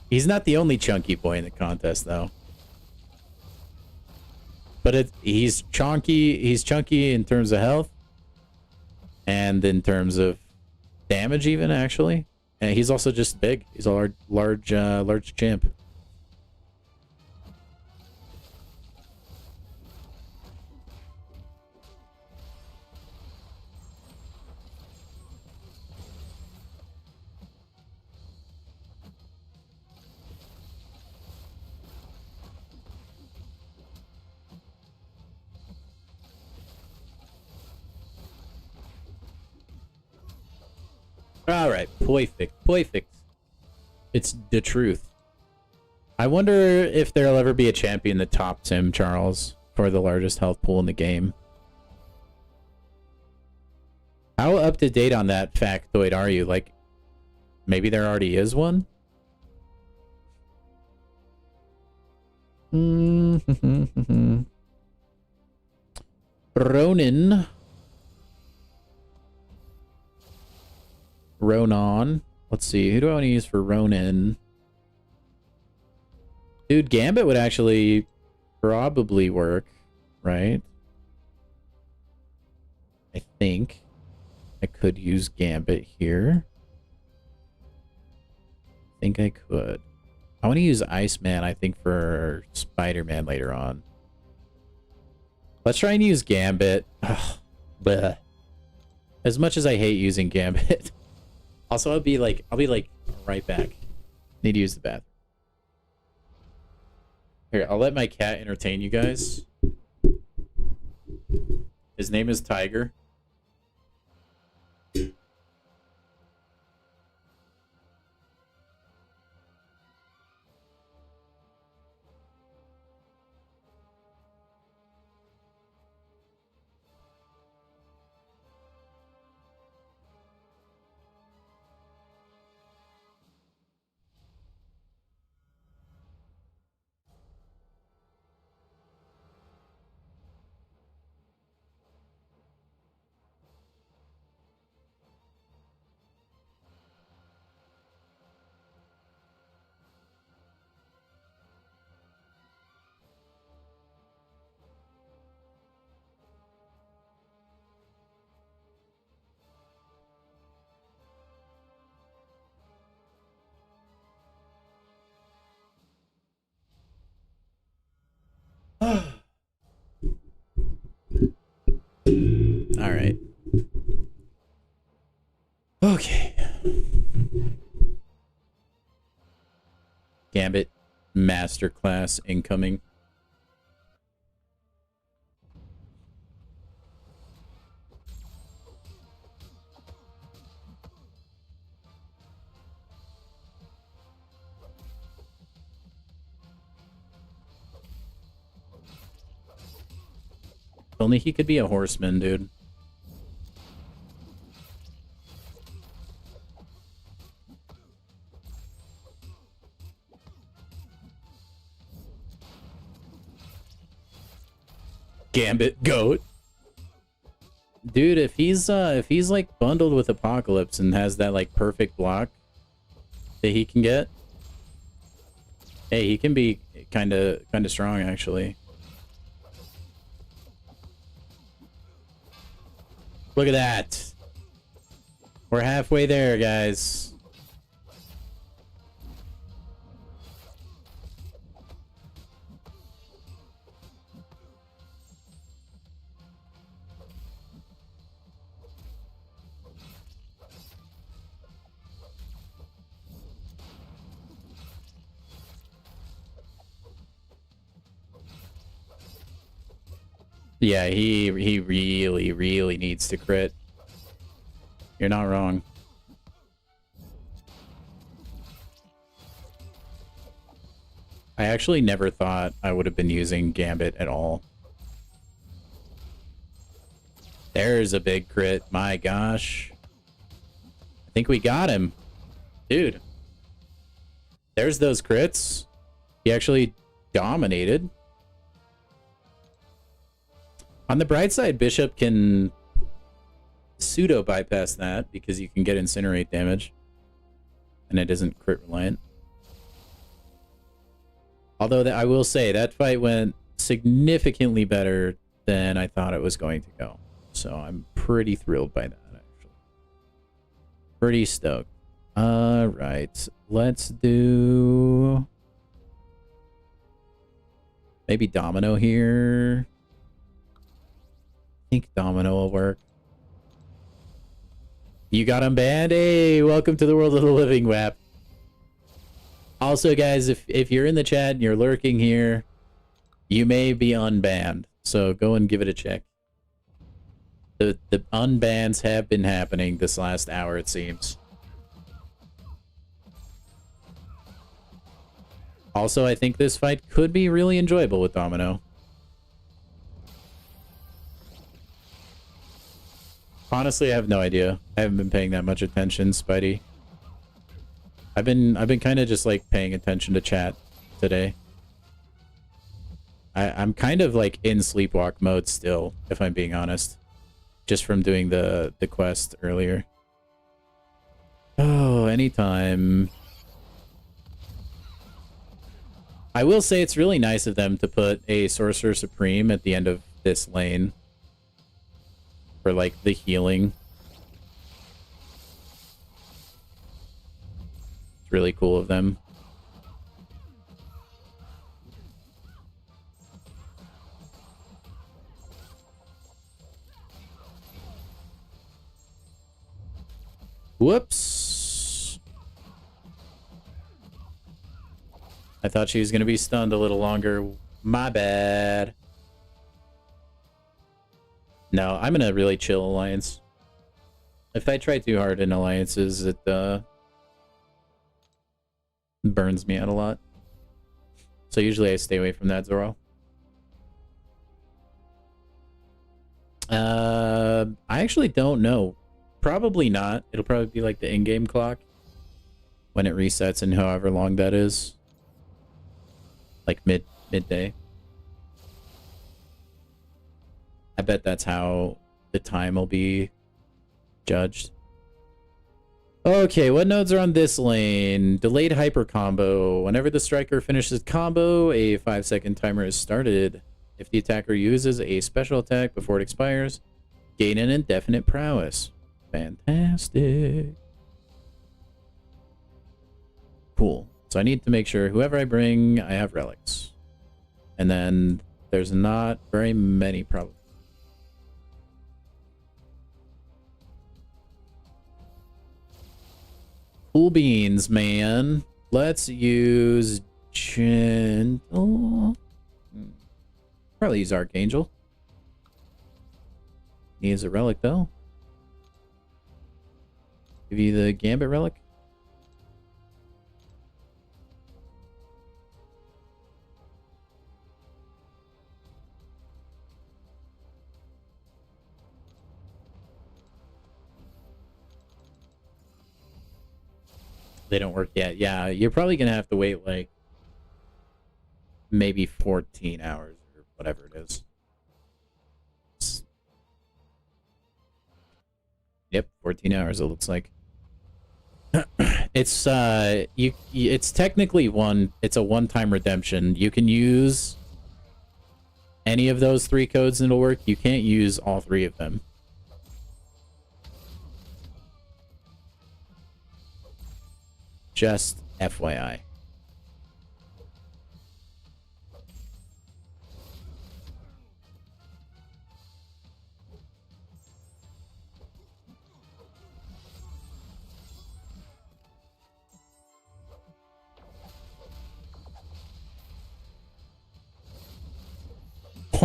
He's not the only chunky boy in the contest, though. But he's chunky. He's chunky in terms of health, and in terms of damage, even actually. And he's also just big. He's a large champ. All right, perfect. It's the truth. I wonder if there'll ever be a champion that tops him, Charles, for the largest health pool in the game. How up to date on that factoid are you? Like, maybe there already is one? Ronan. Let's see. Who do I want to use for Ronan? Dude, Gambit would actually probably work, right? I think I could use Gambit here. I think I could. I want to use Iceman, I think, for Spider-Man later on. Let's try and use Gambit. Ugh, as much as I hate using Gambit. Also, I'll be like right back. Need to use the bathroom. Here, I'll let my cat entertain you guys. His name is Tiger. All right. Okay. Gambit, masterclass incoming. If only he could be a horseman, dude. Gambit goat. Dude, if he's like bundled with Apocalypse and has that like perfect block that he can get, hey, he can be kind of strong actually. Look at that. We're halfway there, guys. Yeah, he really needs to crit. You're not wrong. I actually never thought I would have been using Gambit at all. There's a big crit. My gosh. I think we got him. Dude. There's those crits. He actually dominated. On the bright side, Bishop can pseudo bypass that because you can get incinerate damage and it isn't crit reliant. Although I will say that fight went significantly better than I thought it was going to go. So I'm pretty thrilled by that, actually. Pretty stoked. Alright, let's do maybe Domino here. I think Domino will work. You got him banned? Hey, welcome to the world of the living, WAP. Also, guys, if you're in the chat and you're lurking here, you may be unbanned. So go and give it a check. The unbans have been happening this last hour, it seems. Also, I think this fight could be really enjoyable with Domino. Honestly, I have no idea. I haven't been paying that much attention, Spidey. I've been kind of just like paying attention to chat today. I'm kind of like in sleepwalk mode still, if I'm being honest. Just from doing the quest earlier. Oh, anytime. I will say it's really nice of them to put a Sorcerer Supreme at the end of this lane. For like the healing. It's really cool of them. Whoops. I thought she was going to be stunned a little longer. My bad. No, I'm in a really chill alliance. If I try too hard in alliances, it burns me out a lot. So usually I stay away from that, Zoro. I actually don't know. Probably not. It'll probably be like the in-game clock when it resets in however long that is. Like midday. I bet that's how the time will be judged. Okay, what nodes are on this lane? Delayed hyper combo. Whenever the striker finishes combo, a 5-second timer is started. If the attacker uses a special attack before it expires, gain an indefinite prowess. Fantastic. Cool. So I need to make sure whoever I bring, I have relics. And then there's not very many probably. Cool beans, man. Let's use Gentle. Probably use Archangel. He is a relic, though. Give you the Gambit relic. They don't work yet. Yeah, you're probably gonna have to wait like maybe 14 hours or whatever it is. Yep, 14 hours it looks like. It's it's technically it's a one-time redemption. You can use any of those 3 codes and it'll work. You can't use all 3 of them. Just FYI.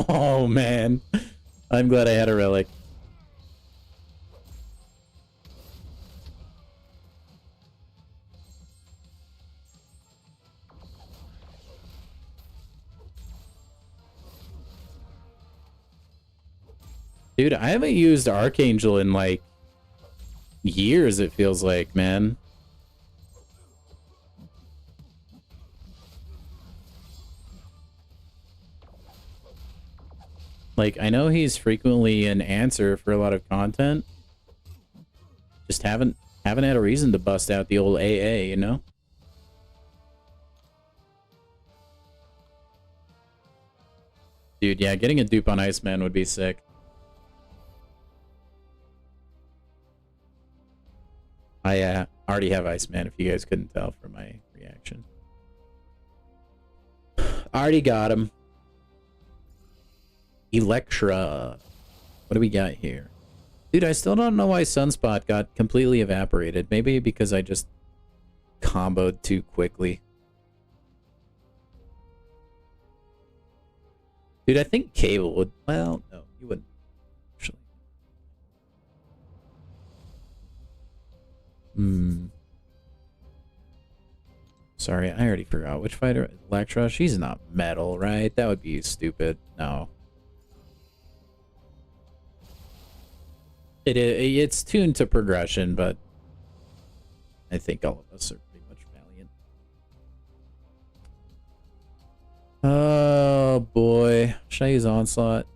Oh man, I'm glad I had a relic. Dude, I haven't used Archangel in like years, it feels like, man. Like, I know he's frequently an answer for a lot of content. Just haven't had a reason to bust out the old AA, you know? Dude, yeah, getting a dupe on Iceman would be sick. I already have Iceman, if you guys couldn't tell from my reaction. Already got him. Electra. What do we got here? Dude, I still don't know why Sunspot got completely evaporated. Maybe because I just comboed too quickly. Dude, I think Cable would... Well, no, he wouldn't. Actually. Sorry, I already forgot. Which fighter? Electra? She's not metal, right? That would be stupid. No. It's tuned to progression, but I think all of us are pretty much valiant. Oh boy, should I use Onslaught?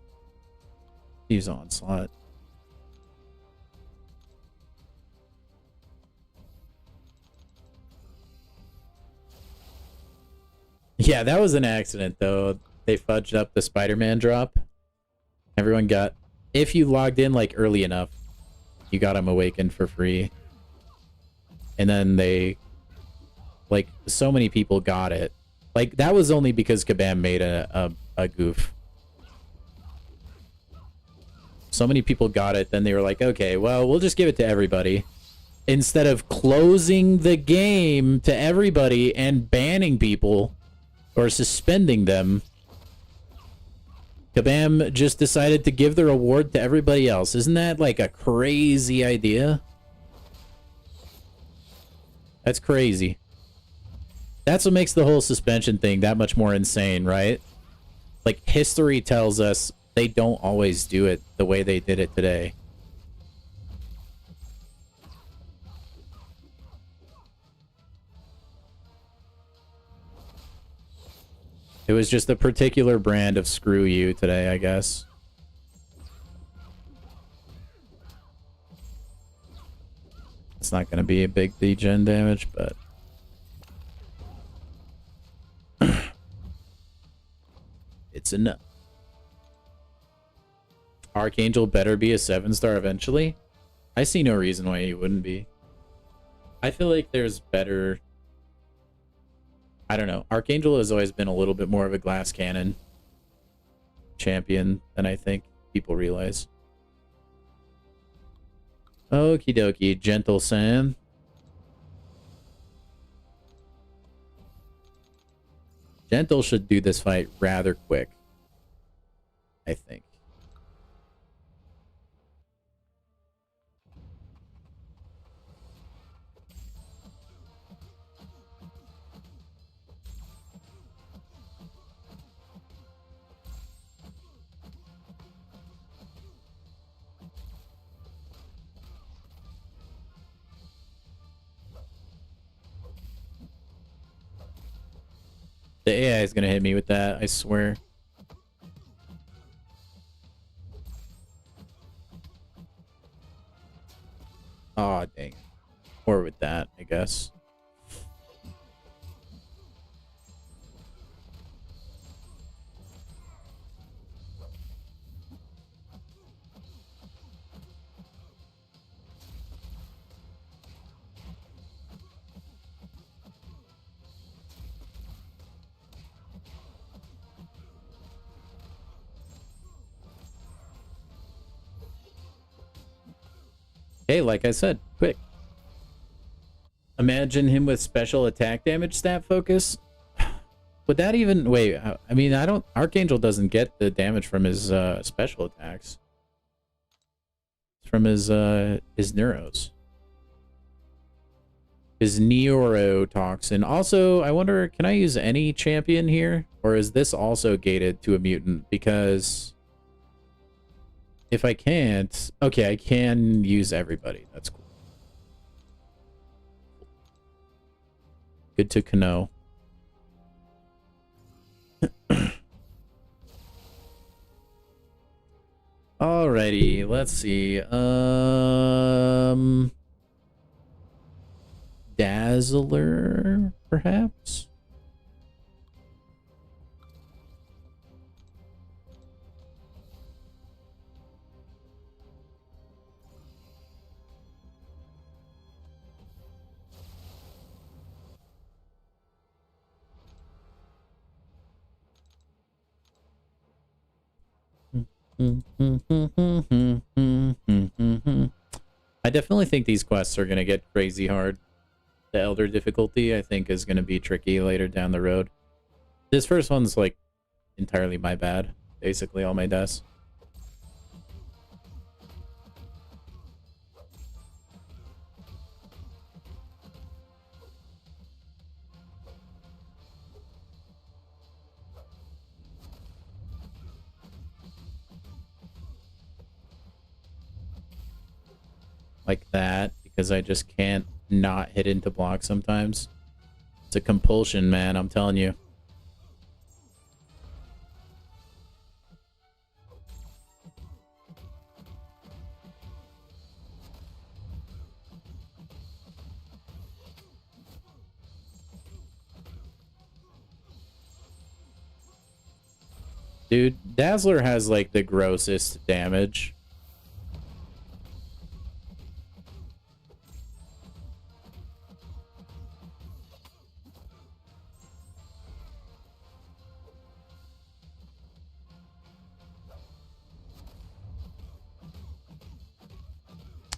Use Onslaught. Yeah, that was an accident though. They fudged up the Spider-Man drop. Everyone got, if you logged in like early enough, you got him awakened for free. And then they, like, so many people got it. Like, that was only because Kabam made a goof. So many people got it, then they were like, okay, well, we'll just give it to everybody. Instead of closing the game to everybody and banning people or suspending them, Kabam just decided to give the reward to everybody else. Isn't that like a crazy idea? That's crazy. That's what makes the whole suspension thing that much more insane, right? Like, history tells us they don't always do it the way they did it today. It was just a particular brand of screw you today, I guess. It's not going to be a big degen damage, but... it's enough. Archangel better be a 7-star eventually? I see no reason why he wouldn't be. I feel like there's better... I don't know. Archangel has always been a little bit more of a glass cannon champion than I think people realize. Okie dokie, Gentle Sam. Gentle should do this fight rather quick, I think. The AI is gonna hit me with that, I swear. Aw, dang. Or with that, I guess. Hey, like I said, quick. Imagine him with special attack damage stat focus. Would that even... Wait, I mean, I don't... Archangel doesn't get the damage from his special attacks. It's from his neuros. His neurotoxin. Also, I wonder, can I use any champion here? Or is this also gated to a mutant? Because... if I can't... Okay, I can use everybody. That's cool. Good to know. Alrighty, let's see. Dazzler, perhaps? I definitely think these quests are going to get crazy hard. The Elder difficulty, I think, is going to be tricky later down the road. This first one's, like, entirely my bad. Basically, all my deaths. Like that, because I just can't not hit into block sometimes. It's a compulsion, man, I'm telling you. Dude, Dazzler has, like, the grossest damage.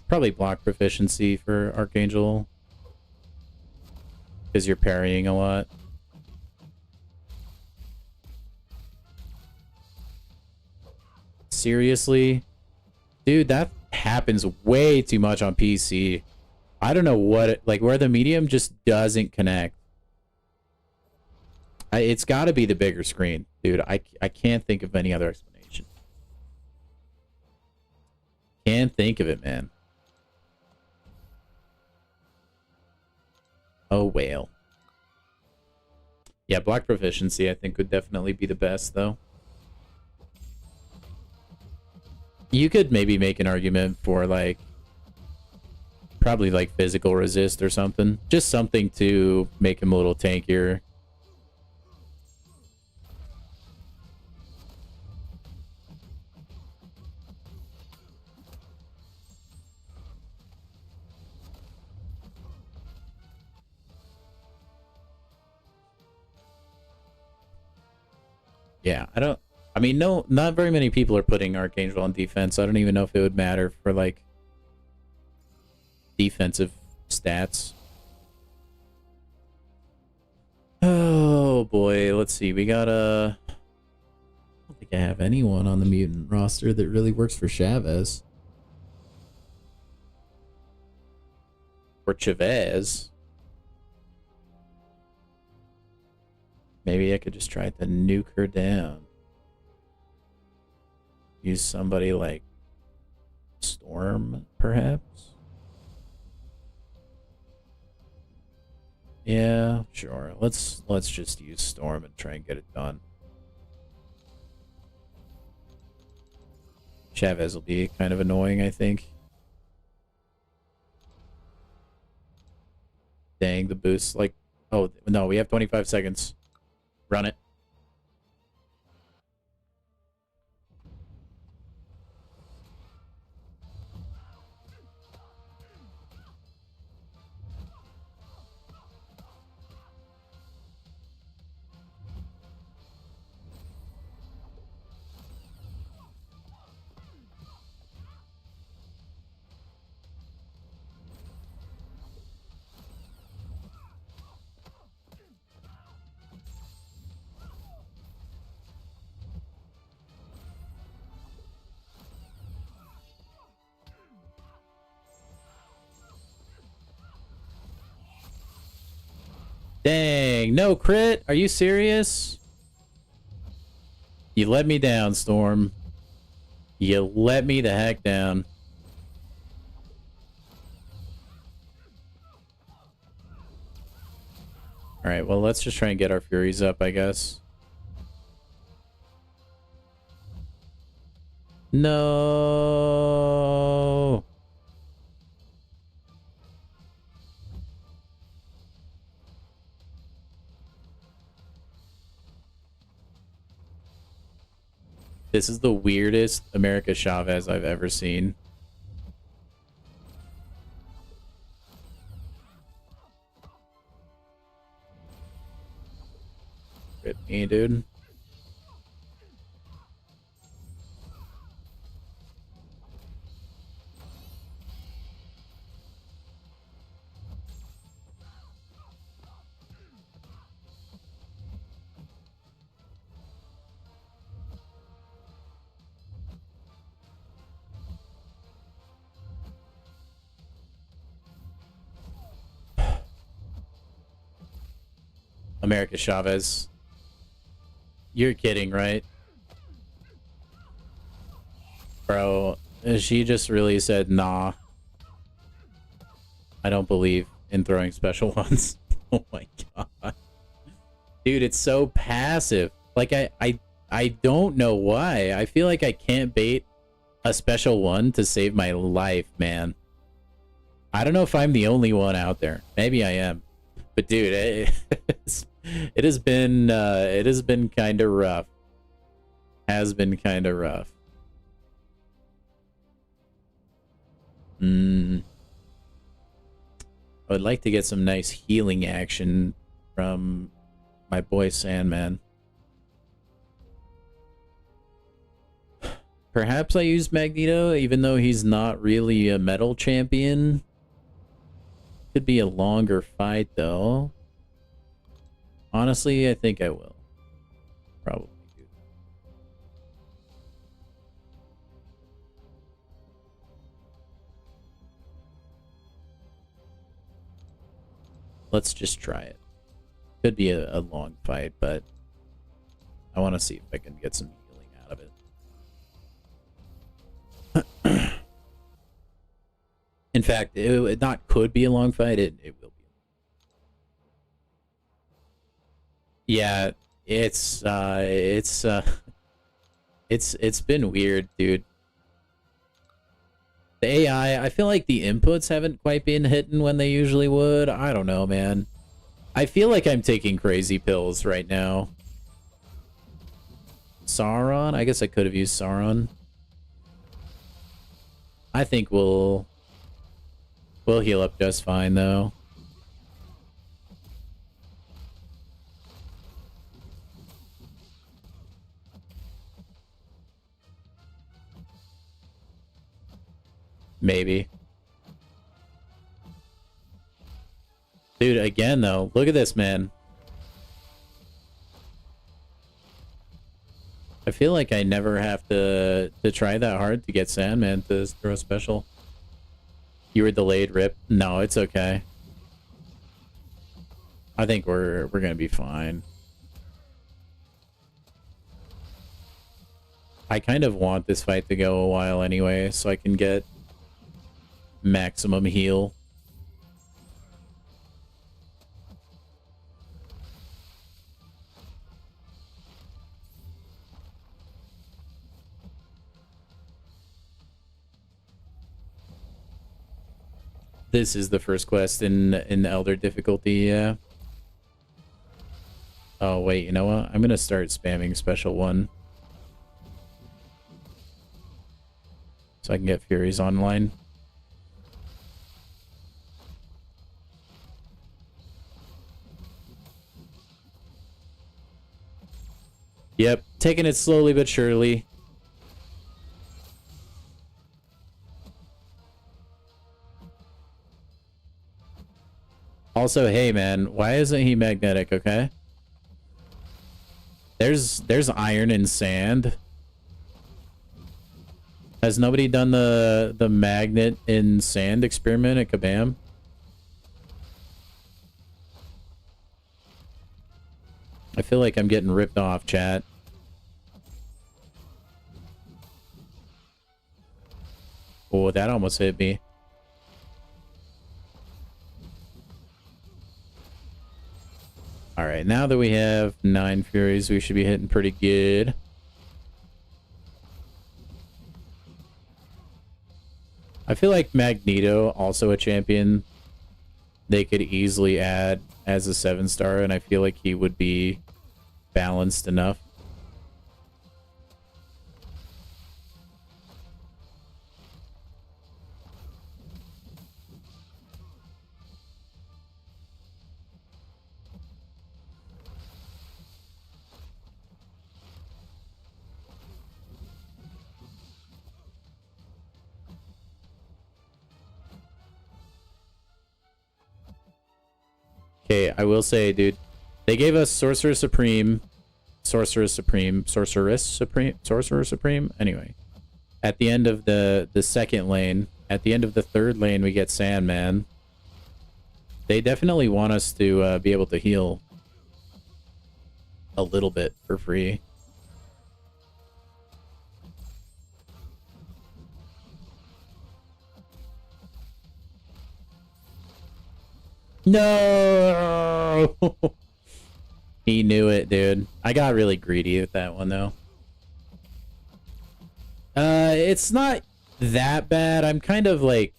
Probably block proficiency for Archangel. Because you're parrying a lot. Seriously? Dude, that happens way too much on PC. I don't know what... like, where the medium just doesn't connect. It's got to be the bigger screen. Dude, I can't think of any other explanation. Can't think of it, man. Oh, whale. Yeah, block proficiency, I think, would definitely be the best, though. You could maybe make an argument for, like, probably, like, physical resist or something. Just something to make him a little tankier. Yeah, I mean, no, not very many people are putting Archangel on defense. I don't even know if it would matter for, like, defensive stats. Oh, boy. Let's see. We got a... I don't think I have anyone on the mutant roster that really works for Chavez. Or Chavez. Maybe I could just try to nuke her down. Use somebody like Storm, perhaps? Yeah, sure. Let's just use Storm and try and get it done. Chavez will be kind of annoying, I think. Dang, the boost. Like, oh, no, we have 25 seconds. Run it. Dang, no crit? Are you serious? You let me down, Storm. You let me the heck down. Alright, well, let's just try and get our Furies up, I guess. No. This is the weirdest America Chavez I've ever seen. Rip me, dude. America Chavez. You're kidding, right? Bro, she just really said, nah. I don't believe in throwing special ones. Oh my god. Dude, it's so passive. Like, I don't know why. I feel like I can't bait a special one to save my life, man. I don't know if I'm the only one out there. Maybe I am. But dude, it has been kind of rough. Has been kind of rough. I would like to get some nice healing action from my boy Sandman. Perhaps I use Magneto, even though he's not really a metal champion. Could be a longer fight, though. Honestly, I think I will. Probably do that. Let's just try it. Could be a long fight, but I want to see if I can get some healing out of it. In fact, it not could be a long fight, it will be. Yeah, it's been weird, dude. The AI, I feel like the inputs haven't quite been hitting when they usually would. I don't know, man. I feel like I'm taking crazy pills right now. Sauron? I guess I could have used Sauron. I think we'll heal up just fine, though. Maybe. Dude, again, though, look at this, man. I feel like I never have to try that hard to get Sandman to throw a special. You were delayed, Rip. No, it's okay. I think we're gonna be fine. I kind of want this fight to go a while anyway, so I can get maximum heal. This is the first quest in Elder difficulty, yeah. Oh, wait, you know what? I'm gonna start spamming special 1. So I can get Furies online. Yep, taking it slowly but surely. Also, hey man, why isn't he magnetic, okay? There's iron and sand. Has nobody done the magnet in sand experiment at Kabam? I feel like I'm getting ripped off, chat. Oh, that almost hit me. Alright, now that we have 9 Furies, we should be hitting pretty good. I feel like Magneto, also a champion, they could easily add as a 7-star, and I feel like he would be balanced enough. Okay, I will say, dude, they gave us Sorcerer Supreme. Anyway, at the end of the second lane, at the end of the third lane, we get Sandman. They definitely want us to be able to heal a little bit for free. No! He knew it, dude. I got really greedy with that one, though. It's not that bad. I'm kind of like...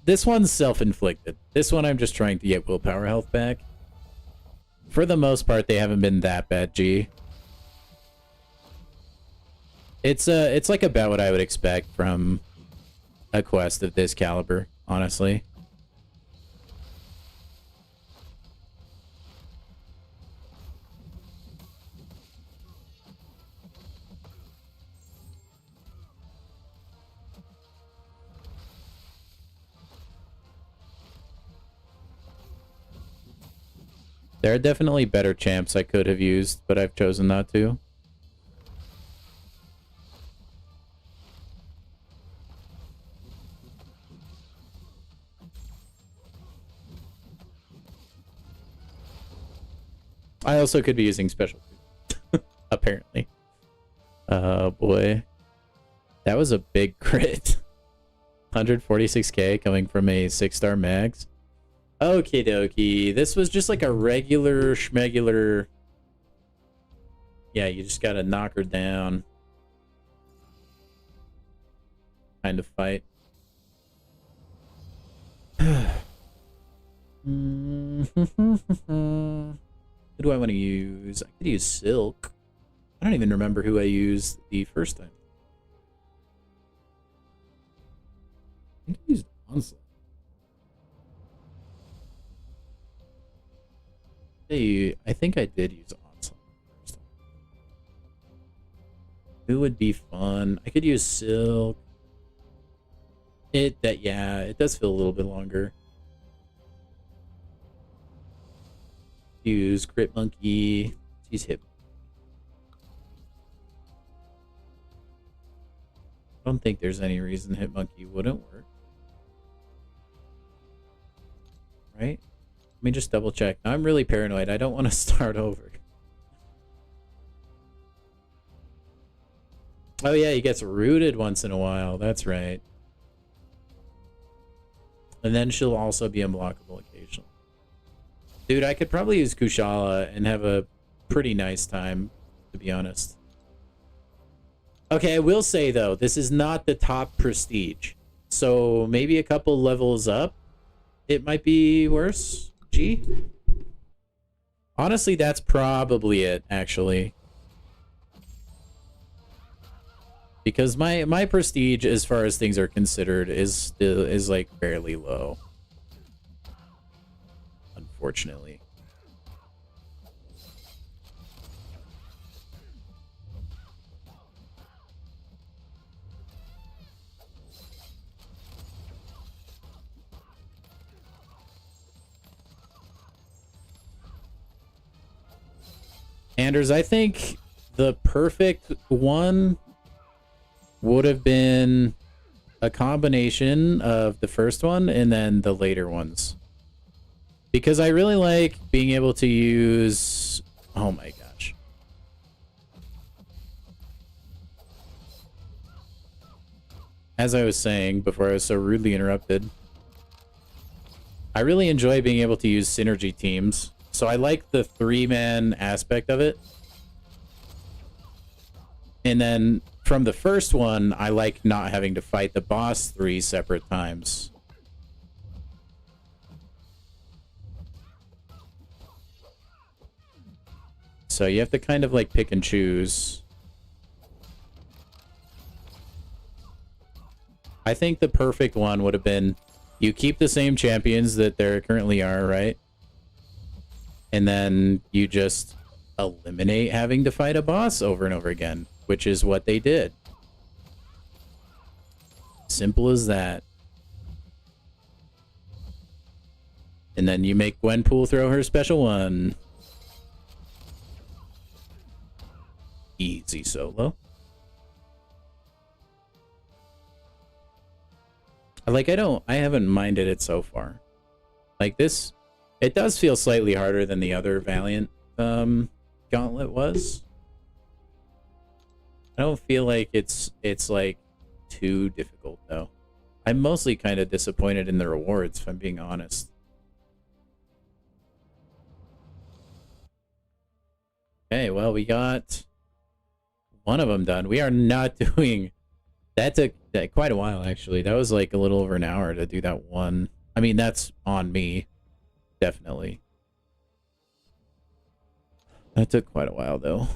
This one's self-inflicted. This one I'm just trying to get willpower health back. For the most part, they haven't been that bad, G. It's like about what I would expect from a quest of this caliber, honestly. There are definitely better champs I could have used, but I've chosen not to. I also could be using special apparently. Oh boy. That was a big crit. 146k coming from a 6-star max. Okie dokie. This was just like a regular schmegular. Yeah, you just gotta knock her down kind of fight. Who do I want to use? I could use Silk. I don't even remember who I used the first time. I think I used Onslaught. Hey, I think I did use Onslaught first time. Who would be fun? I could use Silk. Yeah, it does feel a little bit longer. Use Crit Monkey. She's hip. I don't think there's any reason Hitmonkey wouldn't work. Right? Let me just double check. Now I'm really paranoid. I don't want to start over. Oh yeah, he gets rooted once in a while. That's right. And then she'll also be unblockable occasionally. Dude, I could probably use Kushala and have a pretty nice time, to be honest. Okay, I will say, though, this is not the top prestige. So maybe a couple levels up, it might be worse. G? Honestly, that's probably it, actually. Because my prestige, as far as things are considered, is like fairly low. Unfortunately. Anders, I think the perfect one would have been a combination of the first one and then the later ones. Because I really like being able to use... Oh my gosh. As I was saying before I was so rudely interrupted, I really enjoy being able to use synergy teams. So I like the 3-man aspect of it. And then from the first one, I like not having to fight the boss 3 separate times. So you have to kind of like pick and choose. I think the perfect one would have been you keep the same champions that there currently are, right? And then you just eliminate having to fight a boss over and over again, which is what they did. Simple as that. And then you make Gwenpool throw her special one. Easy solo. Like, I haven't minded it so far. Like this, it does feel slightly harder than the other Valiant gauntlet was. I don't feel like it's like too difficult though. I'm mostly kind of disappointed in the rewards, if I'm being honest. Okay, well, we got one of them done. We are not doing... That took quite a while, actually. That was like a little over an hour to do that one. I mean, that's on me. Definitely. That took quite a while, though.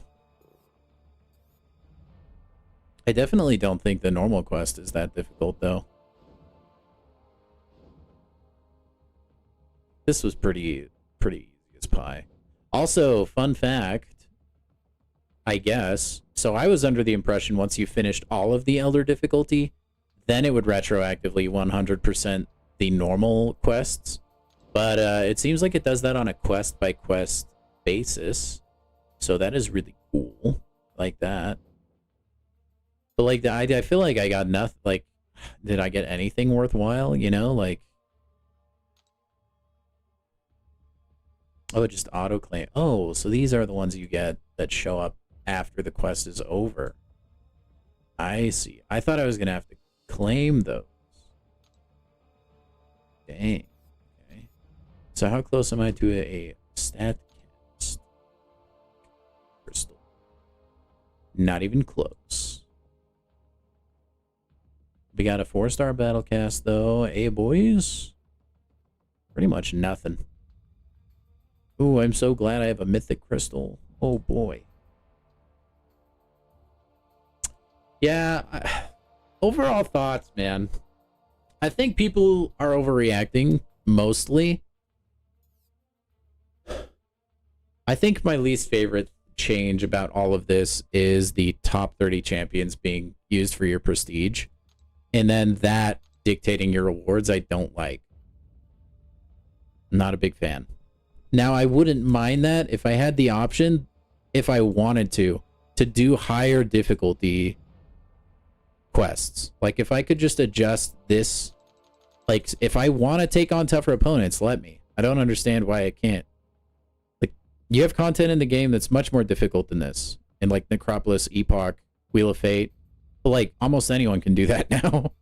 I definitely don't think the normal quest is that difficult, though. This was pretty easy as pie. Also, fun fact, I guess. So I was under the impression once you finished all of the Elder difficulty, then it would retroactively 100% the normal quests. But it seems like it does that on a quest-by-quest basis. So that is really cool. Like that. But like, I feel like I got nothing. Like, did I get anything worthwhile? You know, like... Oh, just auto-claim. Oh, so these are the ones you get that show up after the quest is over. I see. I thought I was going to have to claim those. Dang. Okay. So how close am I to a stat cast? Crystal. Not even close. We got a 4-star battle cast, though. Hey, boys. Pretty much nothing. Ooh, I'm so glad I have a mythic crystal. Oh, boy. Yeah, overall thoughts, man. I think people are overreacting, mostly. I think my least favorite change about all of this is the top 30 champions being used for your prestige. And then that dictating your rewards, I don't like. Not a big fan. Now, I wouldn't mind that if I had the option, if I wanted to do higher difficulty quests. Like, if I could just adjust this, like, if I want to take on tougher opponents, let me. I don't understand why I can't. Like, you have content in the game that's much more difficult than this. In, like, Necropolis, Epoch, Wheel of Fate. But, like, almost anyone can do that now.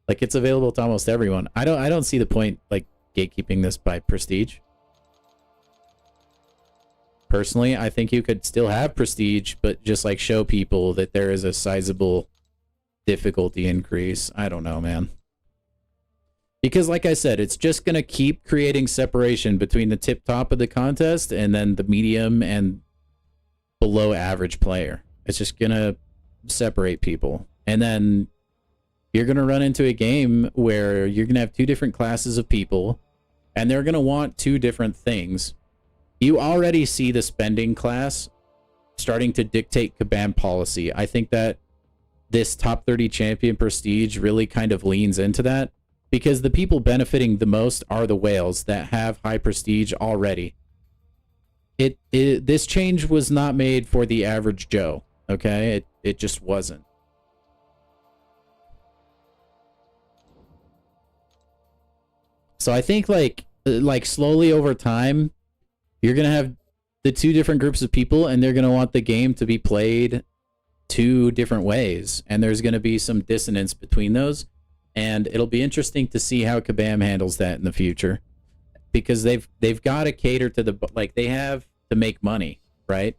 Like, it's available to almost everyone. I don't see the point, like, gatekeeping this by prestige. Personally, I think you could still have prestige, but just, like, show people that there is a sizable difficulty increase. I don't know, man. Because, like I said, it's just going to keep creating separation between the tip top of the contest and then the medium and below average player. It's just going to separate people. And then you're going to run into a game where you're going to have two different classes of people, and they're going to want two different things. You already see the spending class starting to dictate Kabam policy. I think that this top 30 champion prestige really kind of leans into that, because the people benefiting the most are the whales that have high prestige already. This change was not made for the average Joe, okay? It just wasn't. So I think like slowly over time, you're going to have the two different groups of people, and they're going to want the game to be played two different ways. And there's going to be some dissonance between those. And it'll be interesting to see how Kabam handles that in the future, because they've got to cater to the, like, they have to make money, right?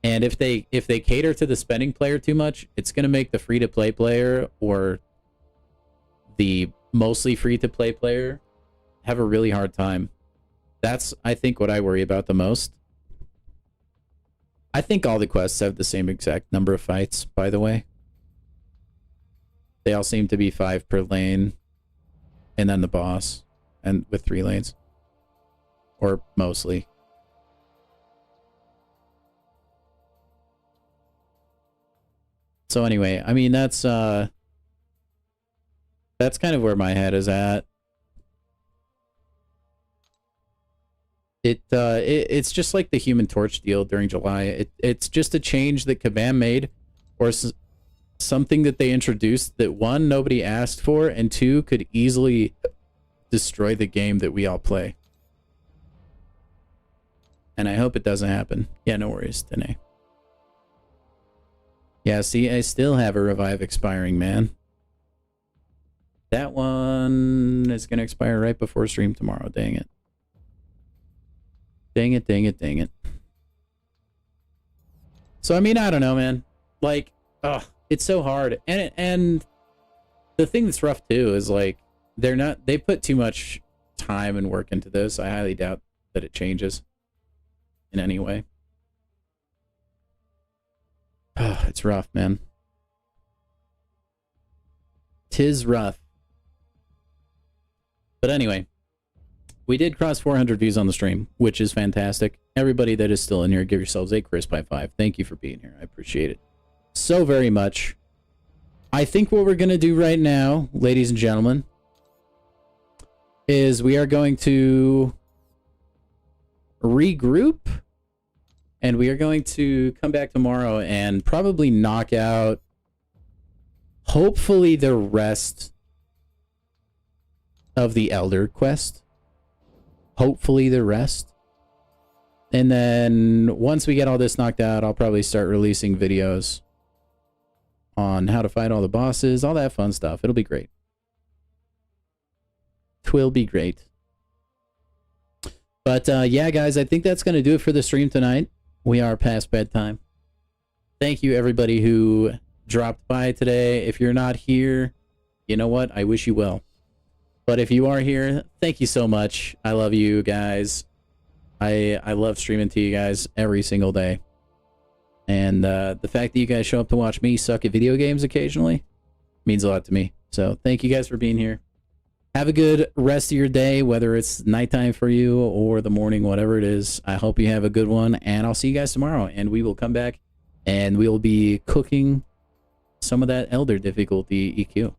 And if they cater to the spending player too much, it's going to make the free-to-play player or the mostly free-to-play player have a really hard time. That's, I think, what I worry about the most. I think all the quests have the same exact number of fights, by the way. They all seem to be 5 per lane, and then the boss, and with 3 lanes. Or mostly. So anyway, I mean, that's kind of where my head is at. It's just like the Human Torch deal during July. It's just a change that Kabam made, or something that they introduced that, one, nobody asked for, and two, could easily destroy the game that we all play. And I hope it doesn't happen. Yeah, no worries, Danae. Yeah, see, I still have a revive expiring, man. That one is going to expire right before stream tomorrow. Dang it. Dang it, dang it, dang it. So, I mean, I don't know, man. Like, it's so hard. And the thing that's rough, too, is, like, they put too much time and work into this. I highly doubt that it changes in any way. It's rough, man. 'Tis rough. But anyway, we did cross 400 views on the stream, which is fantastic. Everybody that is still in here, give yourselves a crisp high five. Thank you for being here. I appreciate it so very much. I think what we're going to do right now, ladies and gentlemen, is we are going to regroup, and we are going to come back tomorrow and probably knock out, hopefully, the rest of the Elder quest. Hopefully the rest. And then once we get all this knocked out, I'll probably start releasing videos on how to fight all the bosses, all that fun stuff. It'll be great. Twill be great. But yeah, guys, I think that's going to do it for the stream tonight. We are past bedtime. Thank you, everybody who dropped by today. If you're not here, you know what? I wish you well. But if you are here, thank you so much. I love you guys. I love streaming to you guys every single day. And the fact that you guys show up to watch me suck at video games occasionally means a lot to me. So thank you guys for being here. Have a good rest of your day, whether it's nighttime for you or the morning, whatever it is. I hope you have a good one, and I'll see you guys tomorrow. And we will come back, and we will be cooking some of that Elder difficulty EQ.